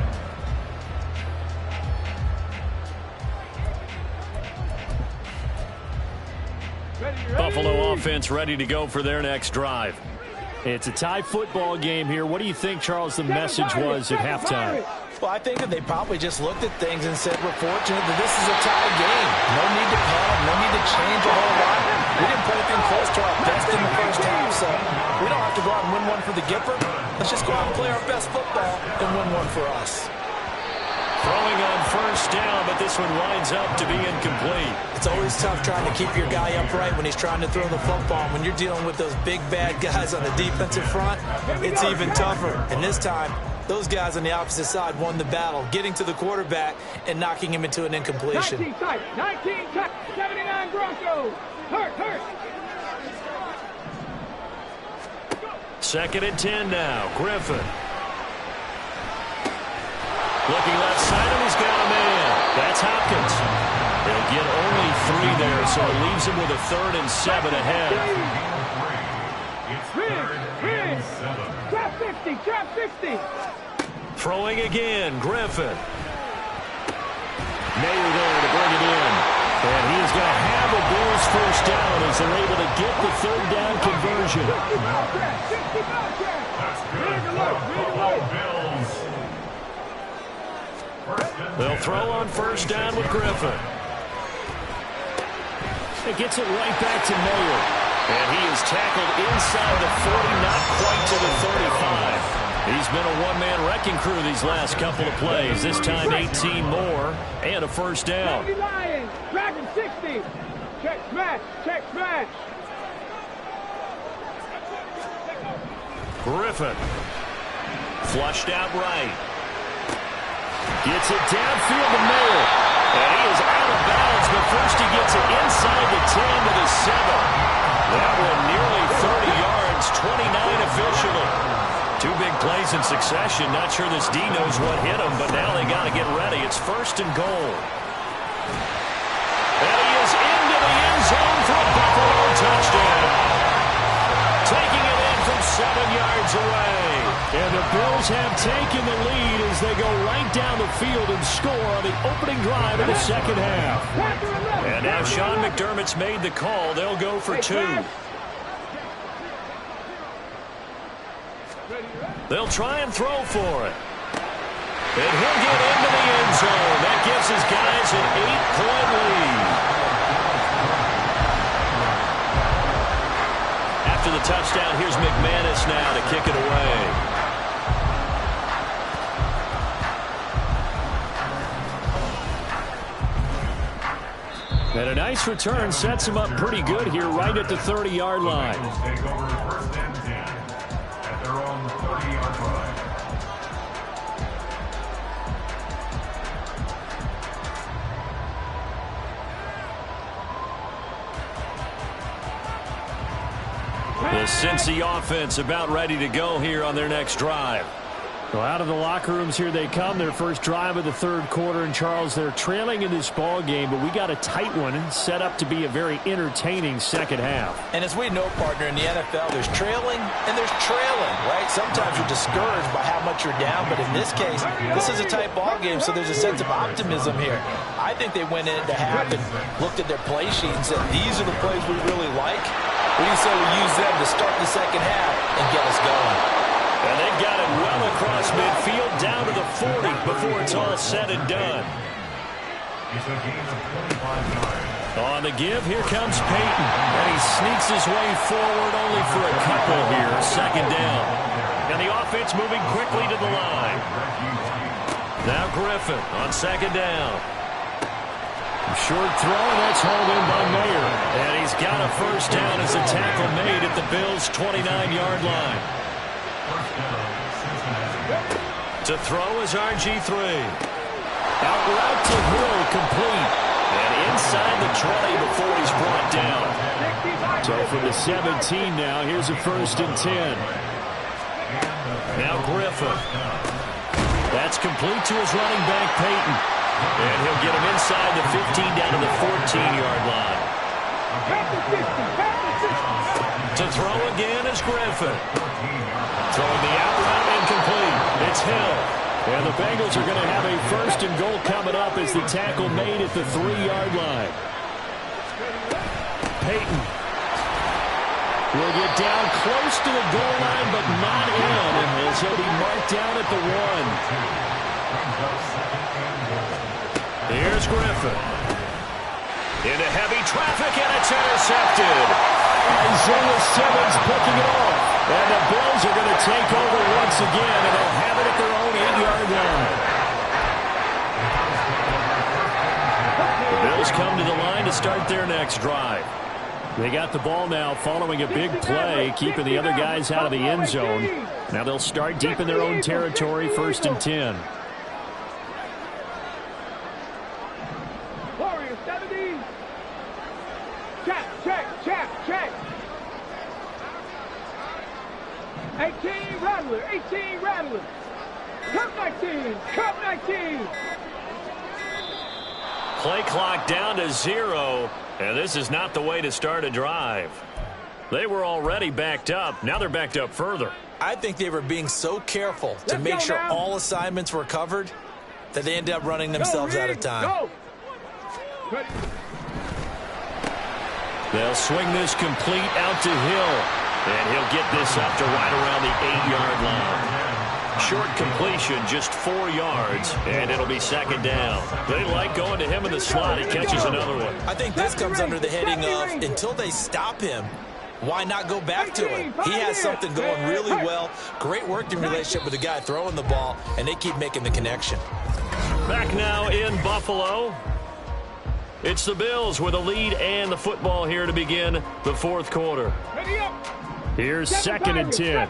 Buffalo offense ready to go for their next drive. It's a tie football game here. What do you think, Charles, the message was at halftime? Well, I think that they probably just looked at things and said, we're fortunate that this is a tie game. No need to panic, no need to change a whole lot. We didn't put anything close to our best in the first half, so we don't have to go out and win one for the Gipper. Let's just go out and play our best football and win one for us. Throwing on first down, but this one winds up to be incomplete. It's always tough trying to keep your guy upright when he's trying to throw the football. When you're dealing with those big, bad guys on the defensive front, it's even tougher. And this time, those guys on the opposite side won the battle, getting to the quarterback and knocking him into an incompletion. 19 tight, 19 tight, 79 Broncos. Hurt. Second and 10 now. Griffin. Looking left side, and he's got a man. That's Hopkins. They'll get only 3 there, so it leaves him with a 3rd and 7 ahead. Trap 50. Throwing again, Griffin. Mayer there to bring it in. And he is going to have a Bills first down as they're able to get the 3rd down conversion. 60 That's good for Buffalo Bills. They'll throw on first down with Griffin. It gets it right back to Mayer. And he is tackled inside the 40, not quite to the 35. He's been a one-man wrecking crew these last couple of plays. This time 18 more and a first down. Lions, Dragon 60. Check smash. Griffin. Flushed out right. Gets it downfield to Mayer. And he is out of bounds, but first he gets it inside the 10 to the 7. That one nearly 30 yards, 29 officially. 2 big plays in succession. Not sure this D knows what hit him, but now they got to get ready. It's 1st and goal. And he is into the end zone for a Buffalo touchdown. Taking it in from 7 yards away. And the Bills have taken the lead as they go right down the field and score on the opening drive of the second half. And now Sean McDermott's made the call. They'll go for 2. They'll try and throw for it. And he'll get into the end zone. That gives his guys an 8-point lead. After the touchdown, here's McManus now to kick it away. And a nice return sets him up pretty good here right at the 30-yard line. Take over 1st and 10 at their own 30-yard line. The Cincy offense about ready to go here on their next drive. Well, out of the locker rooms here they come. Their first drive of the 3rd quarter. And, Charles, they're trailing in this ball game, but we got a tight one and set up to be a very entertaining second half. And as we know, partner, in the NFL, there's trailing and there's trailing, right? Sometimes you're discouraged by how much you're down, but in this case, this is a tight ball game, so there's a sense of optimism here. I think they went into half and looked at their play sheet and said, these are the plays we really like. What do you say we use them to start the second half and get us going? And they've got it well across midfield down to the 40 before it's all said and done. It's a gain of 25 yards. On the give, here comes Peyton. And he sneaks his way forward only for a couple here. Second down. And the offense moving quickly to the line. Now Griffin on second down. Short throw, and that's hauled in by Mayer. And he's got a first down as a tackle made at the Bills' 29-yard line. To throw is RG3. Out route to Hill, complete. And inside the 20 before he's brought down. So from the 17 now, here's a 1st and 10. Now Griffin. That's complete to his running back, Peyton. And he'll get him inside the 15 down to the 14-yard line. To throw again is Griffin. Throwing the out route incomplete. It's Hill. And the Bengals are going to have a 1st and goal coming up as the tackle made at the 3-yard line. Peyton will get down close to the goal line, but not in, as he'll be marked down at the 1. Here's Griffin. Into heavy traffic, and it's intercepted. Isaiah Simmons picking it off. And the Bills are going to take over once again, and they'll have it at their own 8-yard line. The Bills come to the line to start their next drive. They got the ball now following a big play, keeping the other guys out of the end zone. Now they'll start deep in their own territory, 1st and 10. Warriors 70. Check. 18 Rattler. Cup 19. Play clock down to 0, and this is not the way to start a drive. They were already backed up. Now they're backed up further. I think they were being so careful to make sure all assignments were covered that they ended up running themselves out of time. They'll swing this complete out to Hill. And he'll get this up to right around the 8-yard line. Short completion, just 4 yards, and it'll be second down. They like going to him in the slot. He catches another one. I think this comes under the heading of, until they stop him, why not go back to it? He has something going really well. Great working relationship with the guy throwing the ball, and they keep making the connection. Back now in Buffalo. It's the Bills with a lead and the football here to begin the 4th quarter. Here's 2nd and 10.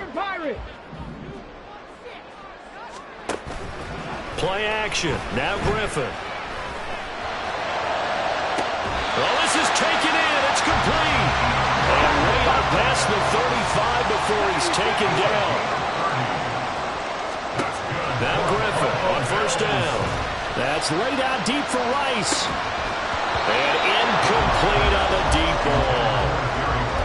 Play action. Now Griffin. Well, this is taken in. It's complete. And way out past the 35 before he's taken down. Now Griffin on 1st down. That's laid out deep for Rice. And incomplete on the deep ball.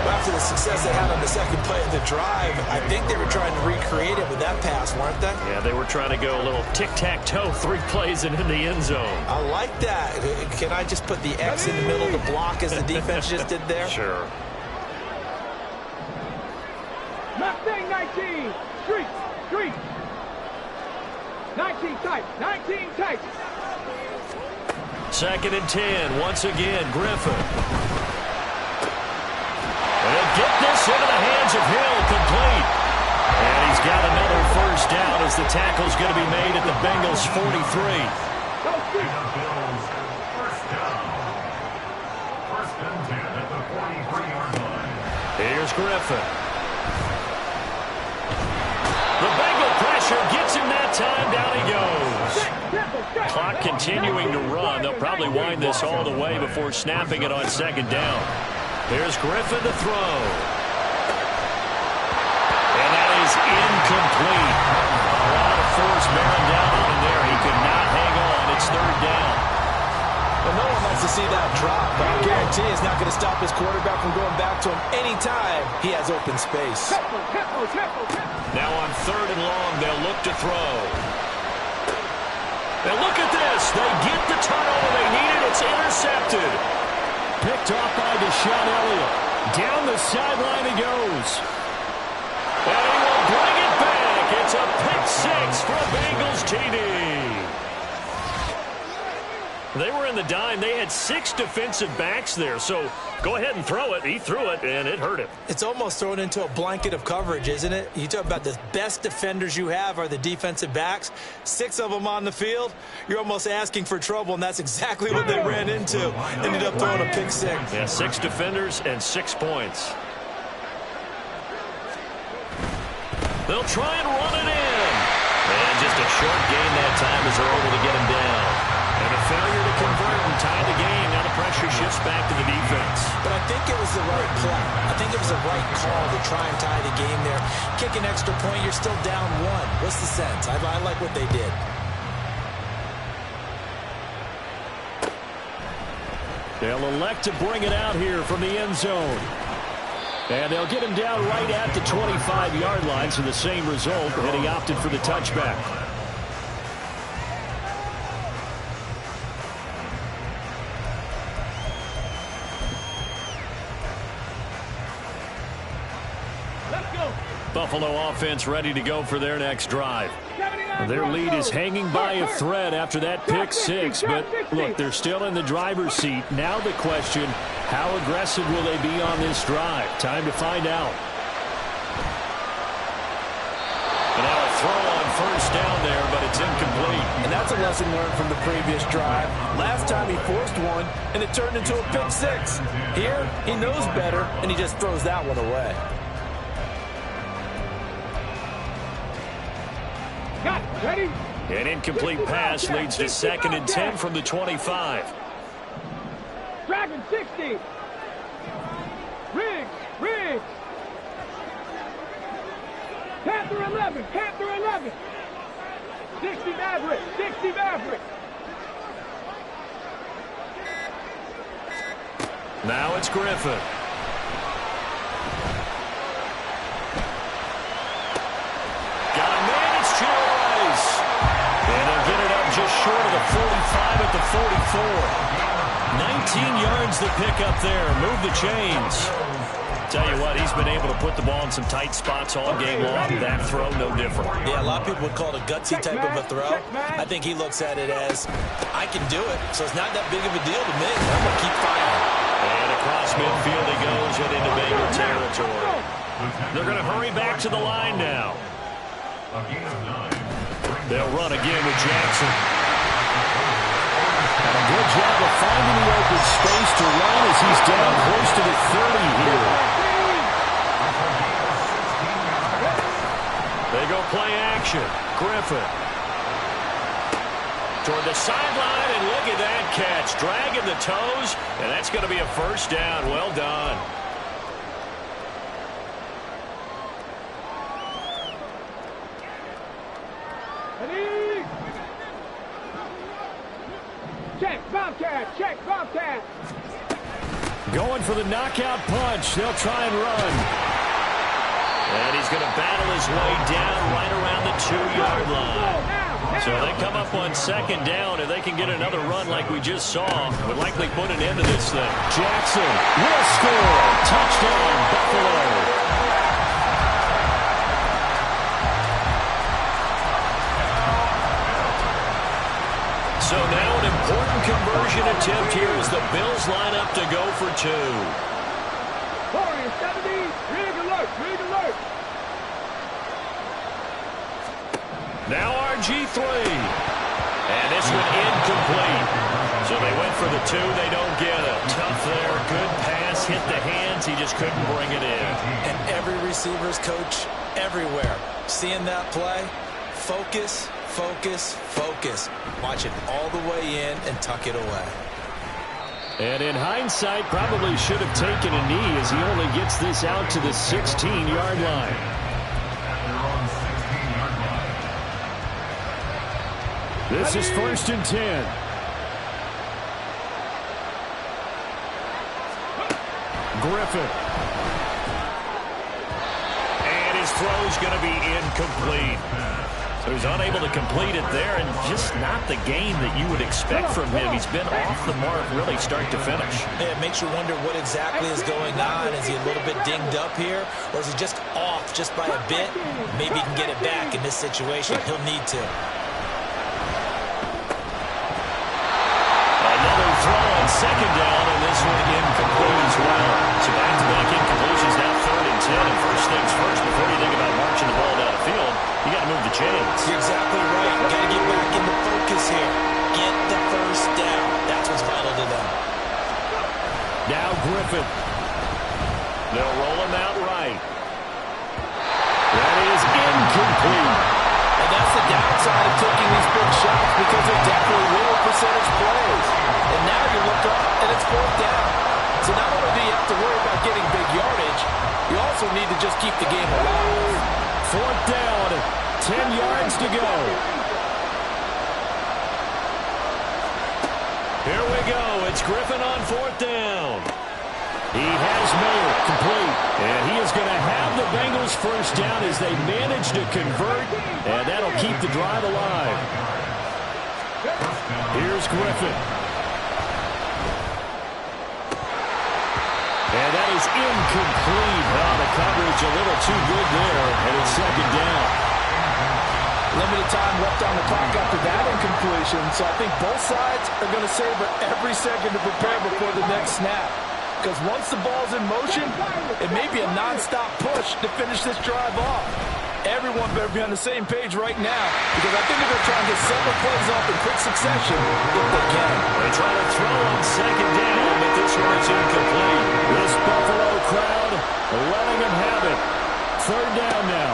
After the success they had on the second play of the drive, I think they were trying to recreate it with that pass, weren't they? Yeah, they were trying to go a little tic-tac-toe, 3 plays and in the end zone. I like that. Can I just put the X in the middle to block as the defense just did there? Sure. Mustang 19. Street. 19 tight. 2nd and 10. Once again, Griffin. They'll get this into the hands of Hill, complete. And he's got another 1st down as the tackle's going to be made at the Bengals' 43. Here's Griffin. The Bengal pressure gets him that time. Down he goes. Clock continuing to run. They'll probably wind this all the way before snapping it on 2nd down. Here's Griffin to throw. And that is incomplete. A lot of force bearing down on him there. He could not hang on. It's 3rd down. Well, no one wants to see that drop, but I guarantee it's not going to stop his quarterback from going back to him anytime he has open space. Now on 3rd and long, they'll look to throw. And look at this. They get the turnover they needed. It's intercepted. Picked off by Deshaun Elliott. Down the sideline he goes. And he will bring it back. It's a pick 6 for Bengals TD. They were in the dime. They had 6 defensive backs there, so go ahead and throw it. He threw it, and it hurt him. It's almost thrown into a blanket of coverage, isn't it? You talk about the best defenders you have are the defensive backs. 6 of them on the field. You're almost asking for trouble, and that's exactly what they ran into. Ended up throwing a pick 6. Yeah, 6 defenders and 6 points. They'll try and run it in. And just a short gain that time as they're able to get him down. And a failure to convert and tie the game. Now the pressure shifts back to the defense. But I think it was the right play. I think it was the right call to try and tie the game there. Kick an extra point, you're still down 1. What's the sense? I like what they did. They'll elect to bring it out here from the end zone. And they'll get him down right at the 25-yard line, so the same result, and he opted for the touchback. Buffalo offense ready to go for their next drive. Their lead is hanging by a thread after that pick 6, but look, they're still in the driver's seat. Now the question, how aggressive will they be on this drive? Time to find out. And now a throw on first down there, but it's incomplete. And that's a lesson learned from the previous drive. Last time he forced one, and it turned into a pick 6. Here, he knows better, and he just throws that one away. Ready? An incomplete pass leads to 2nd and 10 from the 25. Dragon 60. Riggs. Panther 11. 60 Maverick. Now it's Griffin. Got a man, it's Joyce. And they'll get it up just short of the 45 at the 44. 19 yards the pick up there. Move the chains. Tell you what, he's been able to put the ball in some tight spots all game long. That throw, no different. Yeah, a lot of people would call it a gutsy type of a throw. I think he looks at it as, I can do it, so it's not that big of a deal to me. I'm going to keep firing. And across midfield he goes and into Bengal territory. They're going to hurry back to the line now. They'll run again with Jackson. And a good job of finding the open space to run as he's down close to the 30 here. They go play action. Griffin. Toward the sideline, and look at that catch. Dragging the toes, and that's going to be a first down. Well done. Check, Bobcat. Going for the knockout punch. They'll try and run. And he's going to battle his way down right around the 2-yard line. So they come up on 2nd down. If they can get another run like we just saw, would likely put an end to this thing. Jackson will score. Touchdown, Buffalo. So now an important conversion attempt here as the Bills line up to go for 2. 40-70, rig alert. Now RG3. And this one incomplete. So they went for the 2, they don't get it. Tough there, good pass, hit the hands, he just couldn't bring it in. And every receiver's coach everywhere, seeing that play, focus. Watch it all the way in and tuck it away. And in hindsight, probably should have taken a knee as he only gets this out to the 16-yard line. This is 1st and 10. Griffin. And his throw's going to be incomplete. So he's unable to complete it there, and just not the game that you would expect from him. He's been off the mark really start to finish. Yeah, it makes you wonder what exactly is going on. Is he a little bit dinged up here, or is he just off just by a bit? Maybe he can get it back in this situation. He'll need to. second down, and this one incomplete as well. So back-to-back incompletions, now 3rd and 10. And first things first, before you think about marching the ball down the field, you got to move the chains. You're exactly right. Got to get back into focus here. Get the first down. That's what's vital to them. Now Griffin. They'll roll him out right. That is incomplete. And that's the downside of taking these big shots because they're definitely low percentage plays. And now you look up and it's 4th down. So not only do you have to worry about getting big yardage, you also need to just keep the game alive. 4th down, 10 yards to go. Here we go. It's Griffin on 4th down. He has Mayer complete. And he is going to have the Bengals first down as they manage to convert. And that'll keep the drive alive. Here's Griffin. And that is incomplete. Oh, the coverage a little too good there. And it's 2nd down. Limited time left on the clock after that incompletion. So I think both sides are going to savor every second to prepare before the next snap. Because once the ball's in motion, it may be a non-stop push to finish this drive off. Everyone better be on the same page right now, because I think they're going to try and get several plays off in quick succession if they can. They try to throw on 2nd down, but this one is incomplete. This Buffalo crowd letting them have it. 3rd down now.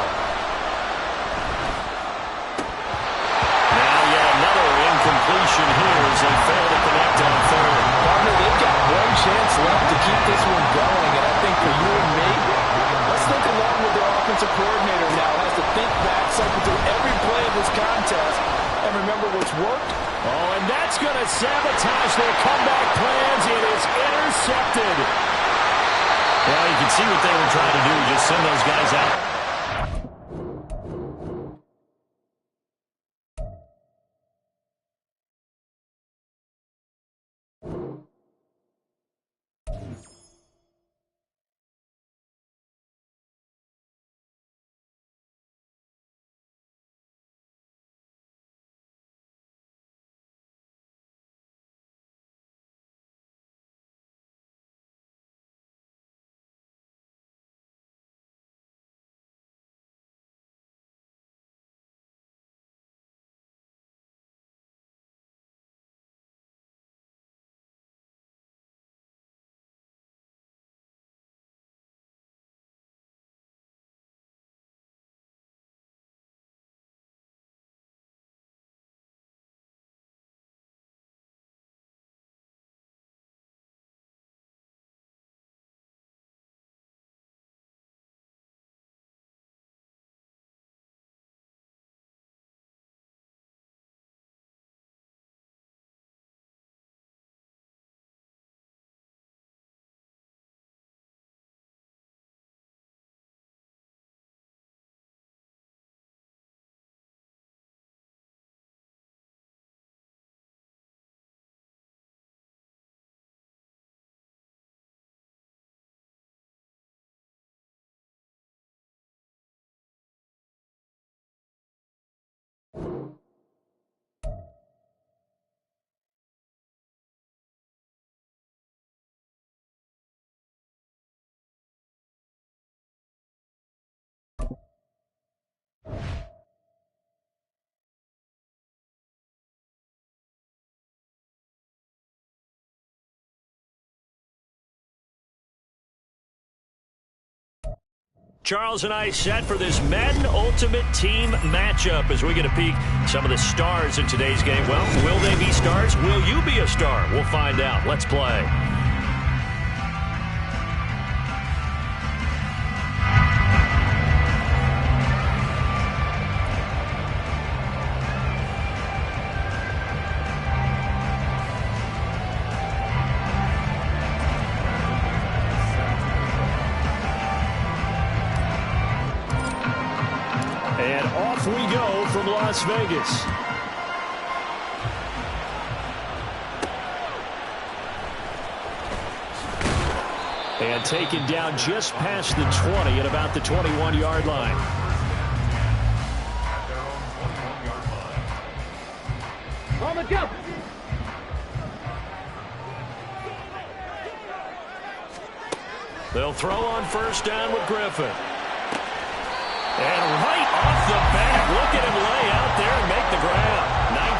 Now yet another incompletion here as they fail to connect on 3rd. Partner, they've got one chance left to keep this one going, and I think for you and me, let's think along with their offensive coordinator now. Has to think back, cycle through every play of this contest, and remember what's worked. Oh, and that's going to sabotage their comeback plans. It is intercepted. Well, you can see what they were trying to do. Just send those guys out. Charles and I set for this Madden Ultimate Team matchup as we get a peek some of the stars in today's game. Well, will they be stars? Will you be a star? We'll find out. Let's play. And off we go from Las Vegas. And taken down just past the 20 at about the 21-yard line. On the jump. They'll throw on first down with Griffin. And right off the bat, look at him lay out there and make the grab.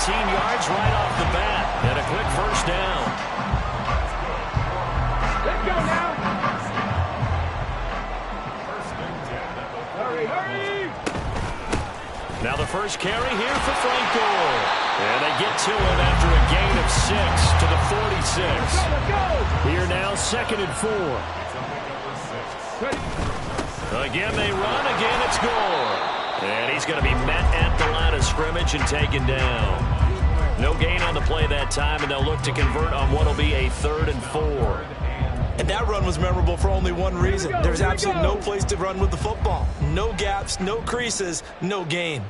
19 yards right off the bat. And a quick first down. Let's go now. Hurry, hurry. Now the first carry here for Frank Gore. And they get to him after a gain of 6 to the 46. Let's go. Here now, 2nd and 4. Again they run, again it's Gore. And he's going to be met at the line of scrimmage and taken down. No gain on the play that time, and they'll look to convert on what will be a 3rd and 4. And that run was memorable for only one reason. There's absolutely no place to run with the football. No gaps, no creases, no gain.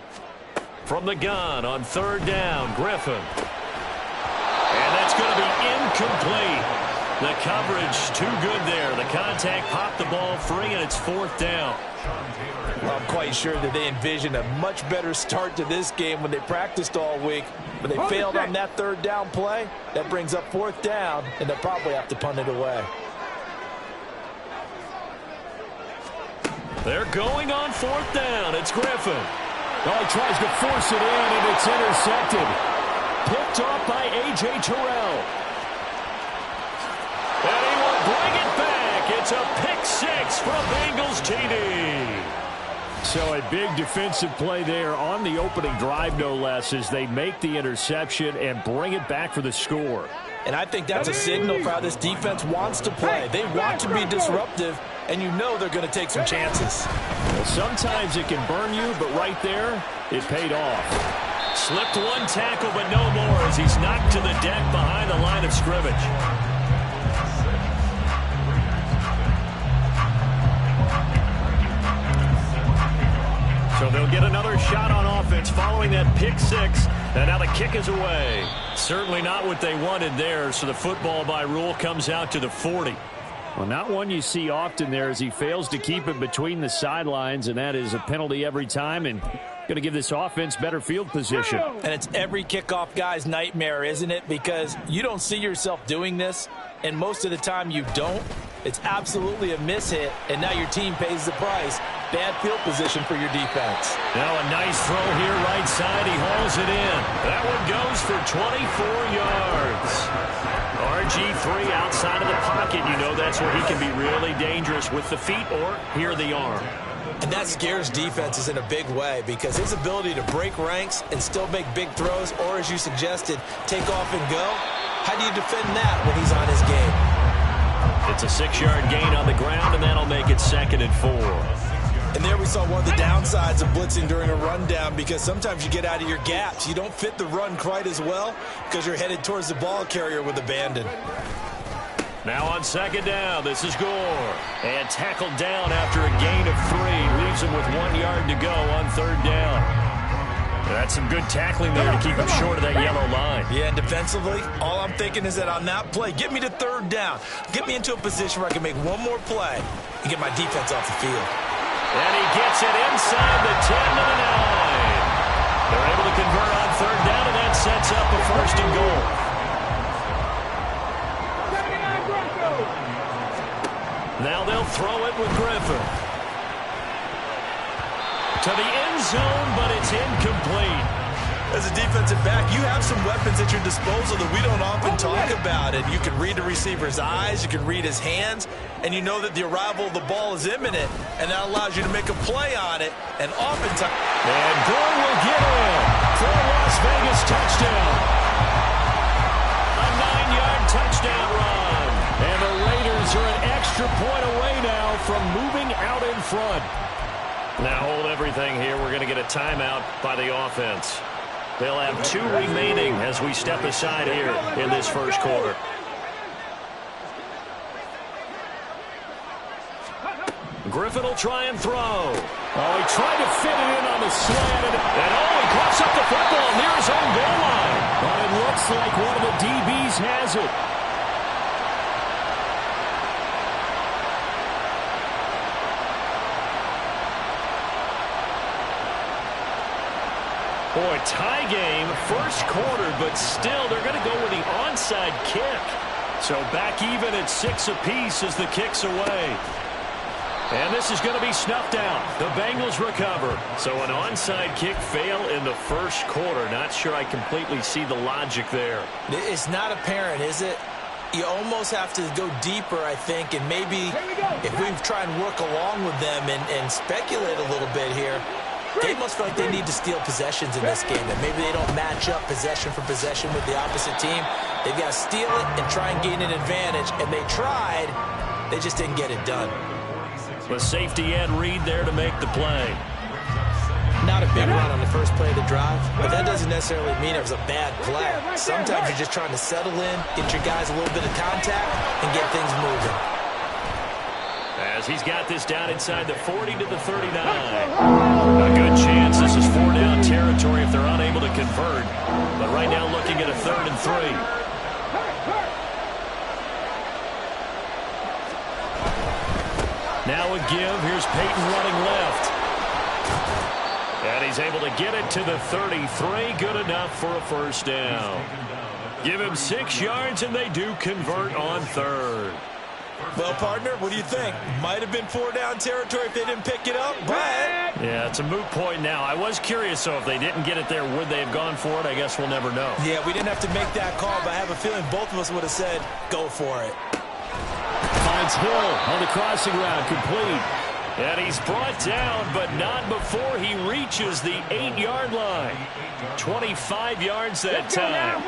From the gun on 3rd down, Griffin. And that's going to be incomplete. The coverage too good there. The contact popped the ball free, and it's 4th down. Well, I'm quite sure that they envisioned a much better start to this game when they practiced all week. But they failed on that 3rd down play. That brings up 4th down, and they'll probably have to punt it away. They're going on 4th down. It's Griffin. Oh, he tries to force it in, and it's intercepted. Picked off by A.J. Terrell. And he will bring it back. It's a pick 6 from Bengals TD. So a big defensive play there on the opening drive, no less, as they make the interception and bring it back for the score. And I think that's a signal for how this defense wants to play. They want to be disruptive, and you know they're going to take some chances. Well, sometimes it can burn you, but right there, it paid off. Slipped one tackle, but no more as he's knocked to the deck behind the line of scrimmage. So they'll get another shot on offense following that pick 6. And now the kick is away. Certainly not what they wanted there, so the football by rule comes out to the 40. Well, not one you see often there as he fails to keep it between the sidelines, and that is a penalty every time and going to give this offense better field position. And it's every kickoff guy's nightmare, isn't it? Because you don't see yourself doing this, and most of the time you don't. It's absolutely a mishit, and now your team pays the price. Bad field position for your defense. Now a nice throw here right side. He hauls it in. That one goes for 24 yards. RG3 outside of the pocket. You know that's where he can be really dangerous with the feet or here the arm. And that scares defenses in a big way because his ability to break ranks and still make big throws, or as you suggested, take off and go, how do you defend that when he's on his game? It's a 6-yard gain on the ground, and that'll make it 2nd and 4. And there we saw one of the downsides of blitzing during a rundown because sometimes you get out of your gaps. You don't fit the run quite as well because you're headed towards the ball carrier with abandon. Now on 2nd down, this is Gore. And tackled down after a gain of 3. Leaves him with 1 yard to go on 3rd down. That's some good tackling there to keep him short of that yellow line. Yeah, and defensively, all I'm thinking is that on that play, get me to 3rd down. Get me into a position where I can make one more play and get my defense off the field. And he gets it inside the 10 to the 9. They're able to convert on 3rd down, and that sets up a 1st and goal. Now they'll throw it with Griffin. To the end zone, but it's incomplete. As a defensive back, you have some weapons at your disposal that we don't often talk about. And you can read the receiver's eyes, you can read his hands, and you know that the arrival of the ball is imminent, and that allows you to make a play on it. And oftentimes... And Gore will get in for a Las Vegas touchdown. A 9-yard touchdown run. And the Raiders are an extra point away now from moving out in front. Now hold everything here. We're going to get a timeout by the offense. They'll have 2 remaining as we step aside here in this first quarter. Griffin will try and throw. Oh, he tried to fit it in on the slant. And he pops up the football near his own goal line. But it looks like one of the DBs has it. Boy, tie game, first quarter, but still they're going to go with the onside kick. So back even at 6 apiece as the kick's away. And this is going to be snuffed out. The Bengals recover. So an onside kick fail in the first quarter. Not sure I completely see the logic there. It's not apparent, is it? You almost have to go deeper, I think, and maybe if we try and work along with them and speculate a little bit here, they must feel like they need to steal possessions in this game, and maybe they don't match up possession for possession with the opposite team. They've got to steal it and try and gain an advantage, and they tried. They just didn't get it done. The safety end Reed there to make the play. Not a big run on the first play of the drive, but that doesn't necessarily mean it was a bad play. Sometimes you're just trying to settle in, get your guys a little bit of contact, and get things moving. As he's got this down inside the 40 to the 39. A good chance this is 4-down territory if they're unable to convert. But right now looking at a 3rd and 3. Now a give. Here's Peyton running left. And he's able to get it to the 33. Good enough for a first down. Give him 6 yards, and they do convert on 3rd. Well, partner, what do you think? Might have been 4-down territory if they didn't pick it up, but... Yeah, it's a moot point now. I was curious, so if they didn't get it there, would they have gone for it? I guess we'll never know. Yeah, we didn't have to make that call, but I have a feeling both of us would have said, go for it. Finds Hill on the crossing route, complete. And he's brought down, but not before he reaches the 8-yard line. 25 yards that time.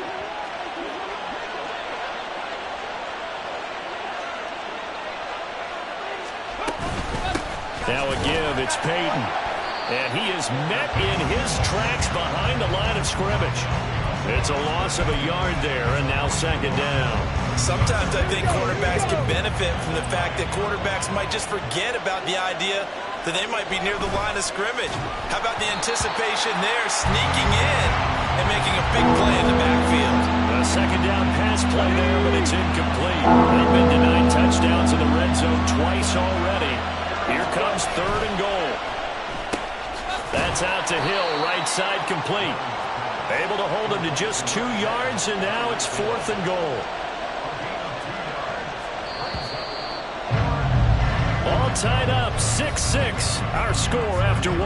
Now a give, it's Peyton. And he is met in his tracks behind the line of scrimmage. It's a loss of a yard there, and now 2nd down. Sometimes I think quarterbacks can benefit from the fact that quarterbacks might just forget about the idea that they might be near the line of scrimmage. How about the anticipation there, sneaking in and making a big play in the backfield? A 2nd down pass play there, but it's incomplete. They've been denied touchdowns in the red zone twice already. Here comes 3rd and goal. That's out to Hill, right side complete. Able to hold him to just 2 yards, and now it's 4th and goal. All tied up, 6-6, our score after 1.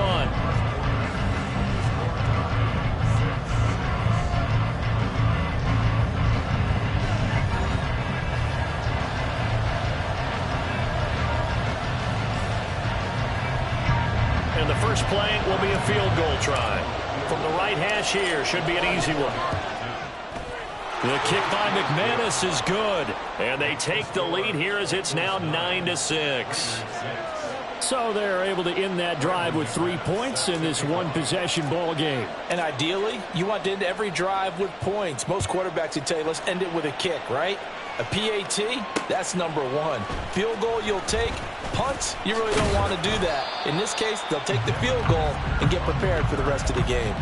And the first play will be a field goal try. From the right hash here, should be an easy one. The kick by McManus is good. And they take the lead here as it's now 9-6. So they're able to end that drive with 3 points in this one-possession ball game. And ideally, you want to end every drive with points. Most quarterbacks would tell you, let's end it with a kick, right? A PAT, that's number 1. Field goal you'll take. Punt, you really don't want to do that. In this case, they'll take the field goal and get prepared for the rest of the game.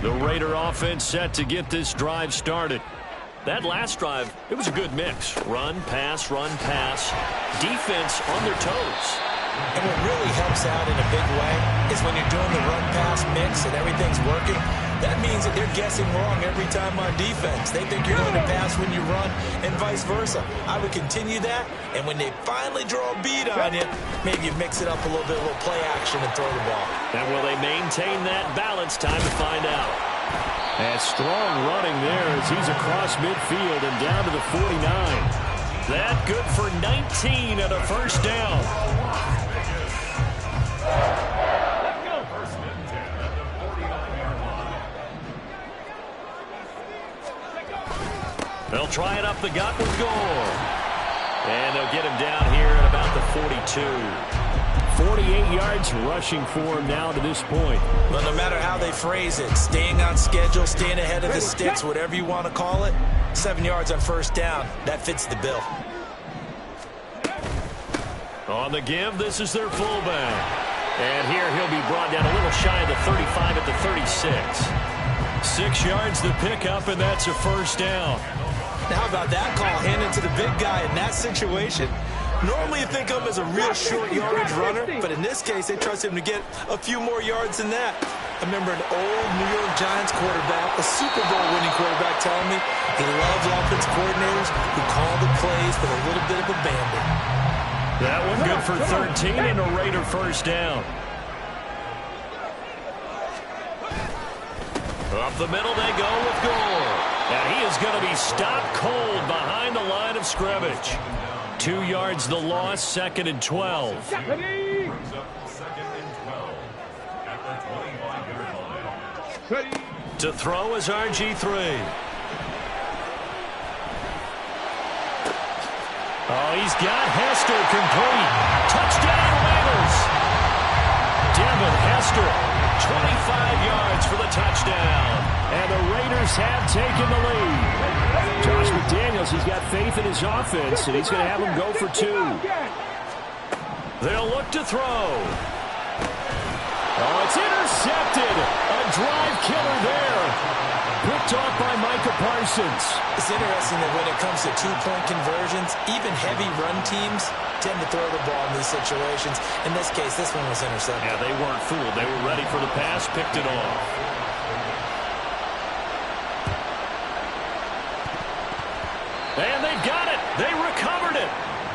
The Raider offense set to get this drive started. That last drive, it was a good mix. Run, pass, defense on their toes. And what really helps out in a big way is when you're doing the run-pass mix and everything's working, that means that they're guessing wrong every time on defense. They think you're going to pass when you run and vice versa. I would continue that, and when they finally draw a beat on you, maybe you mix it up a little bit, a little play action and throw the ball. And will they maintain that balance? Time to find out. And strong running there as he's across midfield and down to the 49. That good for 19 and a first down. They'll try it up the gut with Gore. And they'll get him down here at about the 42. 48 yards rushing for him now to this point. Well, no matter how they phrase it, staying on schedule, staying ahead of the sticks, whatever you want to call it, 7 yards on first down, that fits the bill. On the give, this is their fullback. And here he'll be brought down a little shy of the 35 at the 36. 6 yards the pickup, and that's a first down. Now, how about that call? Hand it to the big guy in that situation. Normally you think of him as a real short yardage runner, but in this case, they trust him to get a few more yards than that. I remember an old New York Giants quarterback, a Super Bowl winning quarterback, telling me he loves offense coordinators who call the plays with a little bit of abandon. That one good for 13 and a Raider first down. Up the middle they go with Gore. And he is going to be stopped cold behind the line of scrimmage. 2 yards the loss, 2nd and 12. Brings up 2nd and 12 at the 25-yard line. To throw is RG3. Oh, he's got Hester complete. Touchdown, Raiders. Devin Hester, 25 yards for the touchdown. And the Raiders have taken the lead. Josh McDaniels, he's got faith in his offense, and he's going to have them go for 2. They'll look to throw. Oh, it's intercepted. A drive killer there. Picked off by Micah Parsons. It's interesting that when it comes to two-point conversions, even heavy run teams tend to throw the ball in these situations. In this case, this one was intercepted. Yeah, they weren't fooled. They were ready for the pass, picked it off. And they've got it. They recovered it.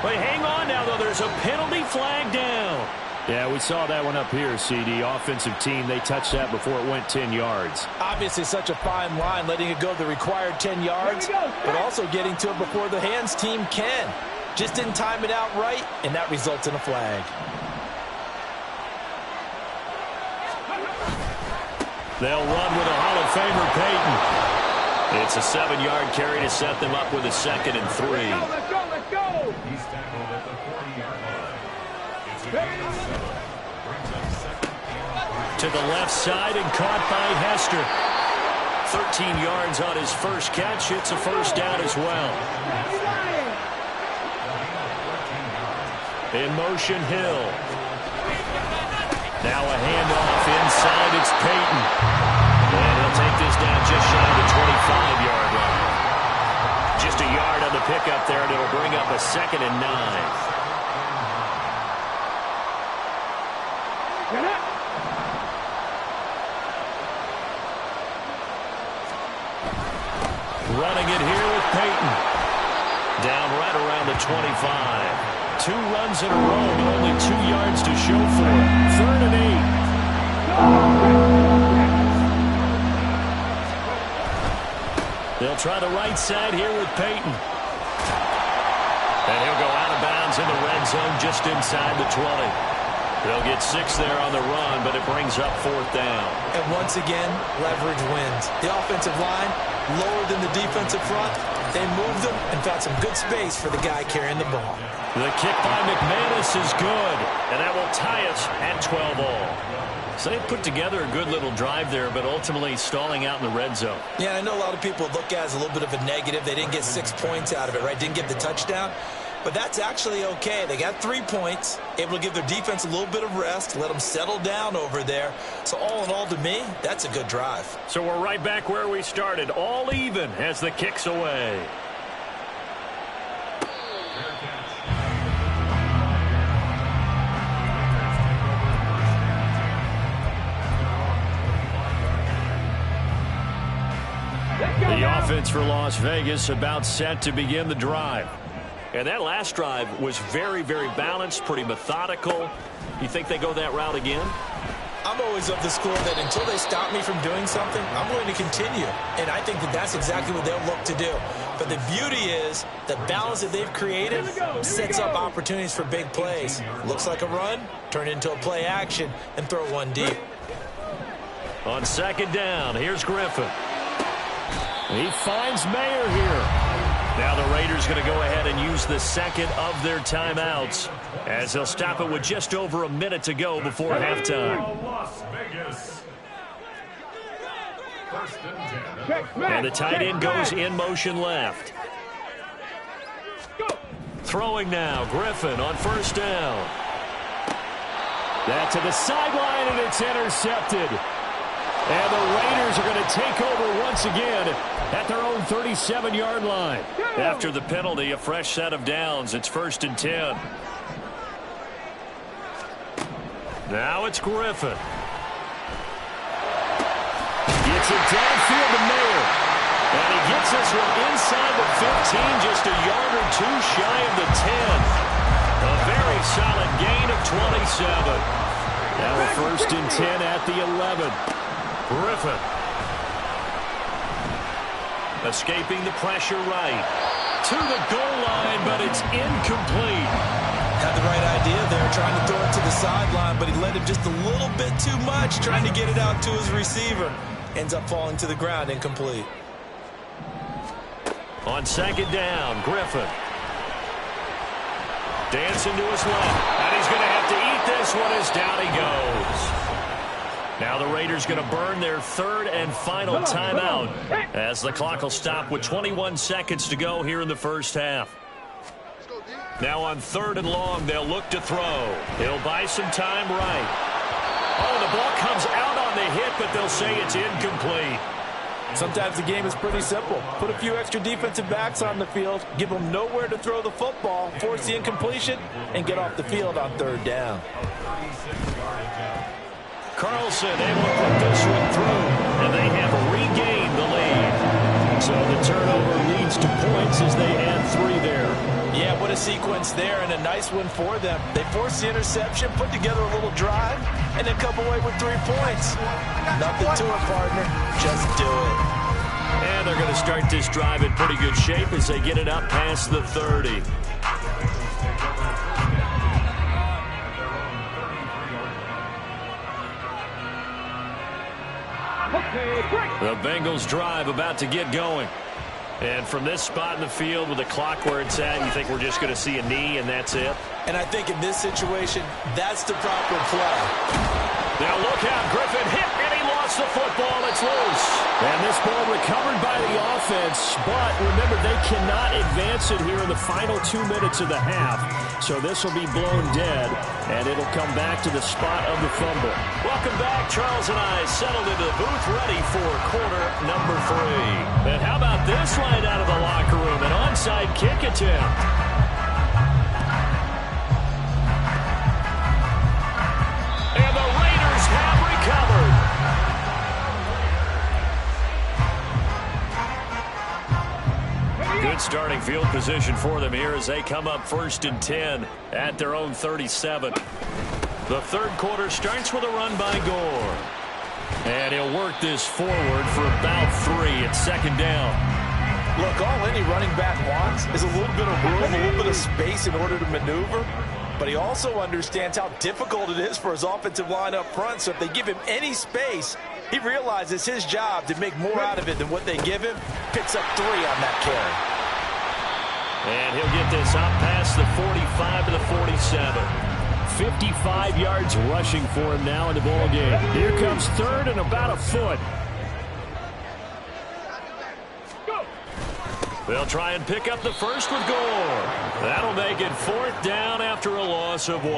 They hang on now, though. There's a penalty flag down. Yeah, we saw that one up here, CD. Offensive team, they touched that before it went 10 yards. Obviously such a fine line, letting it go the required 10 yards, but also getting to it before the hands team can. Just didn't time it out right, and that results in a flag. They'll run with a Hall of Famer, Peyton. It's a 7-yard carry to set them up with a 2nd and 3. Let's go, let's go. He's tackled at the 40-yard line. It's a gain of 7. Brings up 2nd and 3. To the left side and caught by Hester. 13 yards on his first catch. It's a first down as well. In motion, Hill. Now a handoff inside. It's Peyton. And he'll take this down just shy of the 25-yard line. Just a yard on the pickup there, and it'll bring up a 2nd and 9. Running it here with Peyton. Down right around the 25. 2 runs in a row, but only 2 yards to show for it. 3rd and 8. They'll try the right side here with Peyton. And he'll go out of bounds in the red zone just inside the 20. They'll get 6 there on the run, but it brings up 4th down. And once again, leverage wins. The offensive line, lower than the defensive front. They moved them and found some good space for the guy carrying the ball. The kick by McManus is good, and that will tie us at 12 all. So they put together a good little drive there, but ultimately stalling out in the red zone. Yeah, I know a lot of people look at it as a little bit of a negative. They didn't get 6 points out of it, right? Didn't get the touchdown. But that's actually okay. They got 3 points, able to give their defense a little bit of rest, let them settle down over there. So all in all, to me, that's a good drive. So we're right back where we started, all even as the kick's away. The offense for Las Vegas about set to begin the drive. And that last drive was very, very balanced, pretty methodical. You think they go that route again? I'm always of the school that until they stop me from doing something, I'm going to continue. And I think that that's exactly what they'll look to do. But the beauty is the balance that they've created sets up opportunities for big plays. Looks like a run, turn it into a play action, and throw one deep. On 2nd down, here's Griffin. He finds Mayer here. Now the Raiders going to go ahead and use the 2nd of their timeouts as they'll stop it with just over a minute to go before halftime. Las Vegas. 1st and 10. And the tight end goes in motion left. Throwing now, Griffin on 1st down. That to the sideline, and it's intercepted. And the Raiders are going to take over once again at their own 37-yard line. After the penalty, a fresh set of downs. It's 1st and 10. Now it's Griffin. Gets it downfield to Mayer. And he gets this one inside the 15, just a yard or two shy of the 10. A very solid gain of 27. Now a 1st and 10 at the 11. Griffin. Escaping the pressure right. To the goal line, but it's incomplete. Had the right idea there, trying to throw it to the sideline, but he led him just a little bit too much, trying to get it out to his receiver. Ends up falling to the ground, incomplete. On 2nd down, Griffin. Dancing to his left, and he's going to have to eat this one as down he goes. Now the Raiders going to burn their 3rd and final timeout as the clock will stop with 21 seconds to go here in the first half. Now on 3rd and long, they'll look to throw. He'll buy some time right. Oh, the ball comes out on the hit, but they'll say it's incomplete. Sometimes the game is pretty simple. Put a few extra defensive backs on the field, give them nowhere to throw the football, force the incompletion, and get off the field on 3rd down. Carlson able to put this one through, and they have regained the lead. So the turnover leads to points as they add 3 there. Yeah, what a sequence there, and a nice one for them. They forced the interception, put together a little drive, and then come away with 3 points. Nothing to it, partner. Just do it. And they're going to start this drive in pretty good shape as they get it up past the 30. The Bengals drive about to get going. And from this spot in the field with the clock where it's at, you think we're just going to see a knee and that's it? And I think in this situation, that's the proper play. Now look out, Griffin hit, and he lost the football. It's loose. And this ball recovered by the offense, but remember, they cannot advance it here in the final 2 minutes of the half. So this will be blown dead, and it'll come back to the spot of the fumble. Welcome back. Charles and I settled into the booth ready for quarter number 3. And how about this right out of the locker room? An onside kick attempt. And the Raiders have recovered. Good starting field position for them here as they come up 1st and 10 at their own 37. The 3rd quarter starts with a run by Gore. And he'll work this forward for about 3 at 2nd down. Look, all any running back wants is a little bit of room, a little bit of space in order to maneuver. But he also understands how difficult it is for his offensive line up front. So if they give him any space, he realizes his job to make more out of it than what they give him. Picks up 3 on that carry. And he'll get this up past the 45 to the 47. 55 yards rushing for him now in the ball game. Here comes 3rd and about a foot. They'll try and pick up the first with Gore. That'll make it 4th down after a loss of 1.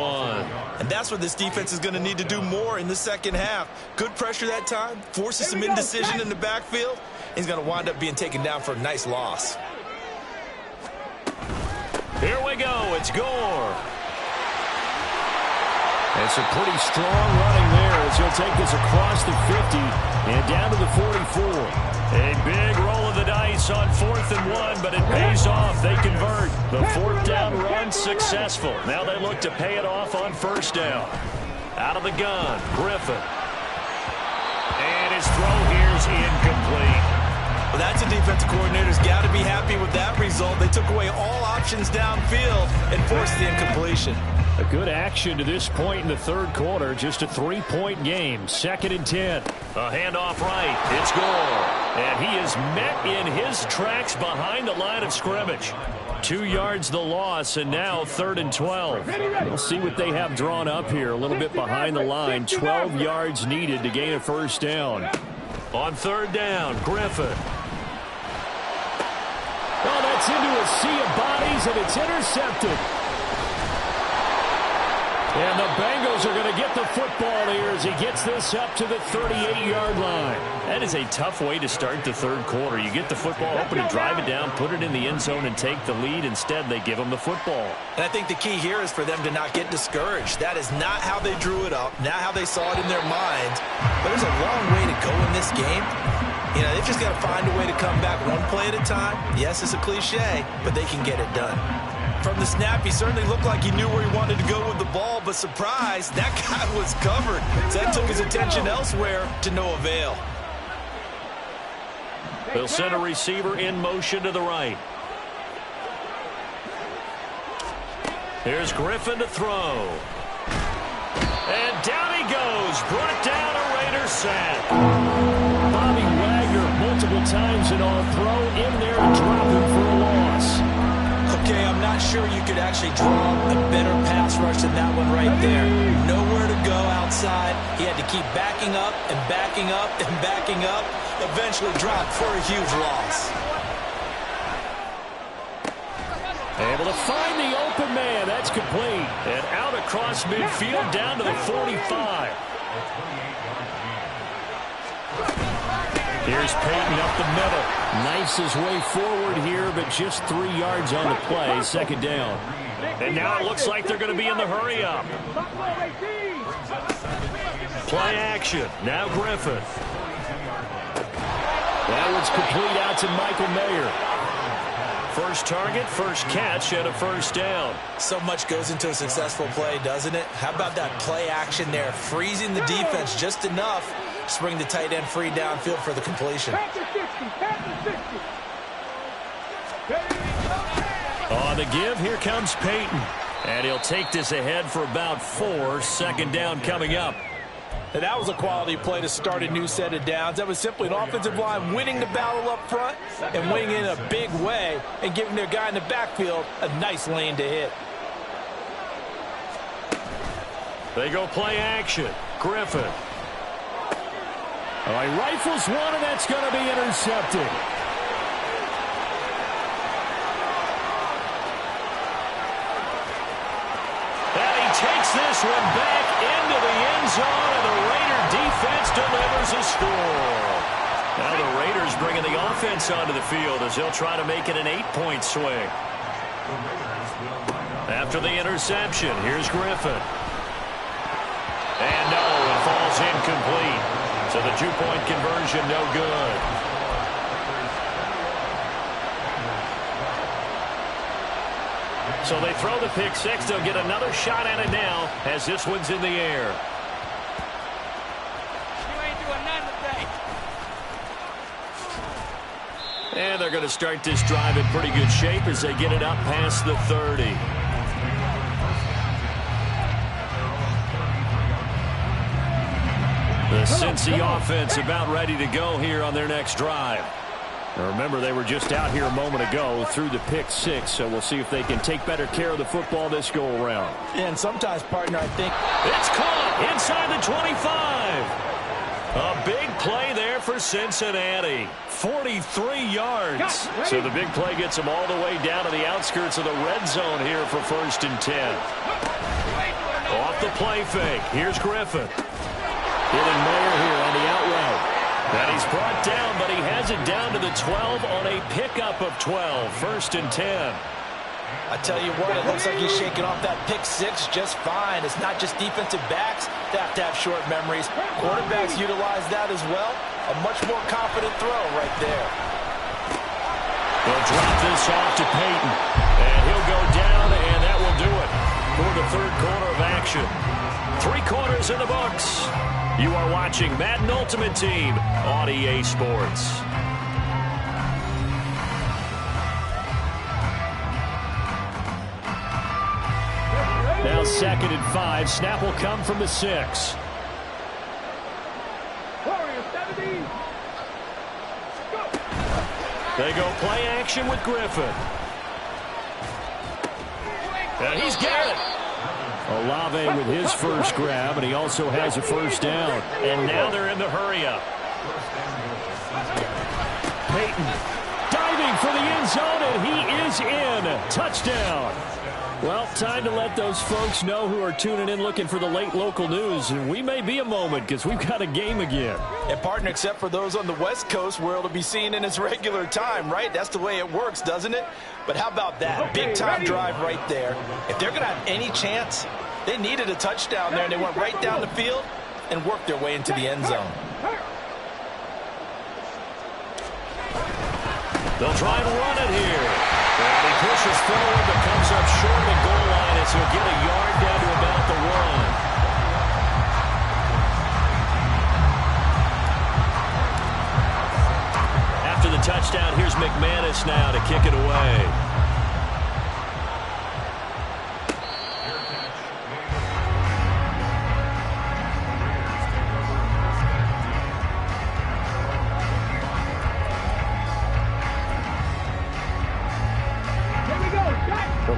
And that's what this defense is going to need to do more in the second half. Good pressure that time, forces some indecision in the backfield. He's going to wind up being taken down for a nice loss. Here we go. It's Gore. It's a pretty strong running there as he'll take this across the 50 and down to the 44. A big roll of the dice on 4th and 1, but it pays off. They convert. The 4th down run successful. Now they look to pay it off on 1st down. Out of the gun, Griffin. And his throw here's incomplete. Well, that's a defensive coordinator's got to be happy with that result. They took away all options downfield and forced the incompletion. A good action to this point in the 3rd quarter. Just a 3-point game. 2nd and 10. A handoff right. It's Gore. And he is met in his tracks behind the line of scrimmage. 2 yards the loss, and now 3rd and 12. We'll see what they have drawn up here. A little bit behind the line. 12 yards needed to gain a 1st down. On 3rd down, Griffin. Oh, that's into a sea of bodies, and it's intercepted. And the Bengals are going to get the football here as he gets this up to the 38-yard line. That is a tough way to start the third quarter. You get the football, hoping to drive it down, put it in the end zone, and take the lead. Instead, they give him the football. And I think the key here is for them to not get discouraged. That is not how they drew it up, not how they saw it in their minds. But there's a long way to go in this game. You know, they've just got to find a way to come back one play at a time. Yes, it's a cliche, but they can get it done. From the snap, he certainly looked like he knew where he wanted to go with the ball, but surprise, that guy was covered. So that took his attention elsewhere to no avail. They'll send a receiver in motion to the right. Here's Griffin to throw. And down he goes. Brought down a Raider sack. Bobby Wagner multiple times in all throw in there to drop him for a loss. Okay, I'm not sure you could actually draw a better pass rush than that one right there. Nowhere to go outside. He had to keep backing up and backing up and backing up. Eventually dropped for a huge loss. Able to find the open man. That's complete. And out across midfield down to the 45. Here's Peyton up the middle. Knifes his way forward here, but just 3 yards on the play. Second down. And now it looks like they're going to be in the hurry up. Play action. Now Griffin. That one's complete out to Michael Mayer. First target, first catch, and a first down. So much goes into a successful play, doesn't it? How about that play action there? Freezing the defense just enough to bring the tight end free downfield for the completion. On the give, here comes Peyton. And he'll take this ahead for about 4. Second down coming up. And that was a quality play to start a new set of downs. That was simply an offensive line winning the battle up front and winning in a big way and giving their guy in the backfield a nice lane to hit. They go play action. Griffin. All right, rifles one, and that's going to be intercepted. And he takes this one back into the end zone, and the Raider defense delivers a score. Now the Raiders bringing the offense onto the field as they'll try to make it an 8-point swing. After the interception, here's Griffin. And no, it falls incomplete. So the 2-point conversion no good. So they throw the pick six. They'll get another shot at it now as this one's in the air. You ain't doing nothing today. And they're going to start this drive in pretty good shape as they get it up past the 30. The Cincy offense about ready to go here on their next drive. Now remember, they were just out here a moment ago through the pick six, so we'll see if they can take better care of the football this go-around. And sometimes, partner, I think It's caught inside the 25. A big play there for Cincinnati. 43 yards. So the big play gets them all the way down to the outskirts of the red zone here for 1st and 10. Off the play fake. Here's Griffin. Getting Mayer here on the out route. And he's brought down, but he has it down to the 12 on a pickup of 12. 1st and 10. I tell you what, it looks like he's shaking off that pick six just fine. It's not just defensive backs that have to have short memories. Quarterbacks utilize that as well. A much more confident throw right there. They'll drop this off to Peyton. And he'll go down, and that will do it for the third quarter of action. 3 quarters in the books. You are watching Madden Ultimate Team on EA Sports. Now 2nd and 5. Snap will come from the 6. They go play action with Griffin. And he's got it. Olave with his first grab, and he also has a first down. And now they're in the hurry-up. Peyton diving for the end zone, and he is in. Touchdown. Well, time to let those folks know who are tuning in looking for the late local news. And we may be a moment because we've got a game again. And, partner, except for those on the West Coast where it'll be seen in its regular time, right? That's the way it works, doesn't it? But how about that? Big-time drive right there. If they're going to have any chance, they needed a touchdown there, and they went right down the field and worked their way into the end zone. They'll try and run it here. And he pushes forward but comes up short of the goal line as he'll get a yard down to about the 1. After the touchdown, here's McManus now to kick it away.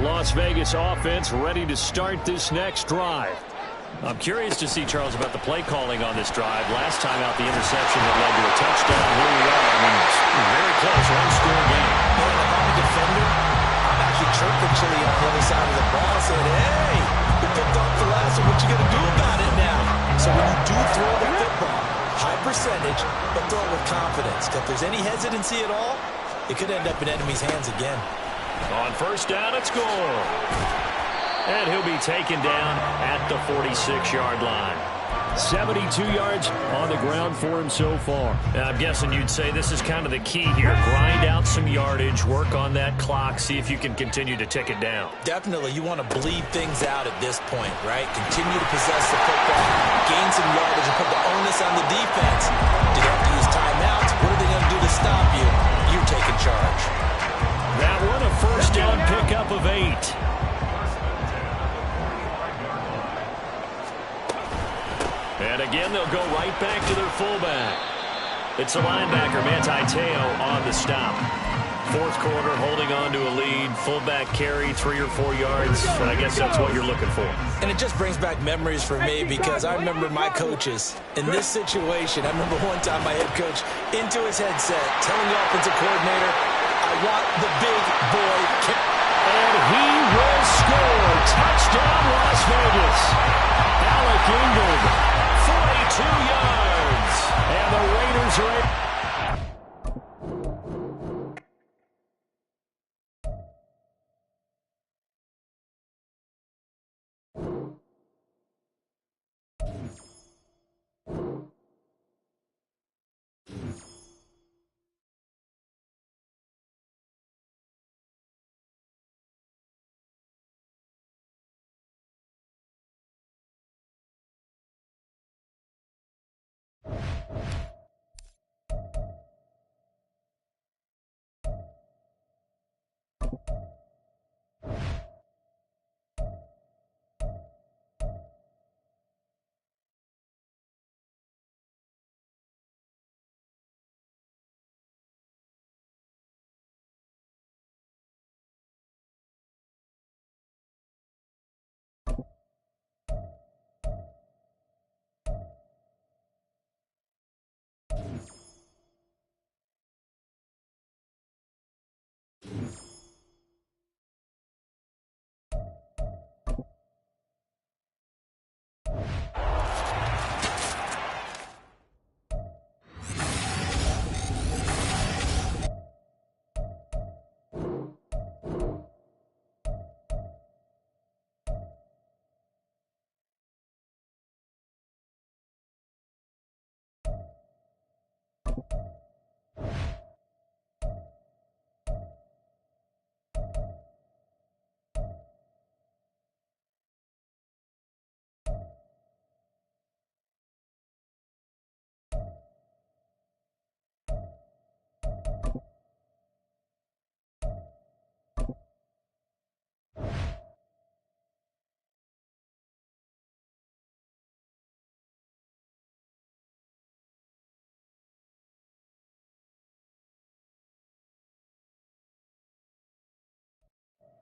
Las Vegas offense ready to start this next drive. I'm curious to see, Charles, about the play calling on this drive. Last time out, the interception that led to a touchdown. Here we are. I mean, it's very close, one-score game. And if I'm a defender, I'm actually chirping Chili on the other side of the ball, saying, hey, you picked off the last one. What you going to do about it now? So when you do throw the football, high percentage, but throw it with confidence. If there's any hesitancy at all, it could end up in enemy's hands again. On first down, it's goal. And he'll be taken down at the 46-yard line. 72 yards on the ground for him so far. Now, I'm guessing you'd say this is kind of the key here. Grind out some yardage, work on that clock, see if you can continue to tick it down. Definitely, you want to bleed things out at this point, right? Continue to possess the football, gain some yardage, and put the onus on the defense. Do they have to use timeouts? What are they going to do to stop you? You're taking charge. That one, a first down pickup of 8. And again, they'll go right back to their fullback. It's a linebacker, Manti Te'o, on the stop. Fourth quarter, holding on to a lead. Fullback carry, 3 or 4 yards. And I guess that's what you're looking for. And it just brings back memories for me because I remember my coaches in this situation. I remember one time my head coach into his headset telling the offensive coordinator, I want the big boy kick. And he will score. Touchdown, Las Vegas. Alec Ingold, 42 yards. And the Raiders are in.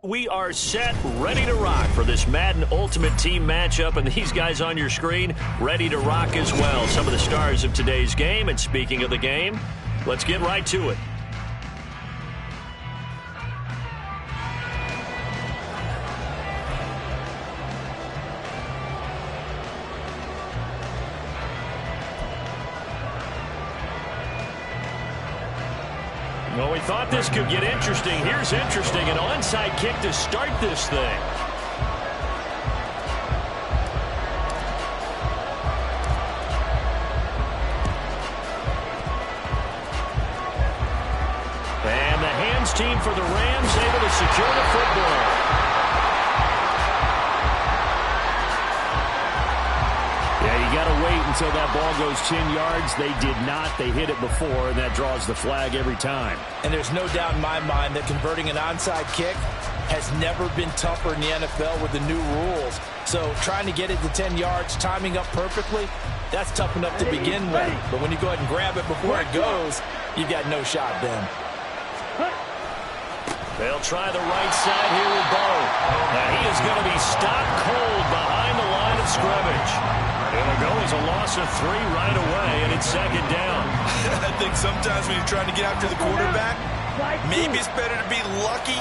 We are set, ready to rock for this Madden Ultimate Team matchup, and these guys on your screen ready to rock as well. Some of the stars of today's game, and speaking of the game, let's get right to it. Well, we thought this could get interesting. Here's interesting. An onside kick to start this thing. And the hands team for the Rams able to secure the football. Yeah, you got to wait until that ball goes 10 yards. They did not. They hit it before, and that draws the flag every time. And there's no doubt in my mind that converting an onside kick has never been tougher in the NFL with the new rules. So trying to get it to 10 yards, timing up perfectly, that's tough enough to begin with. But when you go ahead and grab it before it goes, you've got no shot then. They'll try the right side here with Bo. Now he is going to be stopped cold behind the line of scrimmage. It'll go as a loss of 3 right away, and it's second down. I think sometimes when you're trying to get after the quarterback, maybe it's better to be lucky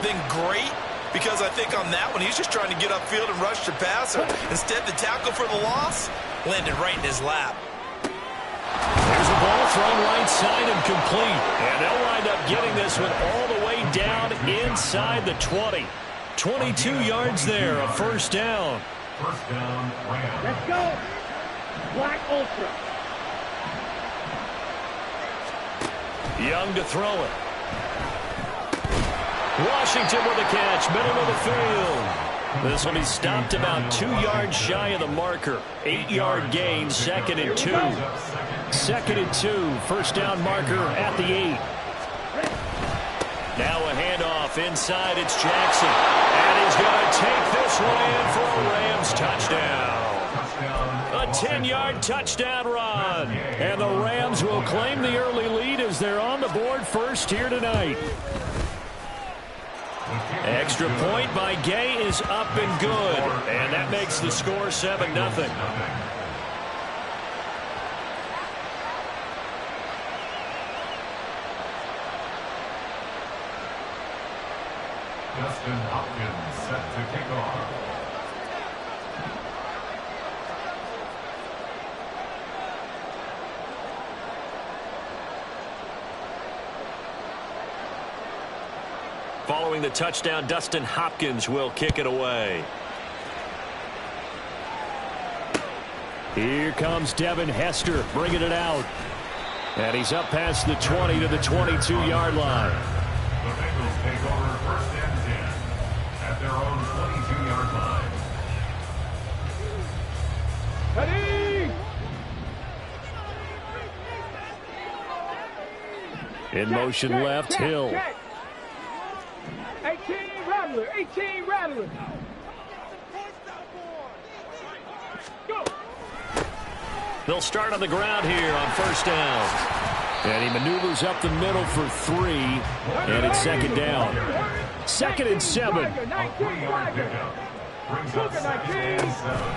than great, because I think on that one, he's just trying to get upfield and rush the passer. Instead, the tackle for the loss landed right in his lap. There's a ball thrown right side and complete. And they'll wind up getting this one all the way down inside the 20. 22 yards there, a first down. First down, Rams. Let's go. Black Ultra. Young to throw it. Washington with a catch, middle of the field. This will be stopped about 2 yards shy of the marker. 8-yard gain, 2nd and 2. 2nd and 2, first down marker at the 8. Now a handoff inside, it's Jackson. And he's going to take this one in for a Rams touchdown. A 10-yard touchdown run. And the Rams will claim the early lead as they're on the board first here tonight. Extra point by Gay is up and good. And that makes the score 7-0. Dustin Hopkins set to kick off. Following the touchdown, Dustin Hopkins will kick it away. Here comes Devin Hester bringing it out. And he's up past the 20 to the 22-yard line. The Bengals take over first and 10 at their own 22-yard line. Ready? In motion left, Hill. 18 Rattler, 18 Rattler. Go. They'll start on the ground here on first down. And he maneuvers up the middle for 3, and it's second down. 2nd and 7.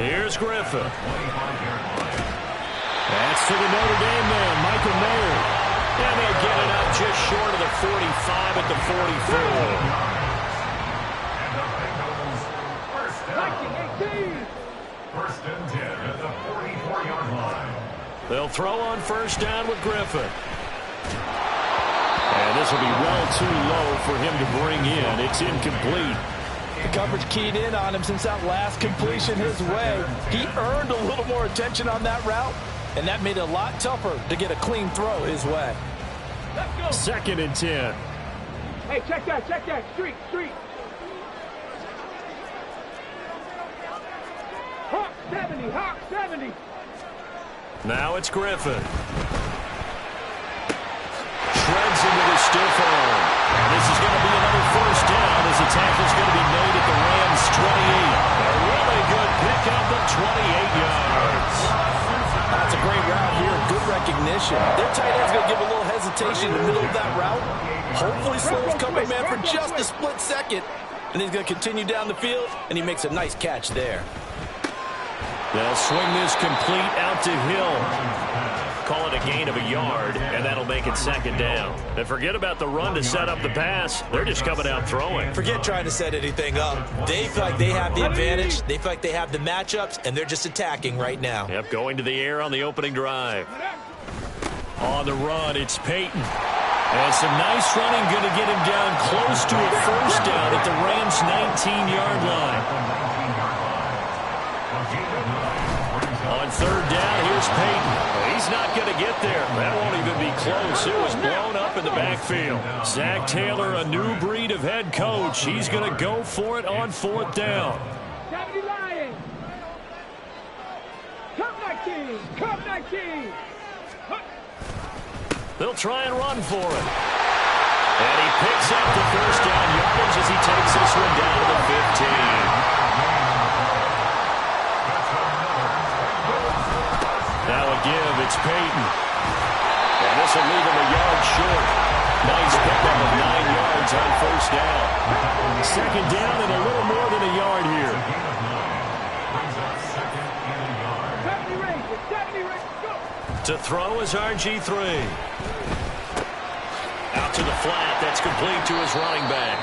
Here's Griffin. That's to the Notre Dame man, Michael Mayer. And they'll get it up just short of the 45 at the 44. First and 10 at the 44-yard line. They'll throw on first down with Griffin. And this will be well too low for him to bring in. It's incomplete. The coverage keyed in on him since that last completion his way. He earned a little more attention on that route, and that made it a lot tougher to get a clean throw his way. 2nd and 10. Hey, check that, street. Hawk 70. Now it's Griffin. Shreds into the stiff arm. And this is going to be another first down as the tackle's going to be made at the Rams 28. A really good pickup of 28 yards. That's a great route here. Good recognition. Their tight end's going to give a little hesitation in the middle of that route. Hopefully slows coming man for just a split second. And he's going to continue down the field, and he makes a nice catch there. They'll swing this complete out to Hill. Call it a gain of a yard, and that'll make it second down. And forget about the run to set up the pass. They're just coming out throwing. Forget trying to set anything up. They feel like they have the advantage. They feel like they have the matchups, and they're just attacking right now. Yep, going to the air on the opening drive. On the run, it's Peyton. And some nice running going to get him down close to a first down at the Rams' 19-yard line. On third down, here's Peyton. He's not going to get there. That won't even be close. It was blown up in the backfield. Zach Taylor, a new breed of head coach. He's going to go for it on fourth down. Come 19. They'll try and run for it. And he picks up the first down yardage as he takes this one down to the 15. Now a give, it's Peyton. And this will leave him a yard short. Nice pickup of 9 yards on first down. Second down and a little more than a yard here. To throw is RG3. Out to the flat. That's complete to his running back.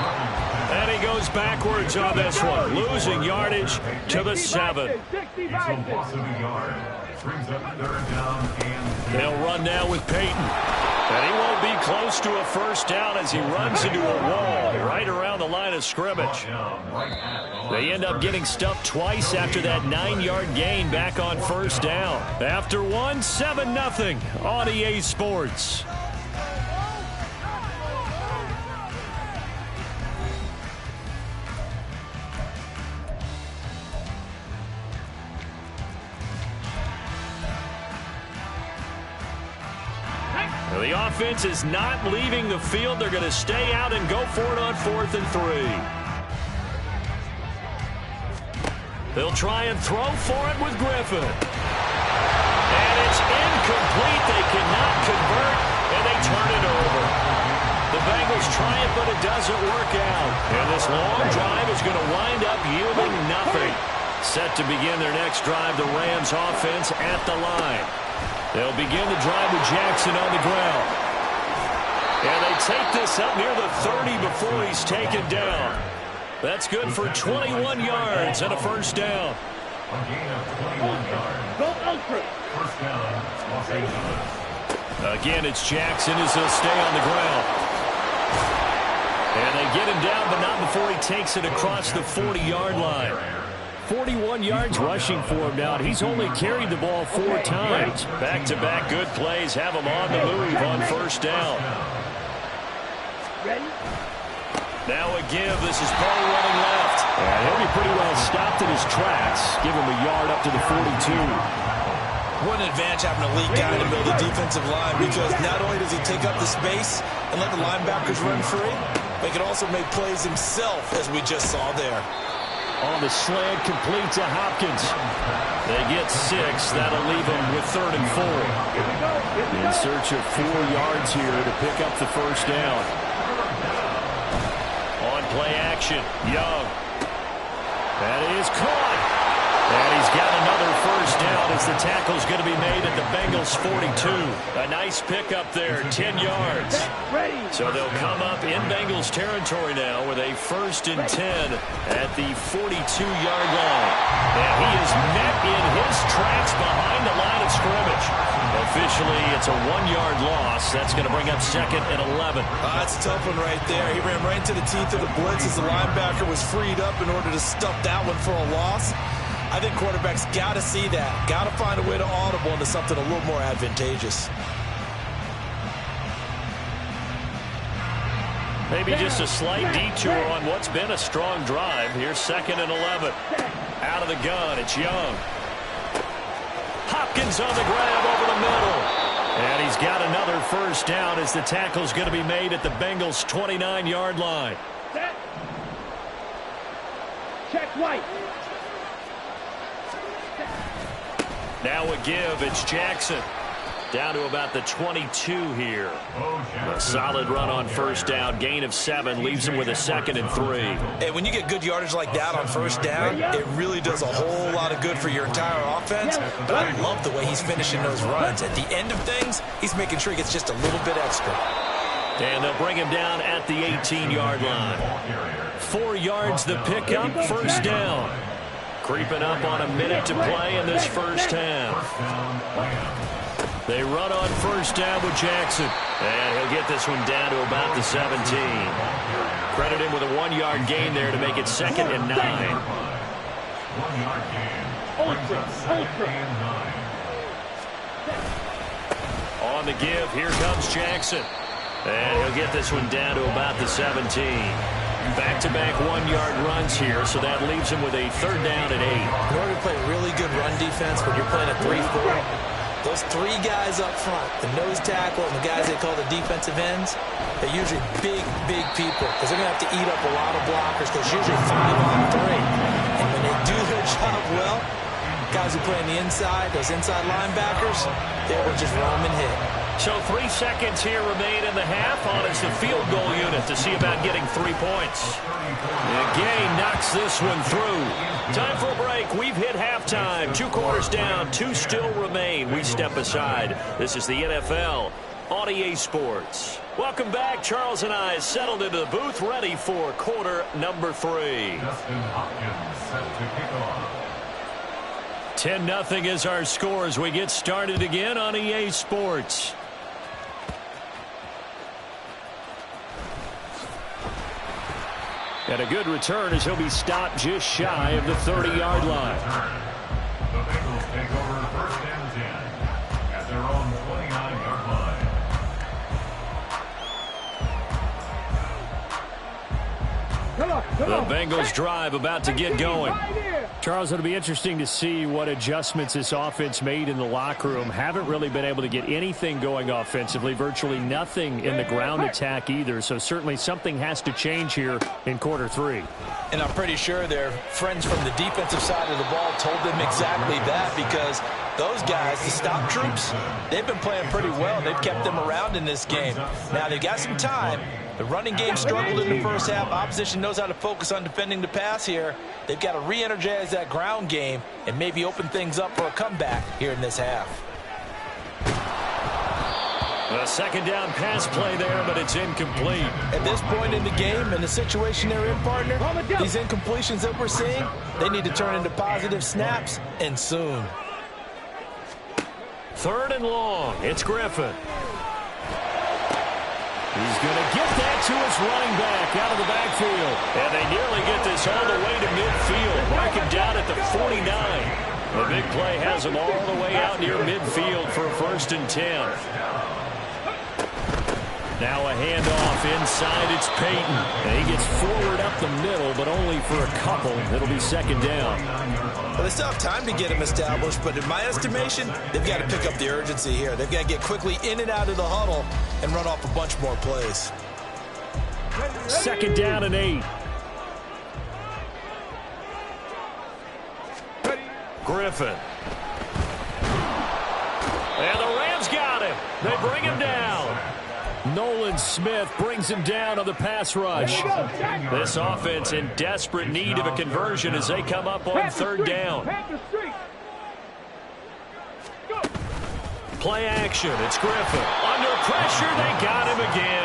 And he goes backwards on this one. Losing yardage to the 7. They'll run now with Peyton. And he won't be close to a first down as he runs into a wall right around the line of scrimmage. They end up getting stuffed twice after that 9-yard gain back on first down. After one, 7-0 on EA Sports. The offense is not leaving the field. They're going to stay out and go for it on 4th and 3. They'll try and throw for it with Griffin. And it's incomplete. They cannot convert, and they turn it over. The Bengals try it, but it doesn't work out. And this long drive is going to wind up yielding nothing. Set to begin their next drive, the Rams offense at the line. They'll begin the drive with Jackson on the ground. And they take this up near the 30 before he's taken down. That's good for 21 yards and a first down. Again, it's Jackson as he'll stay on the ground. And they get him down, but not before he takes it across the 40-yard line. 41 yards rushing for him now. He's only carried the ball 4 times. Back-to-back good plays have him on the move on first down. Now a give. This is Bo running left. And he'll be pretty well stopped in his tracks. Give him a yard up to the 42. What an advantage having a lead guy in the middle of the defensive line, because not only does he take up the space and let the linebackers run free, but he can also make plays himself, as we just saw there. On the slant, complete to Hopkins. They get 6. That'll leave them with 3rd and 4. In search of 4 yards here to pick up the first down. On play action, Young. That is caught. And he's got another first down as the tackle's going to be made at the Bengals 42. A nice pickup there, 10 yards. So they'll come up in Bengals territory now with a 1st and 10 at the 42-yard line. And he is met in his tracks behind the line of scrimmage. Officially, it's a 1-yard loss. That's going to bring up 2nd and 11. That's a tough one right there. He ran right into the teeth of the blitz as the linebacker was freed up in order to stuff that one for a loss. I think quarterbacks got to see that. Got to find a way to audible into something a little more advantageous. Maybe just a slight detour on what's been a strong drive. Here's 2nd and 11. Out of the gun, it's Young. Hopkins on the grab over the middle. And he's got another first down as the tackle's going to be made at the Bengals' 29-yard line. Set. Check White. Now a give, it's Jackson. Down to about the 22 here. A solid run on first down. Gain of 7 leaves him with a 2nd and 3. Hey, when you get good yardage like that on first down, it really does a whole lot of good for your entire offense. But I love the way he's finishing those runs. At the end of things, he's making sure he gets just a little bit extra. And they'll bring him down at the 18-yard line. 4 yards the pickup, first down. Creeping up on a minute to play in this first half. They run on first down with Jackson. And he'll get this one down to about the 17. Credit him with a 1-yard gain there to make it 2nd and 9. 1-yard gain. Brings up 2nd and 9. On the give, here comes Jackson. And he'll get this one down to about the 17. Back-to-back 1-yard runs here, so that leaves him with a 3rd down and 8. In order to play really good run defense when you're playing a 3-4, those 3 guys up front, the nose tackle and the guys they call the defensive ends, they're usually big people because they're going to have to eat up a lot of blockers because usually 5 on 3. And when they do their job well, guys who play on the inside, those inside linebackers, they will just roam and hit. So 3 seconds here remain in the half. On is the field goal unit to see about getting 3 points. Again, knocks this one through. Time for a break. We've hit halftime. 2 quarters down, 2 still remain. We step aside. This is the NFL on EA Sports. Welcome back. Charles and I settled into the booth, ready for quarter number 3. Justin Hopkins set to kick off. 10-0 is our score as we get started again on EA Sports. And a good return as he'll be stopped just shy of the 30-yard line. The Bengals take over 1st and 10 at their own 29-yard line. The Bengals drive about to get going. Charles, it'll be interesting to see what adjustments this offense made in the locker room. Haven't really been able to get anything going offensively, virtually nothing in the ground attack either. So certainly something has to change here in quarter 3. And I'm pretty sure their friends from the defensive side of the ball told them exactly that because those guys, the stop troops, they've been playing pretty well. They've kept them around in this game. Now they've got some time. The running game struggled in the first half. Opposition knows how to focus on defending the pass here. They've got to re-energize that ground game and maybe open things up for a comeback here in this half. A 2nd down pass play there, but it's incomplete. At this point in the game and the situation they're in, partner, these incompletions that we're seeing, they need to turn into positive snaps, and soon. 3rd and long. It's Griffin. He's going to get that to his running back out of the backfield. And they nearly get this all the way to midfield. Mark him down at the 49. The big play has him all the way out near midfield for a 1st and 10. Now a handoff inside. It's Peyton. And he gets forward up the middle, but only for a couple. It'll be 2nd down. Well, they still have time to get him established, but in my estimation, they've got to pick up the urgency here. They've got to get quickly in and out of the huddle and run off a bunch more plays. 2nd down and 8. Griffin. And the Rams got him. They bring him down. Nolan Smith brings him down on the pass rush. This offense in desperate need of a conversion as they come up on 3rd down. Play action. It's Griffin. Under pressure, they got him again.